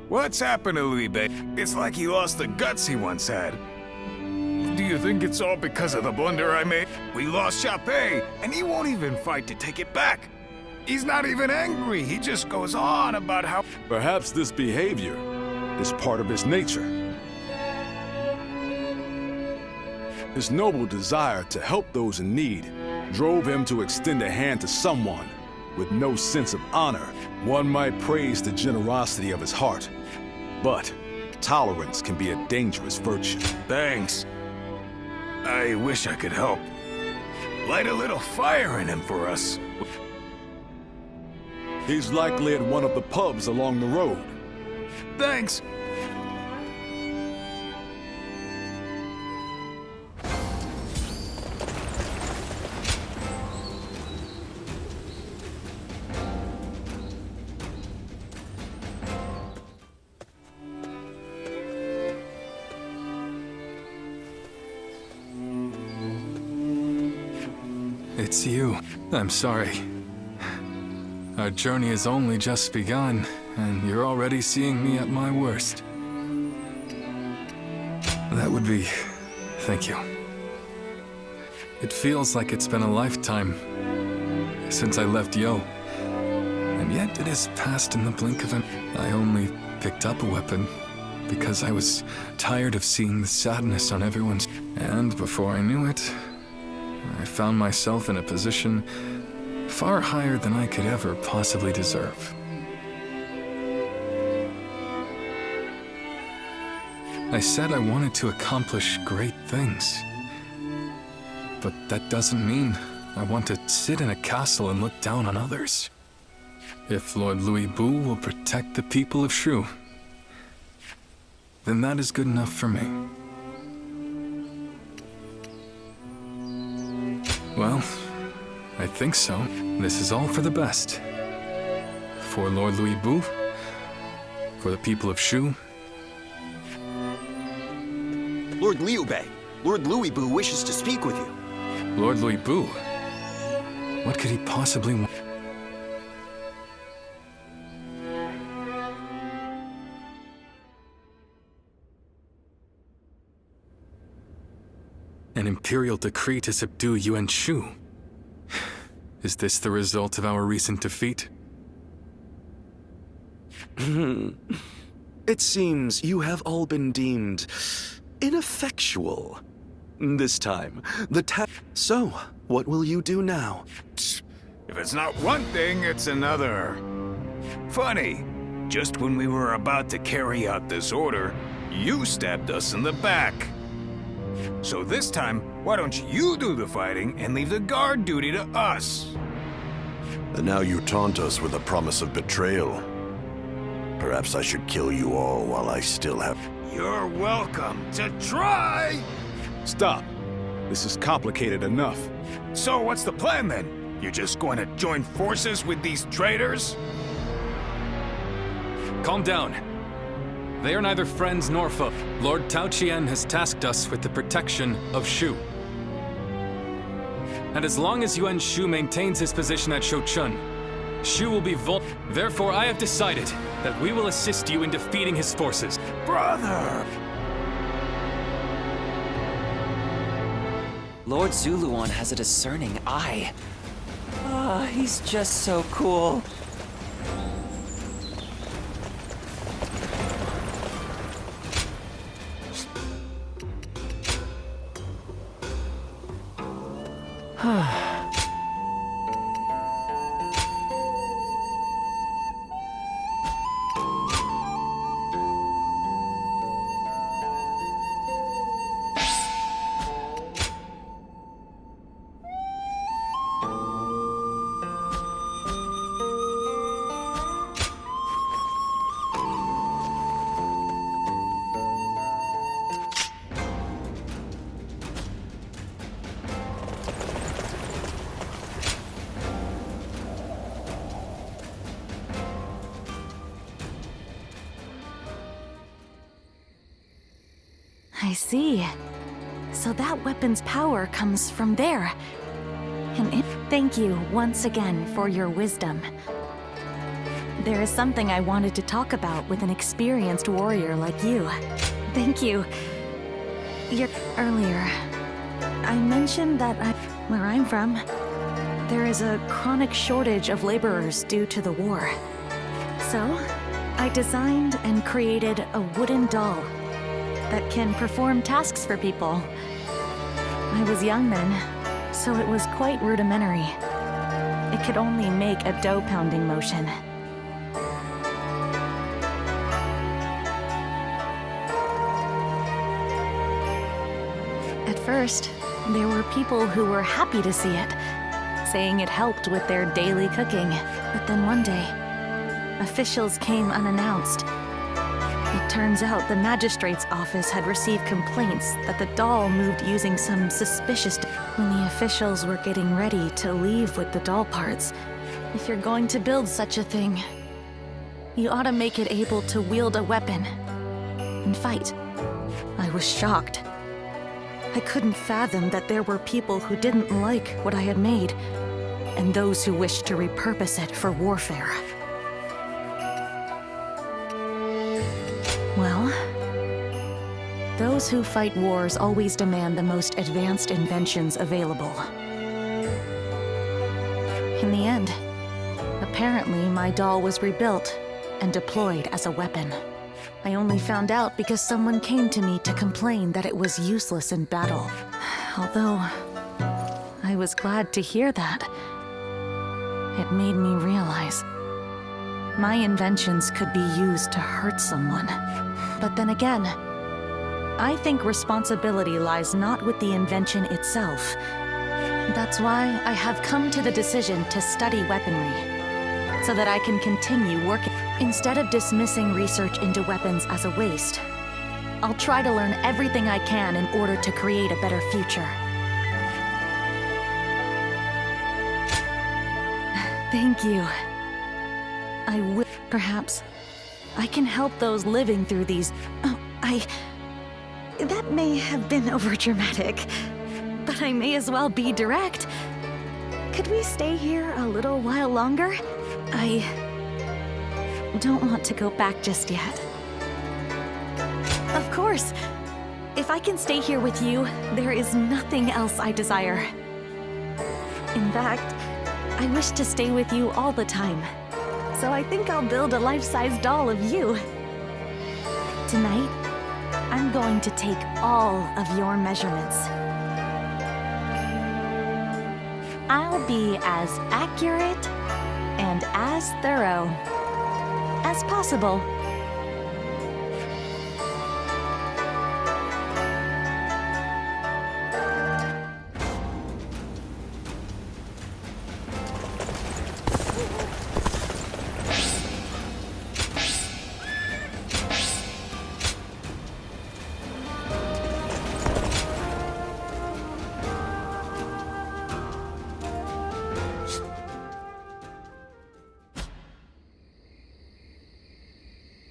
what's happened to Liu Bei? It's like he lost the guts he once had. Do you think it's all because of the blunder I made? We lost Xiaopei, and he won't even fight to take it back. He's not even angry, he just goes on about how... Perhaps this behavior is part of his nature. His noble desire to help those in need drove him to extend a hand to someone with no sense of honor. One might praise the generosity of his heart, but tolerance can be a dangerous virtue. Thanks. I wish I could help. Light a little fire in him for us. He's likely at one of the pubs along the road. Thanks. It's you. I'm sorry. Our journey has only just begun, and you're already seeing me at my worst. That would be... thank you. It feels like it's been a lifetime since I left Yo. And yet it has passed in the blink of an... I only picked up a weapon because I was tired of seeing the sadness on everyone's... And before I knew it, I found myself in a position far higher than I could ever possibly deserve. I said I wanted to accomplish great things. But that doesn't mean I want to sit in a castle and look down on others. If Lord Louis Bu will protect the people of Shu, then that is good enough for me. Well, I think so. This is all for the best. For Lord Louis Bu, for the people of Shu. Lord Liu Bei, Lord Louis Bu wishes to speak with you. Lord Louis Bu? What could he possibly want? An imperial decree to subdue Yuan Shu. Is this the result of our recent defeat? It seems you have all been deemed ineffectual. This time, So, what will you do now? If it's not one thing, it's another. Funny, just when we were about to carry out this order, you stabbed us in the back. So this time, why don't you do the fighting and leave the guard duty to us? And now you taunt us with a promise of betrayal. Perhaps I should kill you all while I still have... You're welcome to try! Stop. This is complicated enough. So what's the plan then? You're just going to join forces with these traitors? Calm down. They are neither friends nor foe. Lord Tao Qian has tasked us with the protection of Shu. And as long as Yuan Shu maintains his position at Shochun, Shu will be Therefore, I have decided that we will assist you in defeating his forces. Brother! Lord Zuluan has a discerning eye. Ah, he's just so cool. I see. So that weapon's power comes from there. Thank you once again for your wisdom. There is something I wanted to talk about with an experienced warrior like you. Thank you. Earlier, I mentioned that where I'm from, there is a chronic shortage of laborers due to the war. So, I designed and created a wooden doll that can perform tasks for people. I was young then, so it was quite rudimentary. It could only make a dough pounding motion. At first, there were people who were happy to see it, saying it helped with their daily cooking. But then one day, officials came unannounced. It turns out the magistrate's office had received complaints that the doll moved using some suspicious... When the officials were getting ready to leave with the doll parts, if you're going to build such a thing, you ought to make it able to wield a weapon and fight. I was shocked. I couldn't fathom that there were people who didn't like what I had made, and those who wished to repurpose it for warfare. Well, Those who fight wars always demand the most advanced inventions available. In the end, apparently my doll was rebuilt and deployed as a weapon. I only found out because someone came to me to complain that it was useless in battle. Although, I was glad to hear that. It made me realize my inventions could be used to hurt someone. But then again, I think responsibility lies not with the invention itself. That's why I have come to the decision to study weaponry, so that I can continue working. Instead of dismissing research into weapons as a waste, I'll try to learn everything I can in order to create a better future. Thank you. I will. Perhaps I can help those living through these. That may have been overdramatic, but I may as well be direct. Could we stay here a little while longer? I don't want to go back just yet. Of course. If I can stay here with you, there is nothing else I desire. In fact, I wish to stay with you all the time. So I think I'll build a life-size doll of you. Tonight, I'm going to take all of your measurements. I'll be as accurate and as thorough as possible.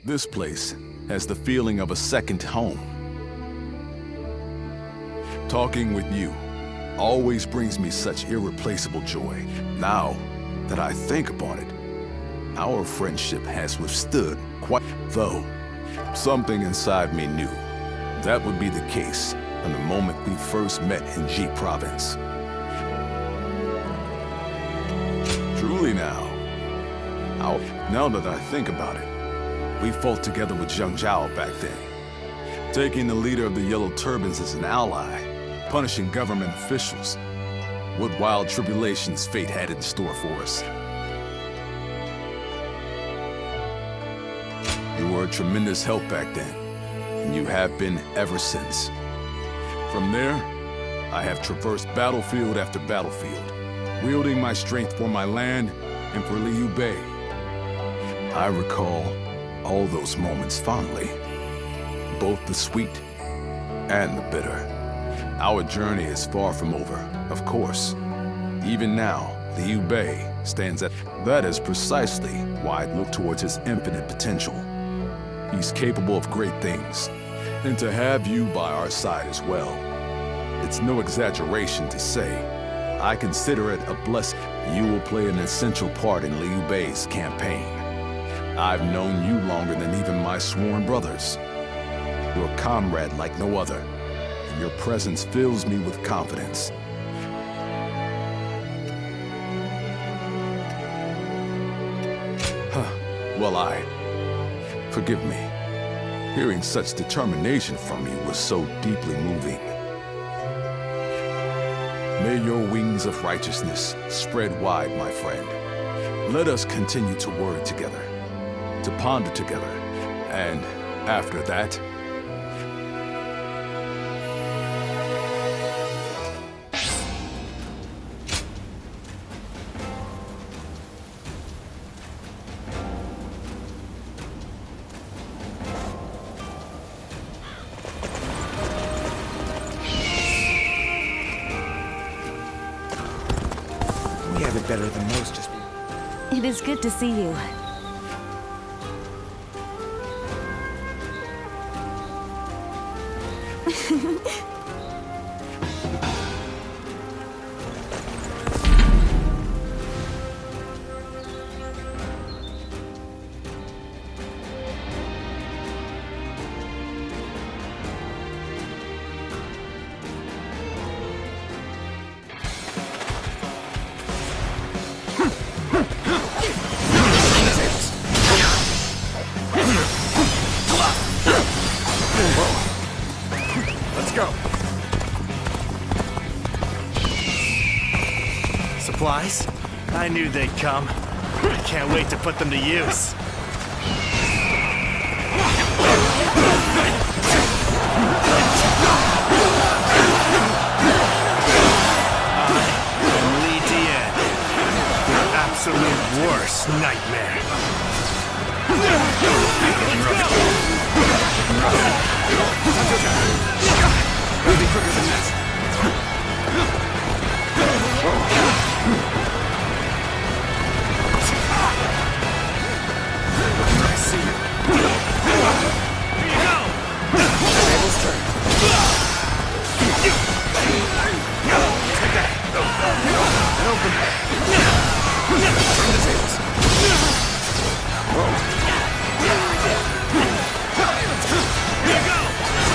This place has the feeling of a second home. Talking with you always brings me such irreplaceable joy. Now that I think upon it, our friendship has withstood quite, though something inside me knew that would be the case from the moment we first met in G Province. Truly now that I think about it, we fought together with Zheng Zhao back then, taking the leader of the Yellow Turbans as an ally, punishing government officials. What wild tribulations fate had in store for us. You were a tremendous help back then, and you have been ever since. From there, I have traversed battlefield after battlefield, wielding my strength for my land and for Liu Bei. I recall all those moments fondly, both the sweet and the bitter. Our journey is far from over, of course. Even now, Liu Bei stands at... That is precisely why I look towards his infinite potential. He's capable of great things, and to have you by our side as well, it's no exaggeration to say, I consider it a blessing. You will play an essential part in Liu Bei's campaign. I've known you longer than even my sworn brothers. You're a comrade like no other, and your presence fills me with confidence. Well, forgive me. Hearing such determination from you was so deeply moving. May your wings of righteousness spread wide, my friend. Let us continue to worry together, to ponder together, and after that, we have it better than most. It is good to see you. I knew they'd come. I can't wait to put them to use. Absolute worst nightmare. Gotta be quicker than this. I see you. Here you go! Tables turn. Take that. And open. Turn the tables. Here you go! Time to act.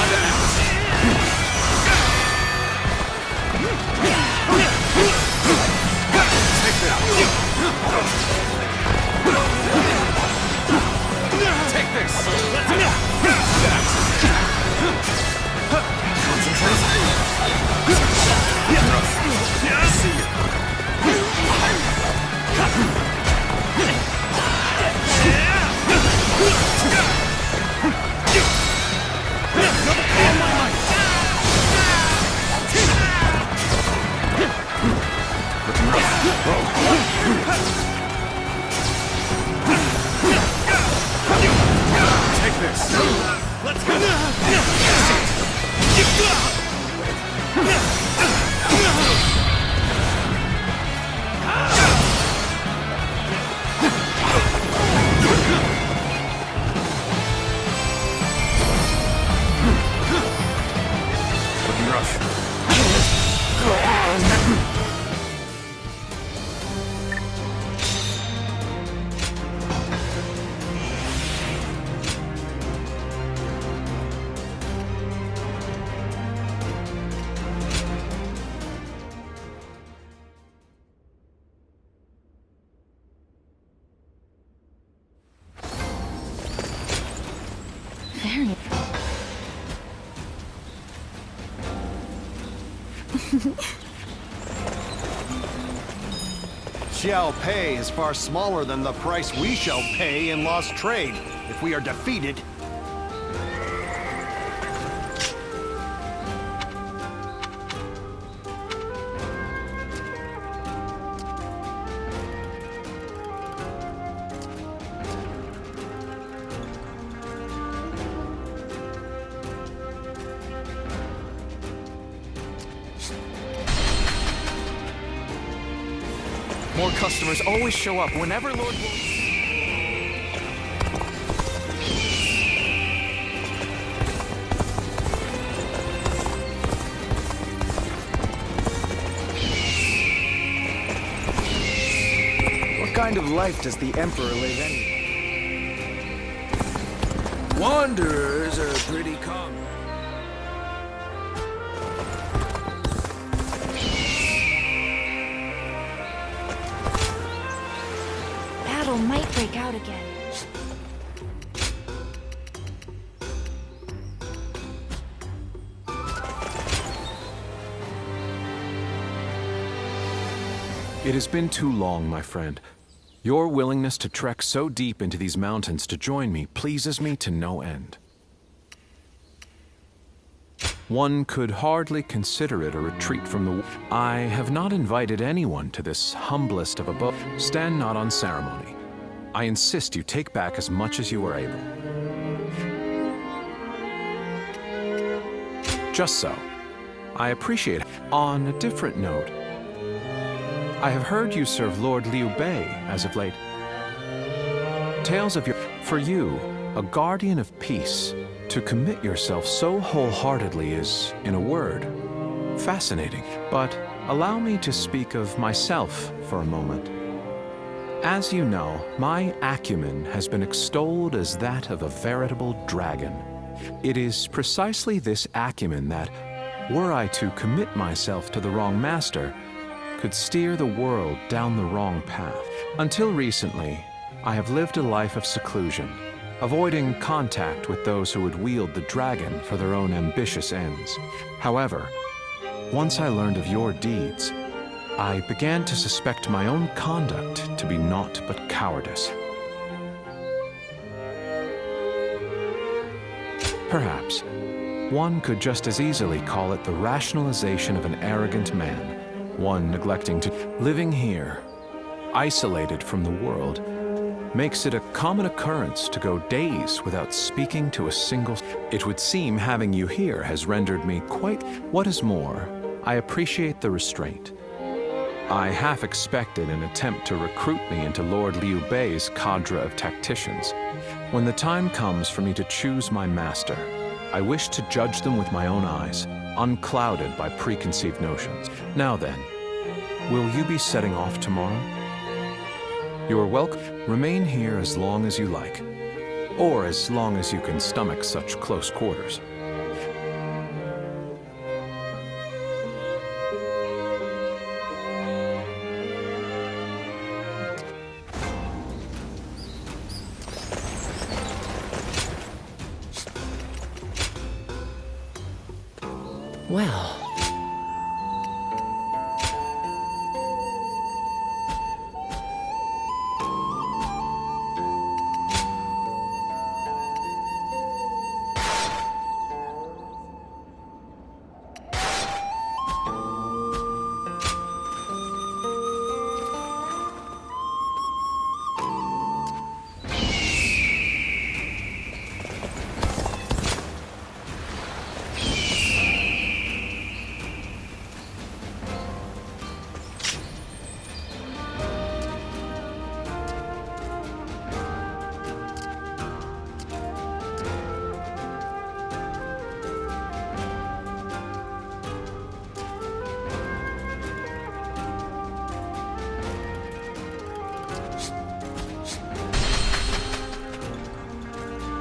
Take that. Take this. Concentrate. I see you. Take this. Let's go. Looking rough. Go on. Very. Shall pay is far smaller than the price we shall pay in lost trade if we are defeated. More customers always show up whenever Lord... What kind of life does the Emperor live anyway? Wanderers are pretty common. Battle might break out again. It has been too long, my friend. Your willingness to trek so deep into these mountains to join me pleases me to no end. One could hardly consider it a retreat from the... I have not invited anyone to this humblest of abodes. Stand not on ceremony. I insist you take back as much as you are able. Just so. I appreciate it. On a different note, I have heard you serve Lord Liu Bei as of late. Tales of your... For you, a guardian of peace, to commit yourself so wholeheartedly is, in a word, fascinating. But allow me to speak of myself for a moment. As you know, my acumen has been extolled as that of a veritable dragon. It is precisely this acumen that, were I to commit myself to the wrong master, could steer the world down the wrong path. Until recently, I have lived a life of seclusion, avoiding contact with those who would wield the dragon for their own ambitious ends. However, once I learned of your deeds, I began to suspect my own conduct to be naught but cowardice. Perhaps one could just as easily call it the rationalization of an arrogant man, one neglecting to... Living here, isolated from the world, makes it a common occurrence to go days without speaking to a single... It would seem having you here has rendered me quite... What is more, I appreciate the restraint. I half expected an attempt to recruit me into Lord Liu Bei's cadre of tacticians. When the time comes for me to choose my master, I wish to judge them with my own eyes, unclouded by preconceived notions. Now then, will you be setting off tomorrow? You are welcome. Remain here as long as you like, or as long as you can stomach such close quarters. Well...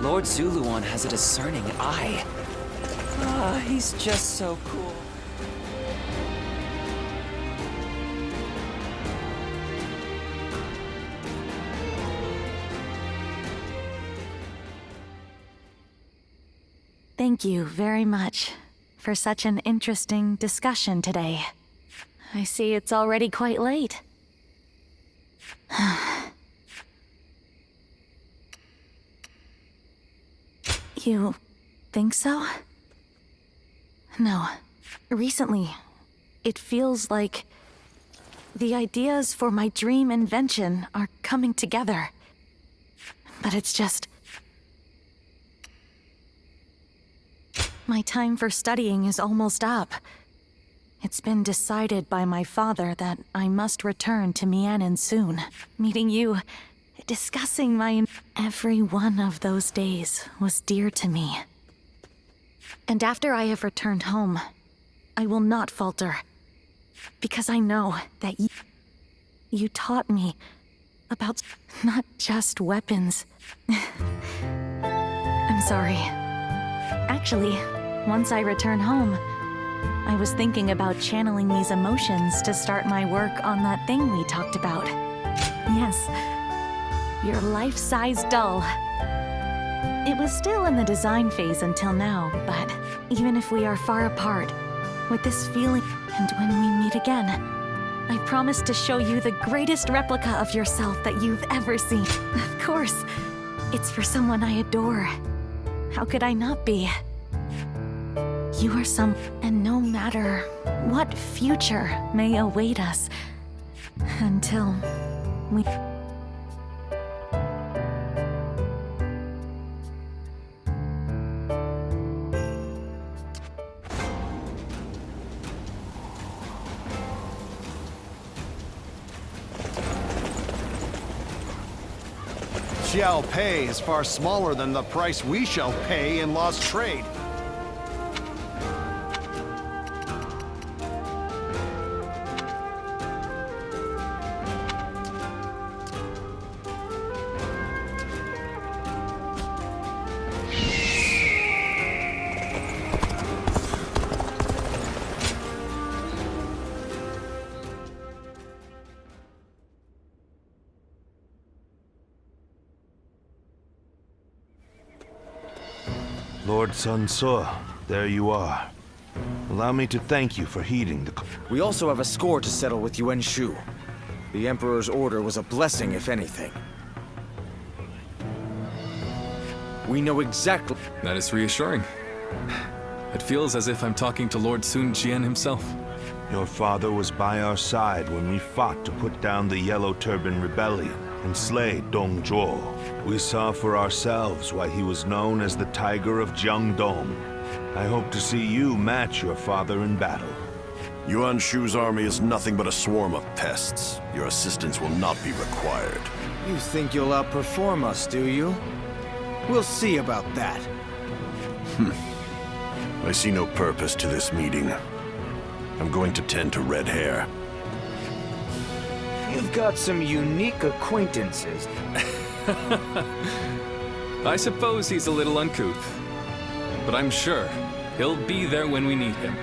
Lord Zuluan has a discerning eye. Ah, he's just so cool. Thank you very much for such an interesting discussion today. I see it's already quite late. You think so? No. Recently, it feels like the ideas for my dream invention are coming together. But it's just... my time for studying is almost up. It's been decided by my father that I must return to Mianin soon. Meeting you, discussing my... Every one of those days was dear to me. And after I have returned home, I will not falter. Because I know that you taught me about not just weapons. I'm sorry. Actually, once I return home, I was thinking about channeling these emotions to start my work on that thing we talked about. Yes, your life-size doll. It was still in the design phase until now, but even if we are far apart, with this feeling, and when we meet again, I promise to show you the greatest replica of yourself that you've ever seen. Of course, it's for someone I adore. How could I not be? You are some... and no matter what future may await us, until we... Xiao Pei is far smaller than the price we shall pay in lost trade. Lord Sun Ce, there you are. Allow me to thank you for heeding the... We also have a score to settle with Yuan Shu. The Emperor's order was a blessing, if anything. We know exactly... That is reassuring. It feels as if I'm talking to Lord Sun Jian himself. Your father was by our side when we fought to put down the Yellow Turban Rebellion and slay Dong Zhuo. We saw for ourselves why he was known as the Tiger of Jiangdong. I hope to see you match your father in battle. Yuan Shu's army is nothing but a swarm of pests. Your assistance will not be required. You think you'll outperform us, do you? We'll see about that. I see no purpose to this meeting. I'm going to tend to red hair. You've got some unique acquaintances. I suppose he's a little uncouth, but I'm sure he'll be there when we need him.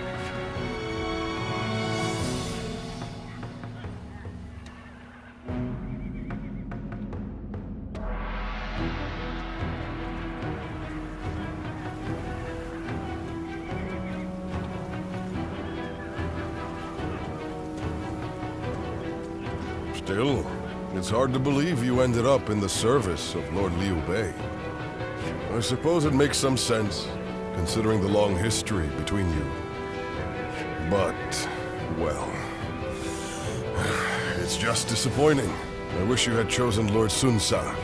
Still, it's hard to believe you ended up in the service of Lord Liu Bei. I suppose it makes some sense, considering the long history between you. But, well, it's just disappointing. I wish you had chosen Lord Sun Sa.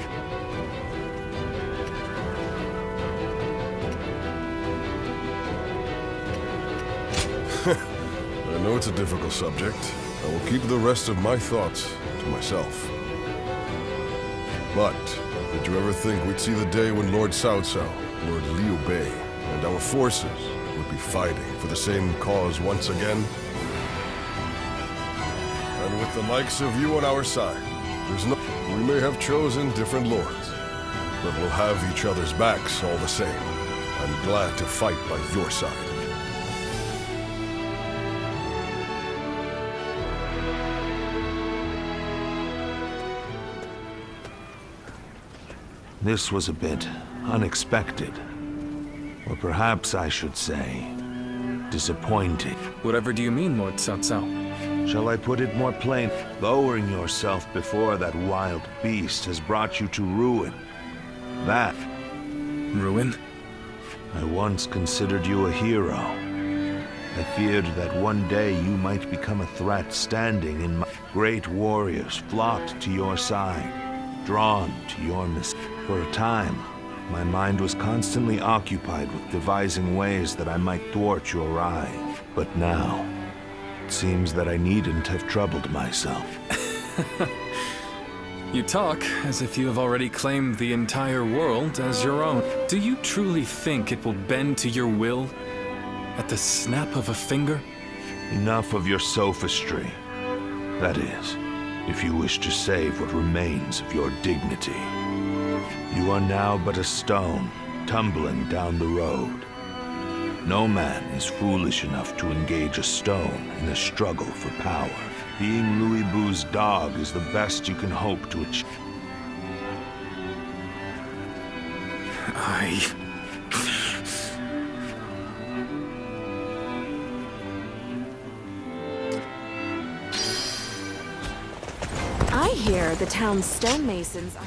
I know it's a difficult subject. I will keep the rest of my thoughts to myself. But, did you ever think we'd see the day when Lord Cao Cao, Lord Liu Bei, and our forces would be fighting for the same cause once again? And with the likes of you on our side, we may have chosen different lords, but we'll have each other's backs all the same. I'm glad to fight by your side. This was a bit unexpected. Or perhaps I should say, disappointing. Whatever do you mean, Lord Cao Cao? Shall I put it more plain? Lowering yourself before that wild beast has brought you to ruin. That... Ruin? I once considered you a hero. I feared that one day you might become a threat standing in my... Great warriors flocked to your side, drawn to your mis... For a time, my mind was constantly occupied with devising ways that I might thwart your eye. But now, it seems that I needn't have troubled myself. You talk as if you have already claimed the entire world as your own. Do you truly think it will bend to your will at the snap of a finger? Enough of your sophistry. That is, if you wish to save what remains of your dignity. You are now but a stone, tumbling down the road. No man is foolish enough to engage a stone in a struggle for power. Being Louis Bu's dog is the best you can hope to achieve. I hear the town's stonemasons are...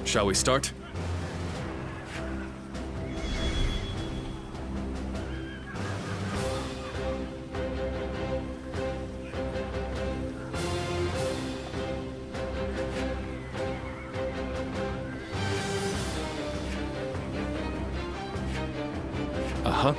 Shall we start? Uh-huh.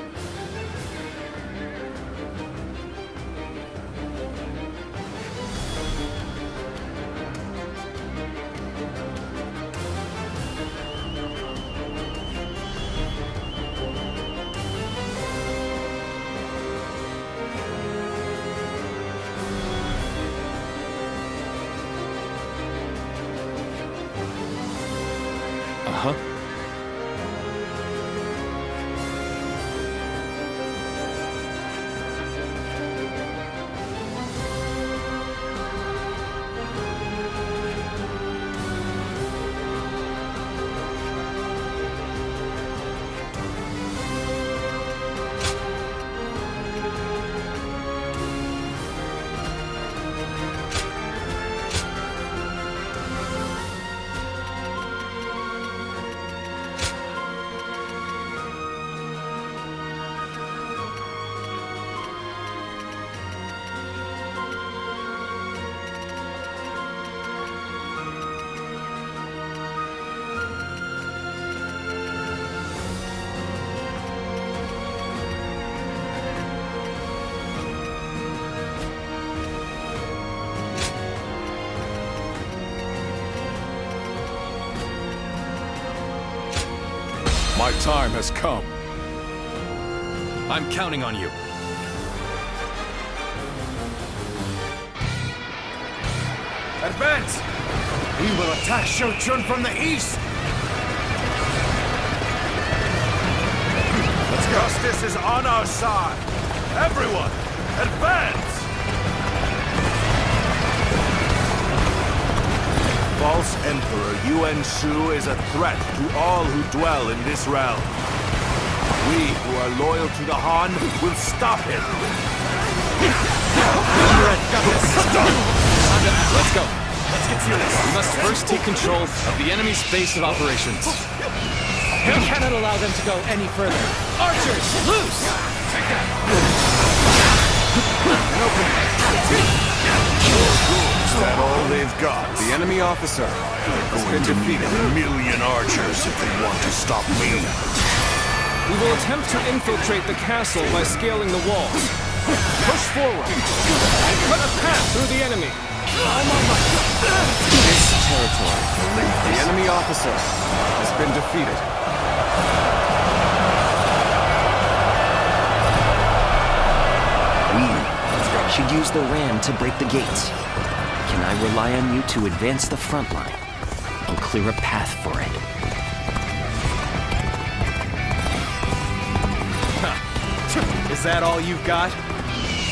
My time has come. I'm counting on you. Advance! We will attack Shochun from the east! Justice is on our side! Everyone, advance! False Emperor Yuan Shu is a threat to all who dwell in this realm. We who are loyal to the Han will stop him! Let's go. Let's get serious. We must first take control of the enemy's base of operations. We cannot allow them to go any further. Archers, loose! Take that! Is that all they've got? The enemy officer has been Going to need defeated. a million archers if they want to stop me. We will attempt to infiltrate the castle by scaling the walls. Push forward and cut a path through the enemy. This territory. The enemy officer has been defeated. We should use the ram to break the gates. Can I rely on you to advance the front line and clear a path for it? Is that all you've got?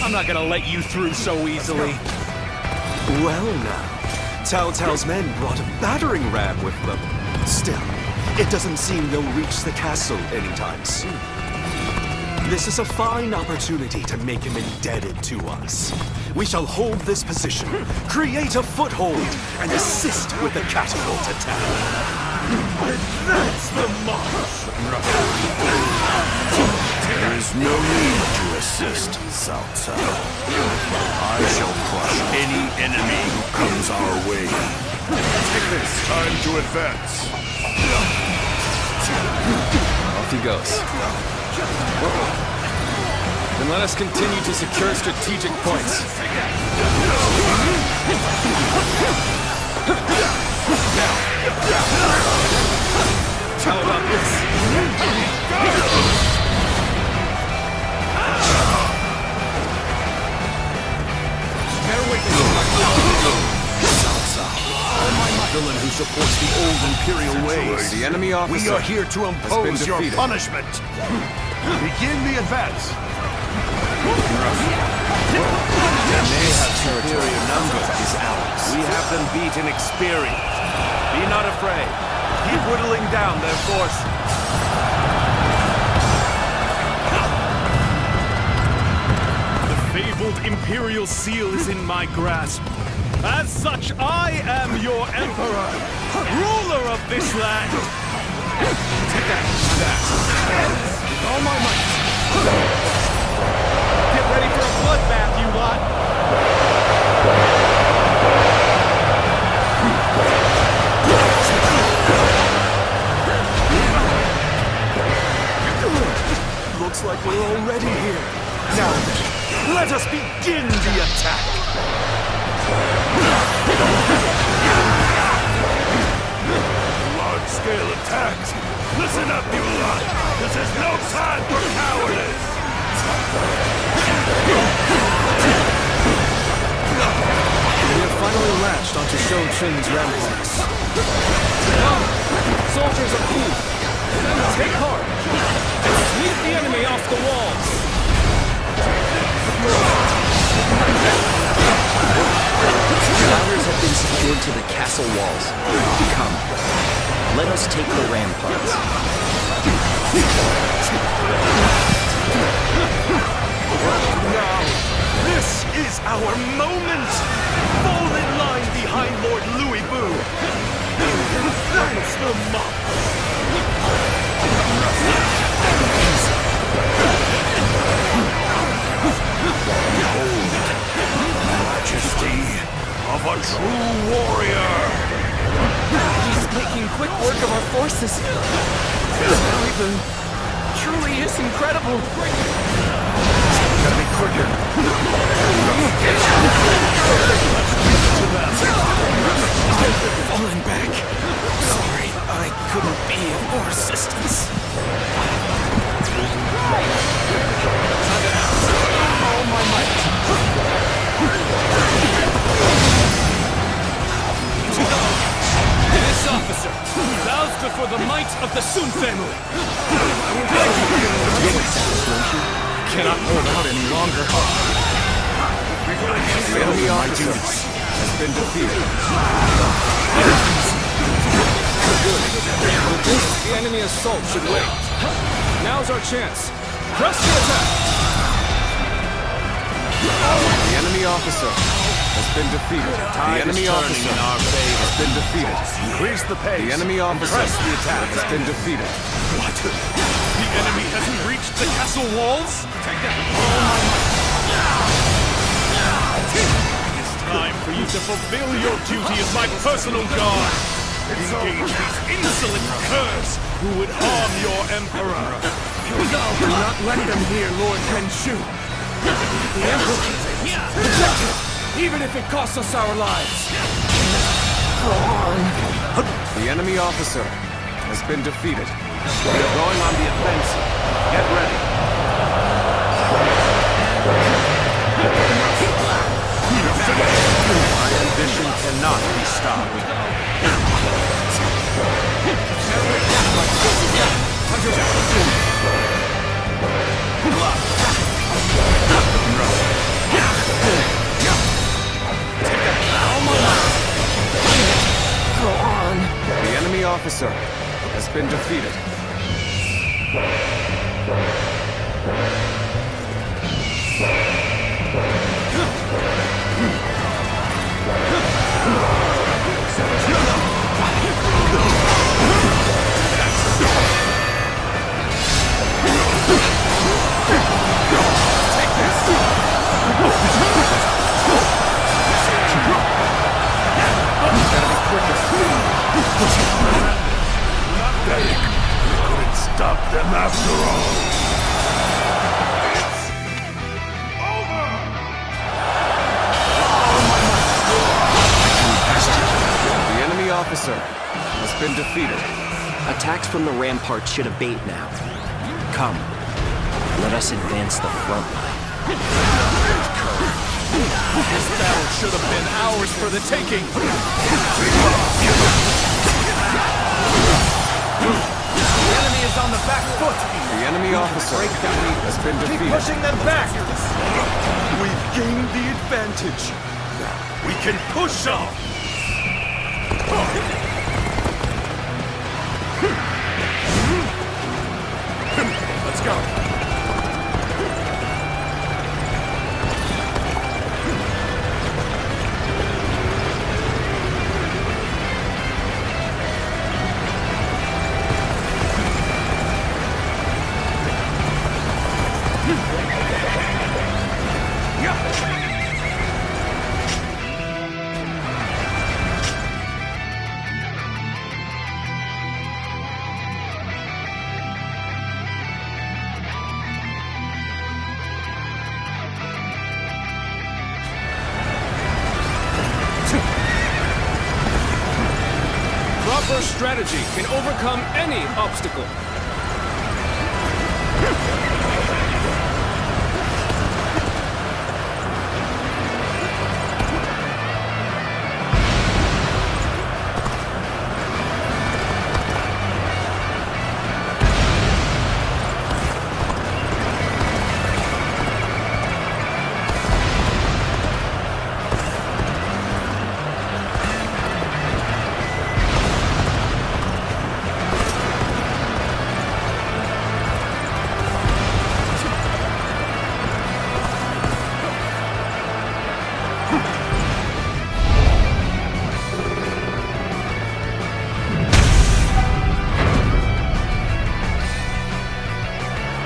I'm not gonna let you through so easily. Well now, Cao Cao's men brought a battering ram with them. Still, it doesn't seem they'll reach the castle anytime soon. This is a fine opportunity to make him indebted to us. We shall hold this position, create a foothold, and assist with the catapult attack. That's the march! There is no need to assist, Cao Cao. I shall crush any enemy who comes our way. Take this. Time to advance. Off he goes. Then let us continue to secure strategic points. How about this? Villain who supports the old Imperial ways. The enemy officer. We are here to impose your punishment. Begin the advance. They have superior numbers is ours. We have them beat in experience. Be not afraid. Keep whittling down their force. The fabled Imperial seal is in my grasp. As such, I am your Emperor, ruler of this land. Take that. With all my might. Get ready for a bloodbath, you lot. Looks like we're already here. Now then, let us begin the attack. Large-scale attacks. Listen up, you lot. This is no time for cowardice. We have finally latched onto Shochun's ramparts. Come, soldiers of Wu, take heart and sweep the enemy off the walls. Ladders have been secured to the castle walls. Come, let us take the ramparts. Now, this is our moment! Fall in line behind Lord Louis Bu! That's the march! Behold, majesty of a true warrior! He's making quick work of our forces. Louis truly is incredible. Gotta be quicker. Falling back. Sorry, I couldn't be of more assistance. before the might of the Sun family! Cannot hold out any longer. The enemy officer has been defeated. The enemy assault should wait. Now's our chance. Press the attack! The enemy officer has been defeated. The enemy officer in our favor. has been defeated. Increase the pace. The enemy officer Press the attack. has been defeated. What? The enemy hasn't reached the castle walls? Take that! It's time for you to fulfill your duty as my personal guard. Engage these insolent curs who would harm your emperor. Do not let them hear Lord Khenshu. The Emperor. Protect him, even if it costs us our lives. The enemy officer has been defeated. We are going on the offensive. Get ready. My ambition cannot be stopped. The enemy officer has been defeated. Couldn't stop them after all. The enemy officer has been defeated. Attacks from the ramparts should abate now. Come, let us advance the front line. This battle should have been ours for the taking. The enemy is on the back foot. The enemy officer has been Keep defeated. pushing them back. We've gained the advantage. Now we can push on. Let's go. Proper strategy can overcome any obstacle.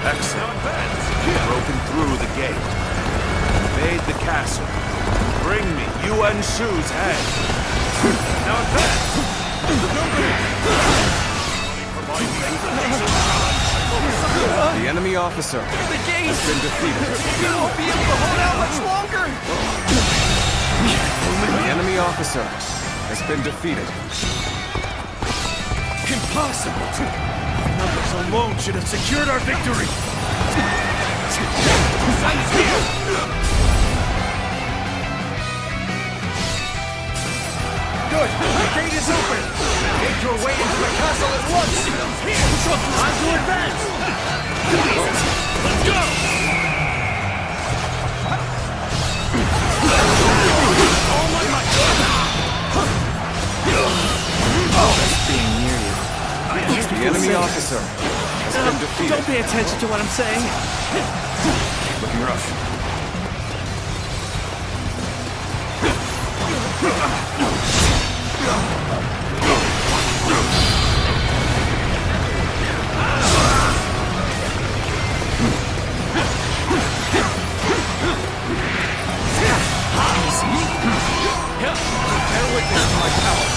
Excellent. Broken through the gate. Invade the castle. Bring me Yuan Shu's head. Now advance! The enemy officer has been defeated. You won't be able to hold out much longer. The enemy officer has been defeated. Impossible. Numbers alone should have secured our victory. Good. The gate is open. Make your way into the castle at once. Time to advance! Let's go! All my might! Being near you. The enemy officer has been defeated. Don't pay attention to what I'm saying. Looking rough. Bear witness to my power.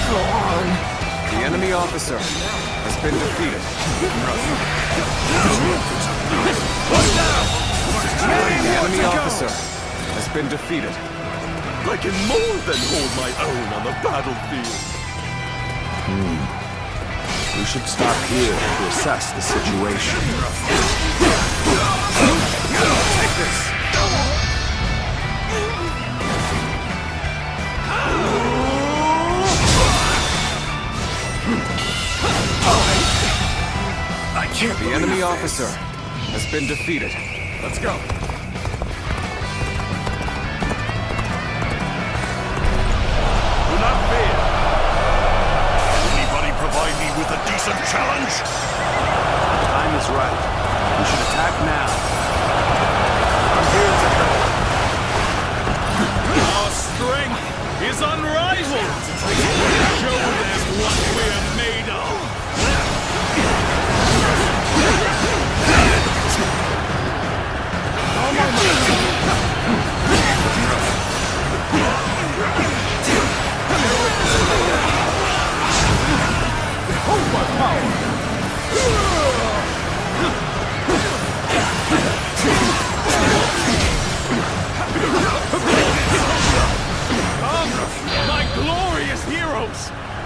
Go on. The enemy officer has been defeated. The enemy officer has been defeated. I can more than hold my own on the battlefield. We should stop here to assess the situation. Take this. I can't. The enemy officer has been defeated. Let's go. Do not fear. Anybody provide me with a decent challenge? The time is right. We should attack now. I'm here to help. Our strength is unrivaled. Show them what we're made of. Behold my power! Come, my glorious heroes!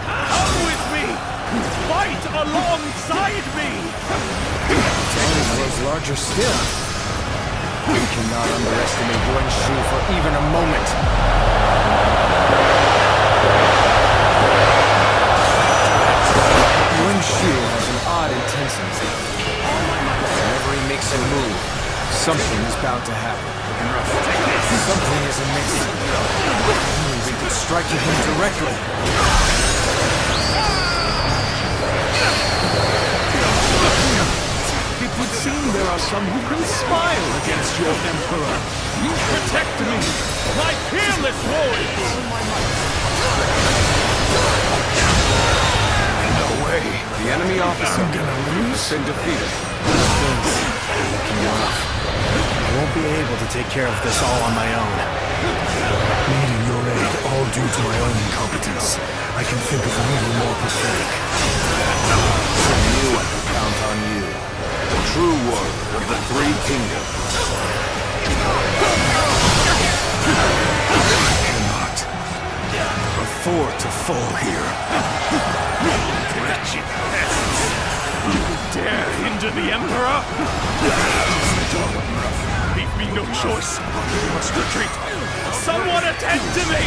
Come with me! Fight alongside me! Tank grows larger still. We cannot underestimate Yuan Shu for even a moment. Yuan Shu has an odd intensity. Whenever he makes a move, something is bound to happen. Something is amiss. We could strike at him directly. It would seem there are some who conspire against your Emperor. Protect me, my peerless warriors! No way. The enemy officer has been defeated. Looking rough. I won't be able to take care of this all on my own. Needing your aid, all due to my own incompetence. I can think of little more pathetic. I knew I could count on you. The true warrior of the Three Kingdoms. I cannot afford to fall here. Wretched pests! You dare hinder the Emperor? Leave me no choice. We must retreat. Someone attend to me!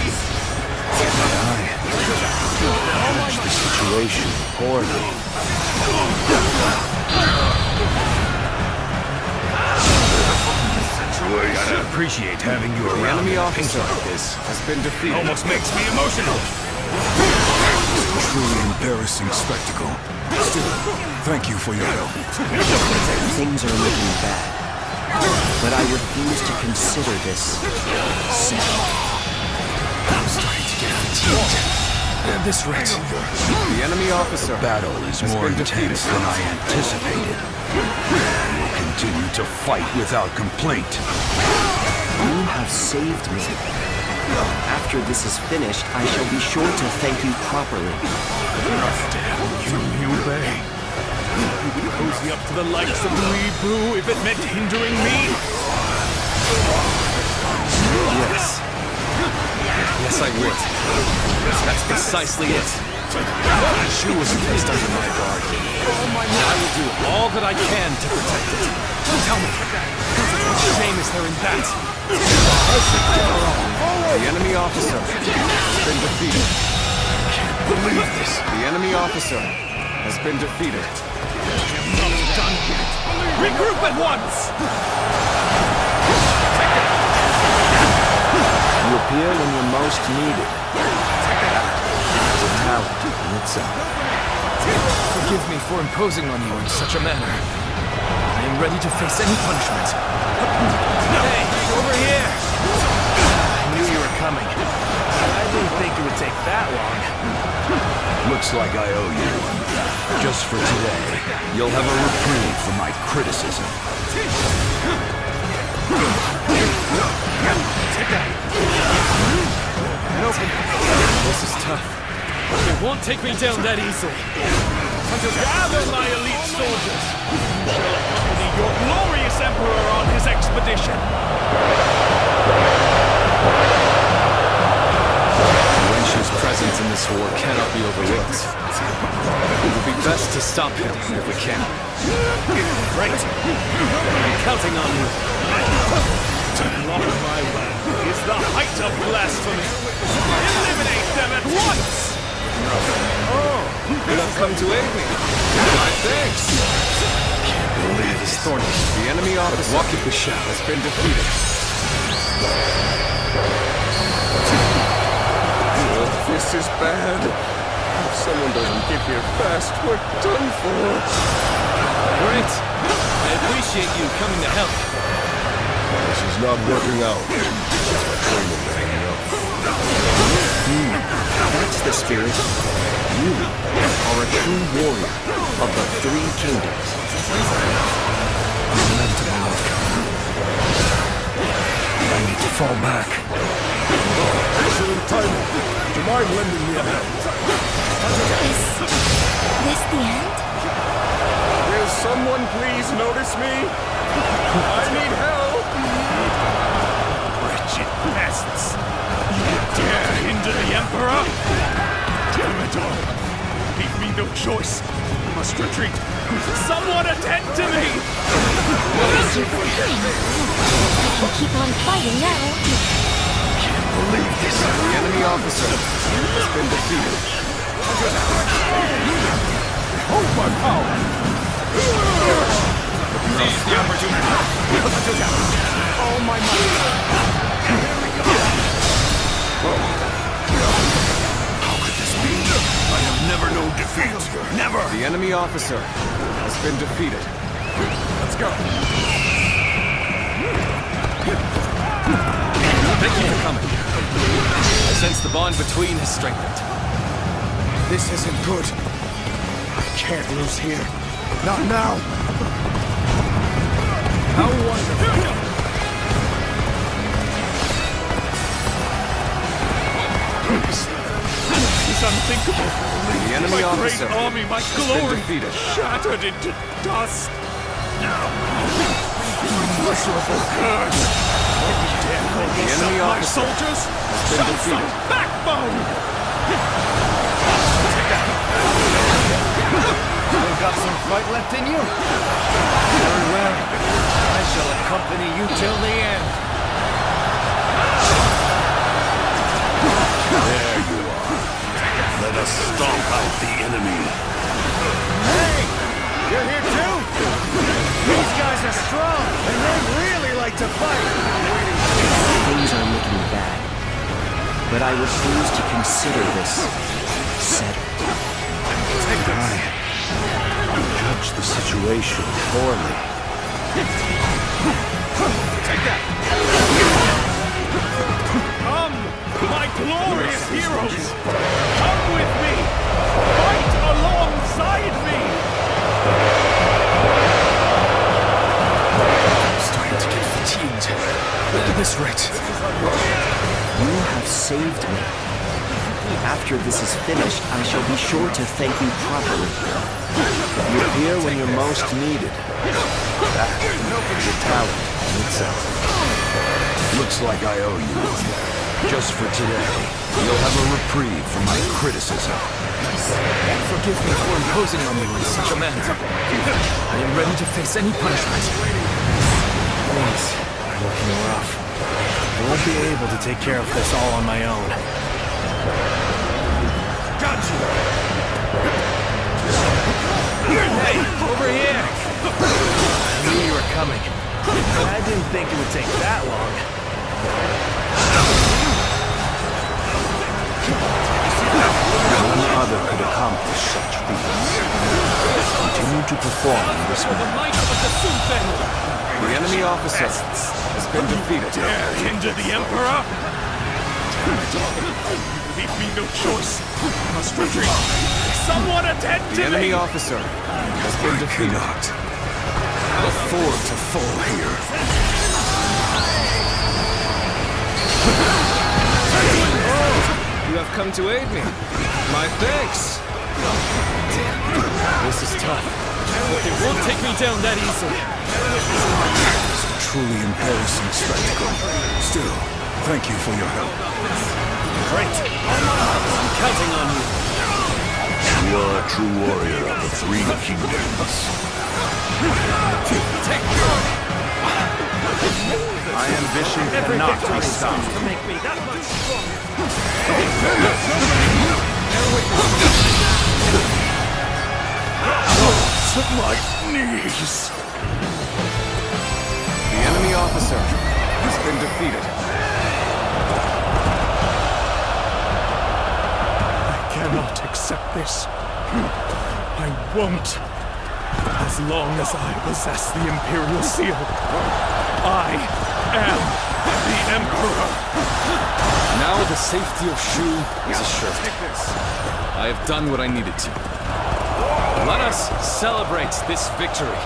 I managed the situation poorly. I appreciate having you The around. enemy officer has been defeated. Almost makes me emotional. It's a truly embarrassing spectacle. Still, thank you for your help. Things are looking bad, but I refuse to consider this settled. I'm starting to get fatigued. At this rate, The enemy officer battle is has more been intense defeated. than I anticipated. I will continue to fight without complaint. You have saved me. After this is finished, I shall be sure to thank you properly. You, Liu Bei. Cozy up to the likes of Louis Boo if it meant hindering me? Yes. Yes, I would. That's precisely it. Shu was placed under my guard. I will do all that I can to protect it. Tell me, what shame is there in that? The enemy officer has been defeated. Can't believe this. The enemy officer has been defeated. Not done yet. Regroup at once! You appear when you're most needed. It's a talent in itself. Forgive me for imposing on you in such a manner. I am ready to face any punishment. Hey, over here! I knew you were coming. I didn't think it would take that long. Looks like I owe you. Just for today, you'll have a reprieve from my criticism. This is tough. It won't take me down that easily. Gather my elite soldiers. You shall accompany your glorious emperor on his expedition. Wensh's presence in this war cannot be overlooked. It would be best to stop him if we can. Great. I'm counting on you. To block my way is the height of blasphemy. Eliminate them at once! Oh, you have come to aid me. Thanks. Can't believe this thorny. The enemy officer has been defeated. This is bad. If someone doesn't get here fast, we're done for. Great. I appreciate you coming to help. This is not working out. My training ain't enough. That's the spirit. You are a true warrior of the three kingdoms. I need to fall back. Excellent timing. Do you mind lending me a hand? Is this the end? Will someone please notice me? I need help! Wretched pests! You dare hinder the Emperor? Damn it all! Leave me no choice. I must retreat. Someone attend to me! What is you feeling? I can keep on fighting now. Can't believe this. The enemy officer has been defeated. Hold my power! Seize the opportunity! All my might! Here we go! How could this be? I have never known defeat. Never! The enemy officer has been defeated. Let's go! Thank you for coming. I sense the bond between has strengthened. This isn't good. I can't lose here. Not now. How wonderful! It's unthinkable. The enemy my officer great army, my has glory, been defeated. shattered into dust. Miserable curse! You dare call The yourself enemy my officer soldiers? has been Show defeated. some backbone! Still got some fight left in you? Very well. I shall accompany you till the end. There you are. Let us stomp out the enemy. Hey! You're here too? These guys are strong, and they really like to fight. Things are looking bad, but I refuse to consider this settled. I judge the situation poorly. Take that! Come, my glorious heroes! Come with me! Fight alongside me! I'm starting to get fatigued. At this rate. You have saved me. After this is finished, I shall be sure to thank you properly. You appear when you're most needed. That is a talent in itself. Looks like I owe you. Just for today, you'll have a reprieve from my criticism. Forgive me for imposing on you in such a manner. I am ready to face any punishment. Things are looking rough. I won't be able to take care of this all on my own. Got you! Hey, over here! I knew you were coming. But I didn't think it would take that long. None other could accomplish such feats. Continue to perform in this manner. The enemy officer has been defeated. Dare hinder the Emperor? Leave me no choice. I must retreat. Someone attend to The enemy me! officer has been defeated. Afford to fall here. You have come to aid me. My thanks. This is tough. But they won't take me down that easily. It's a truly embarrassing spectacle. Still, thank you for your help. Great. I'm counting on you. You are a true warrior of the Three Kingdoms. My ambition cannot be stopped. To make me that much My knees! The enemy officer has been defeated. I cannot accept this. I won't. As long as I possess the Imperial Seal, I am the Emperor. Now the safety of Shu is assured. I have done what I needed to. Let us celebrate this victory.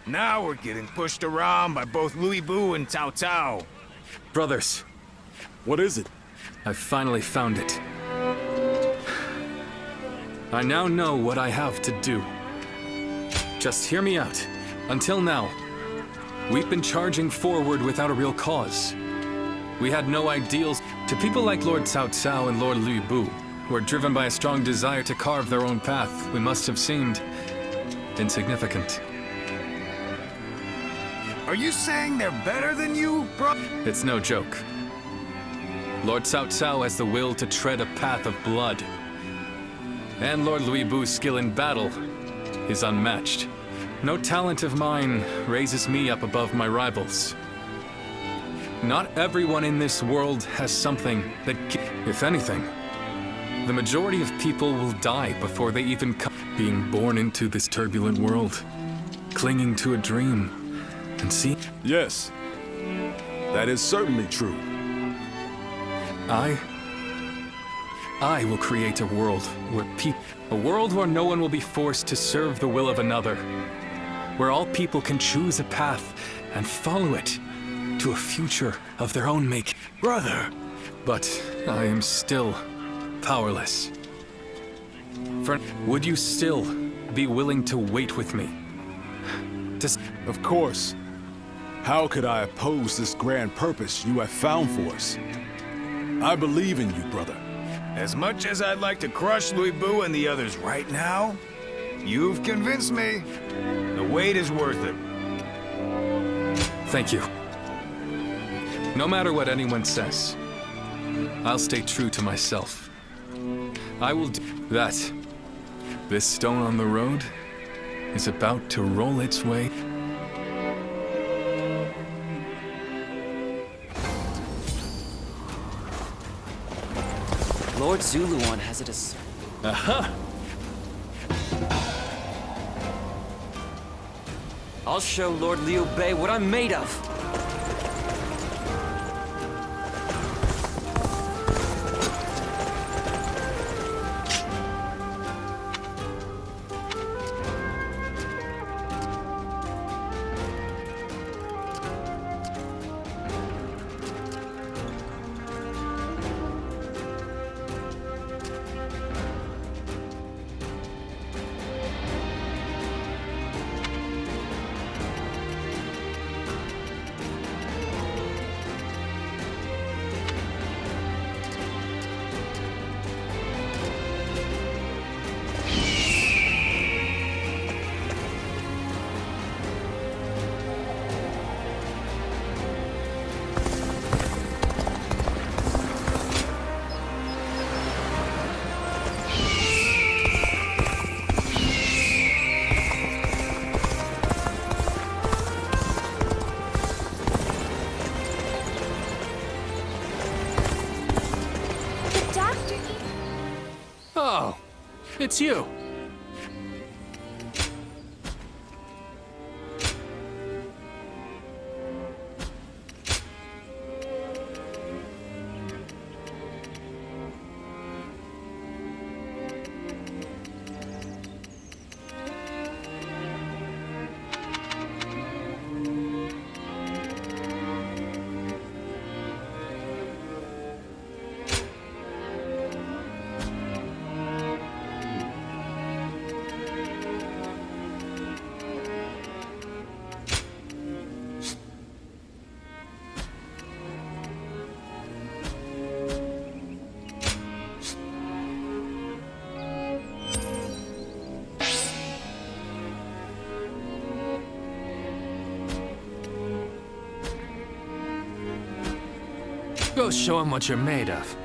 Now we're getting pushed around by both Louis Bu and Cao Cao. Brothers, What is it? I finally found it. I now know what I have to do. Just hear me out. Until now, we've been charging forward without a real cause. We had no ideals. To people like Lord Cao Cao and Lord Louis Bu, who are driven by a strong desire to carve their own path, we must have seemed insignificant. Are you saying they're better than you, bro? It's no joke. Lord Cao Cao has the will to tread a path of blood. And Lord Louis Bu's skill in battle is unmatched. No talent of mine raises me up above my rivals. Not everyone in this world has something that, if anything, the majority of people will die before they even come. Being born into this turbulent world, clinging to a dream, and see. Yes, that is certainly true. I will create a world where a world where no one will be forced to serve the will of another, where all people can choose a path and follow it to a future of their own making. Brother! But I am still powerless. Would you still be willing to wait with me? Of course. How could I oppose this grand purpose you have found for us? I believe in you, brother. As much as I'd like to crush Louis Bu and the others right now, you've convinced me. The wait is worth it. Thank you. No matter what anyone says, I'll stay true to myself. I will do that. This stone on the road is about to roll its way. Lord Zuluan has it as... Aha! I'll show Lord Liu Bei what I'm made of. Oh, it's you. Go show him what you're made of.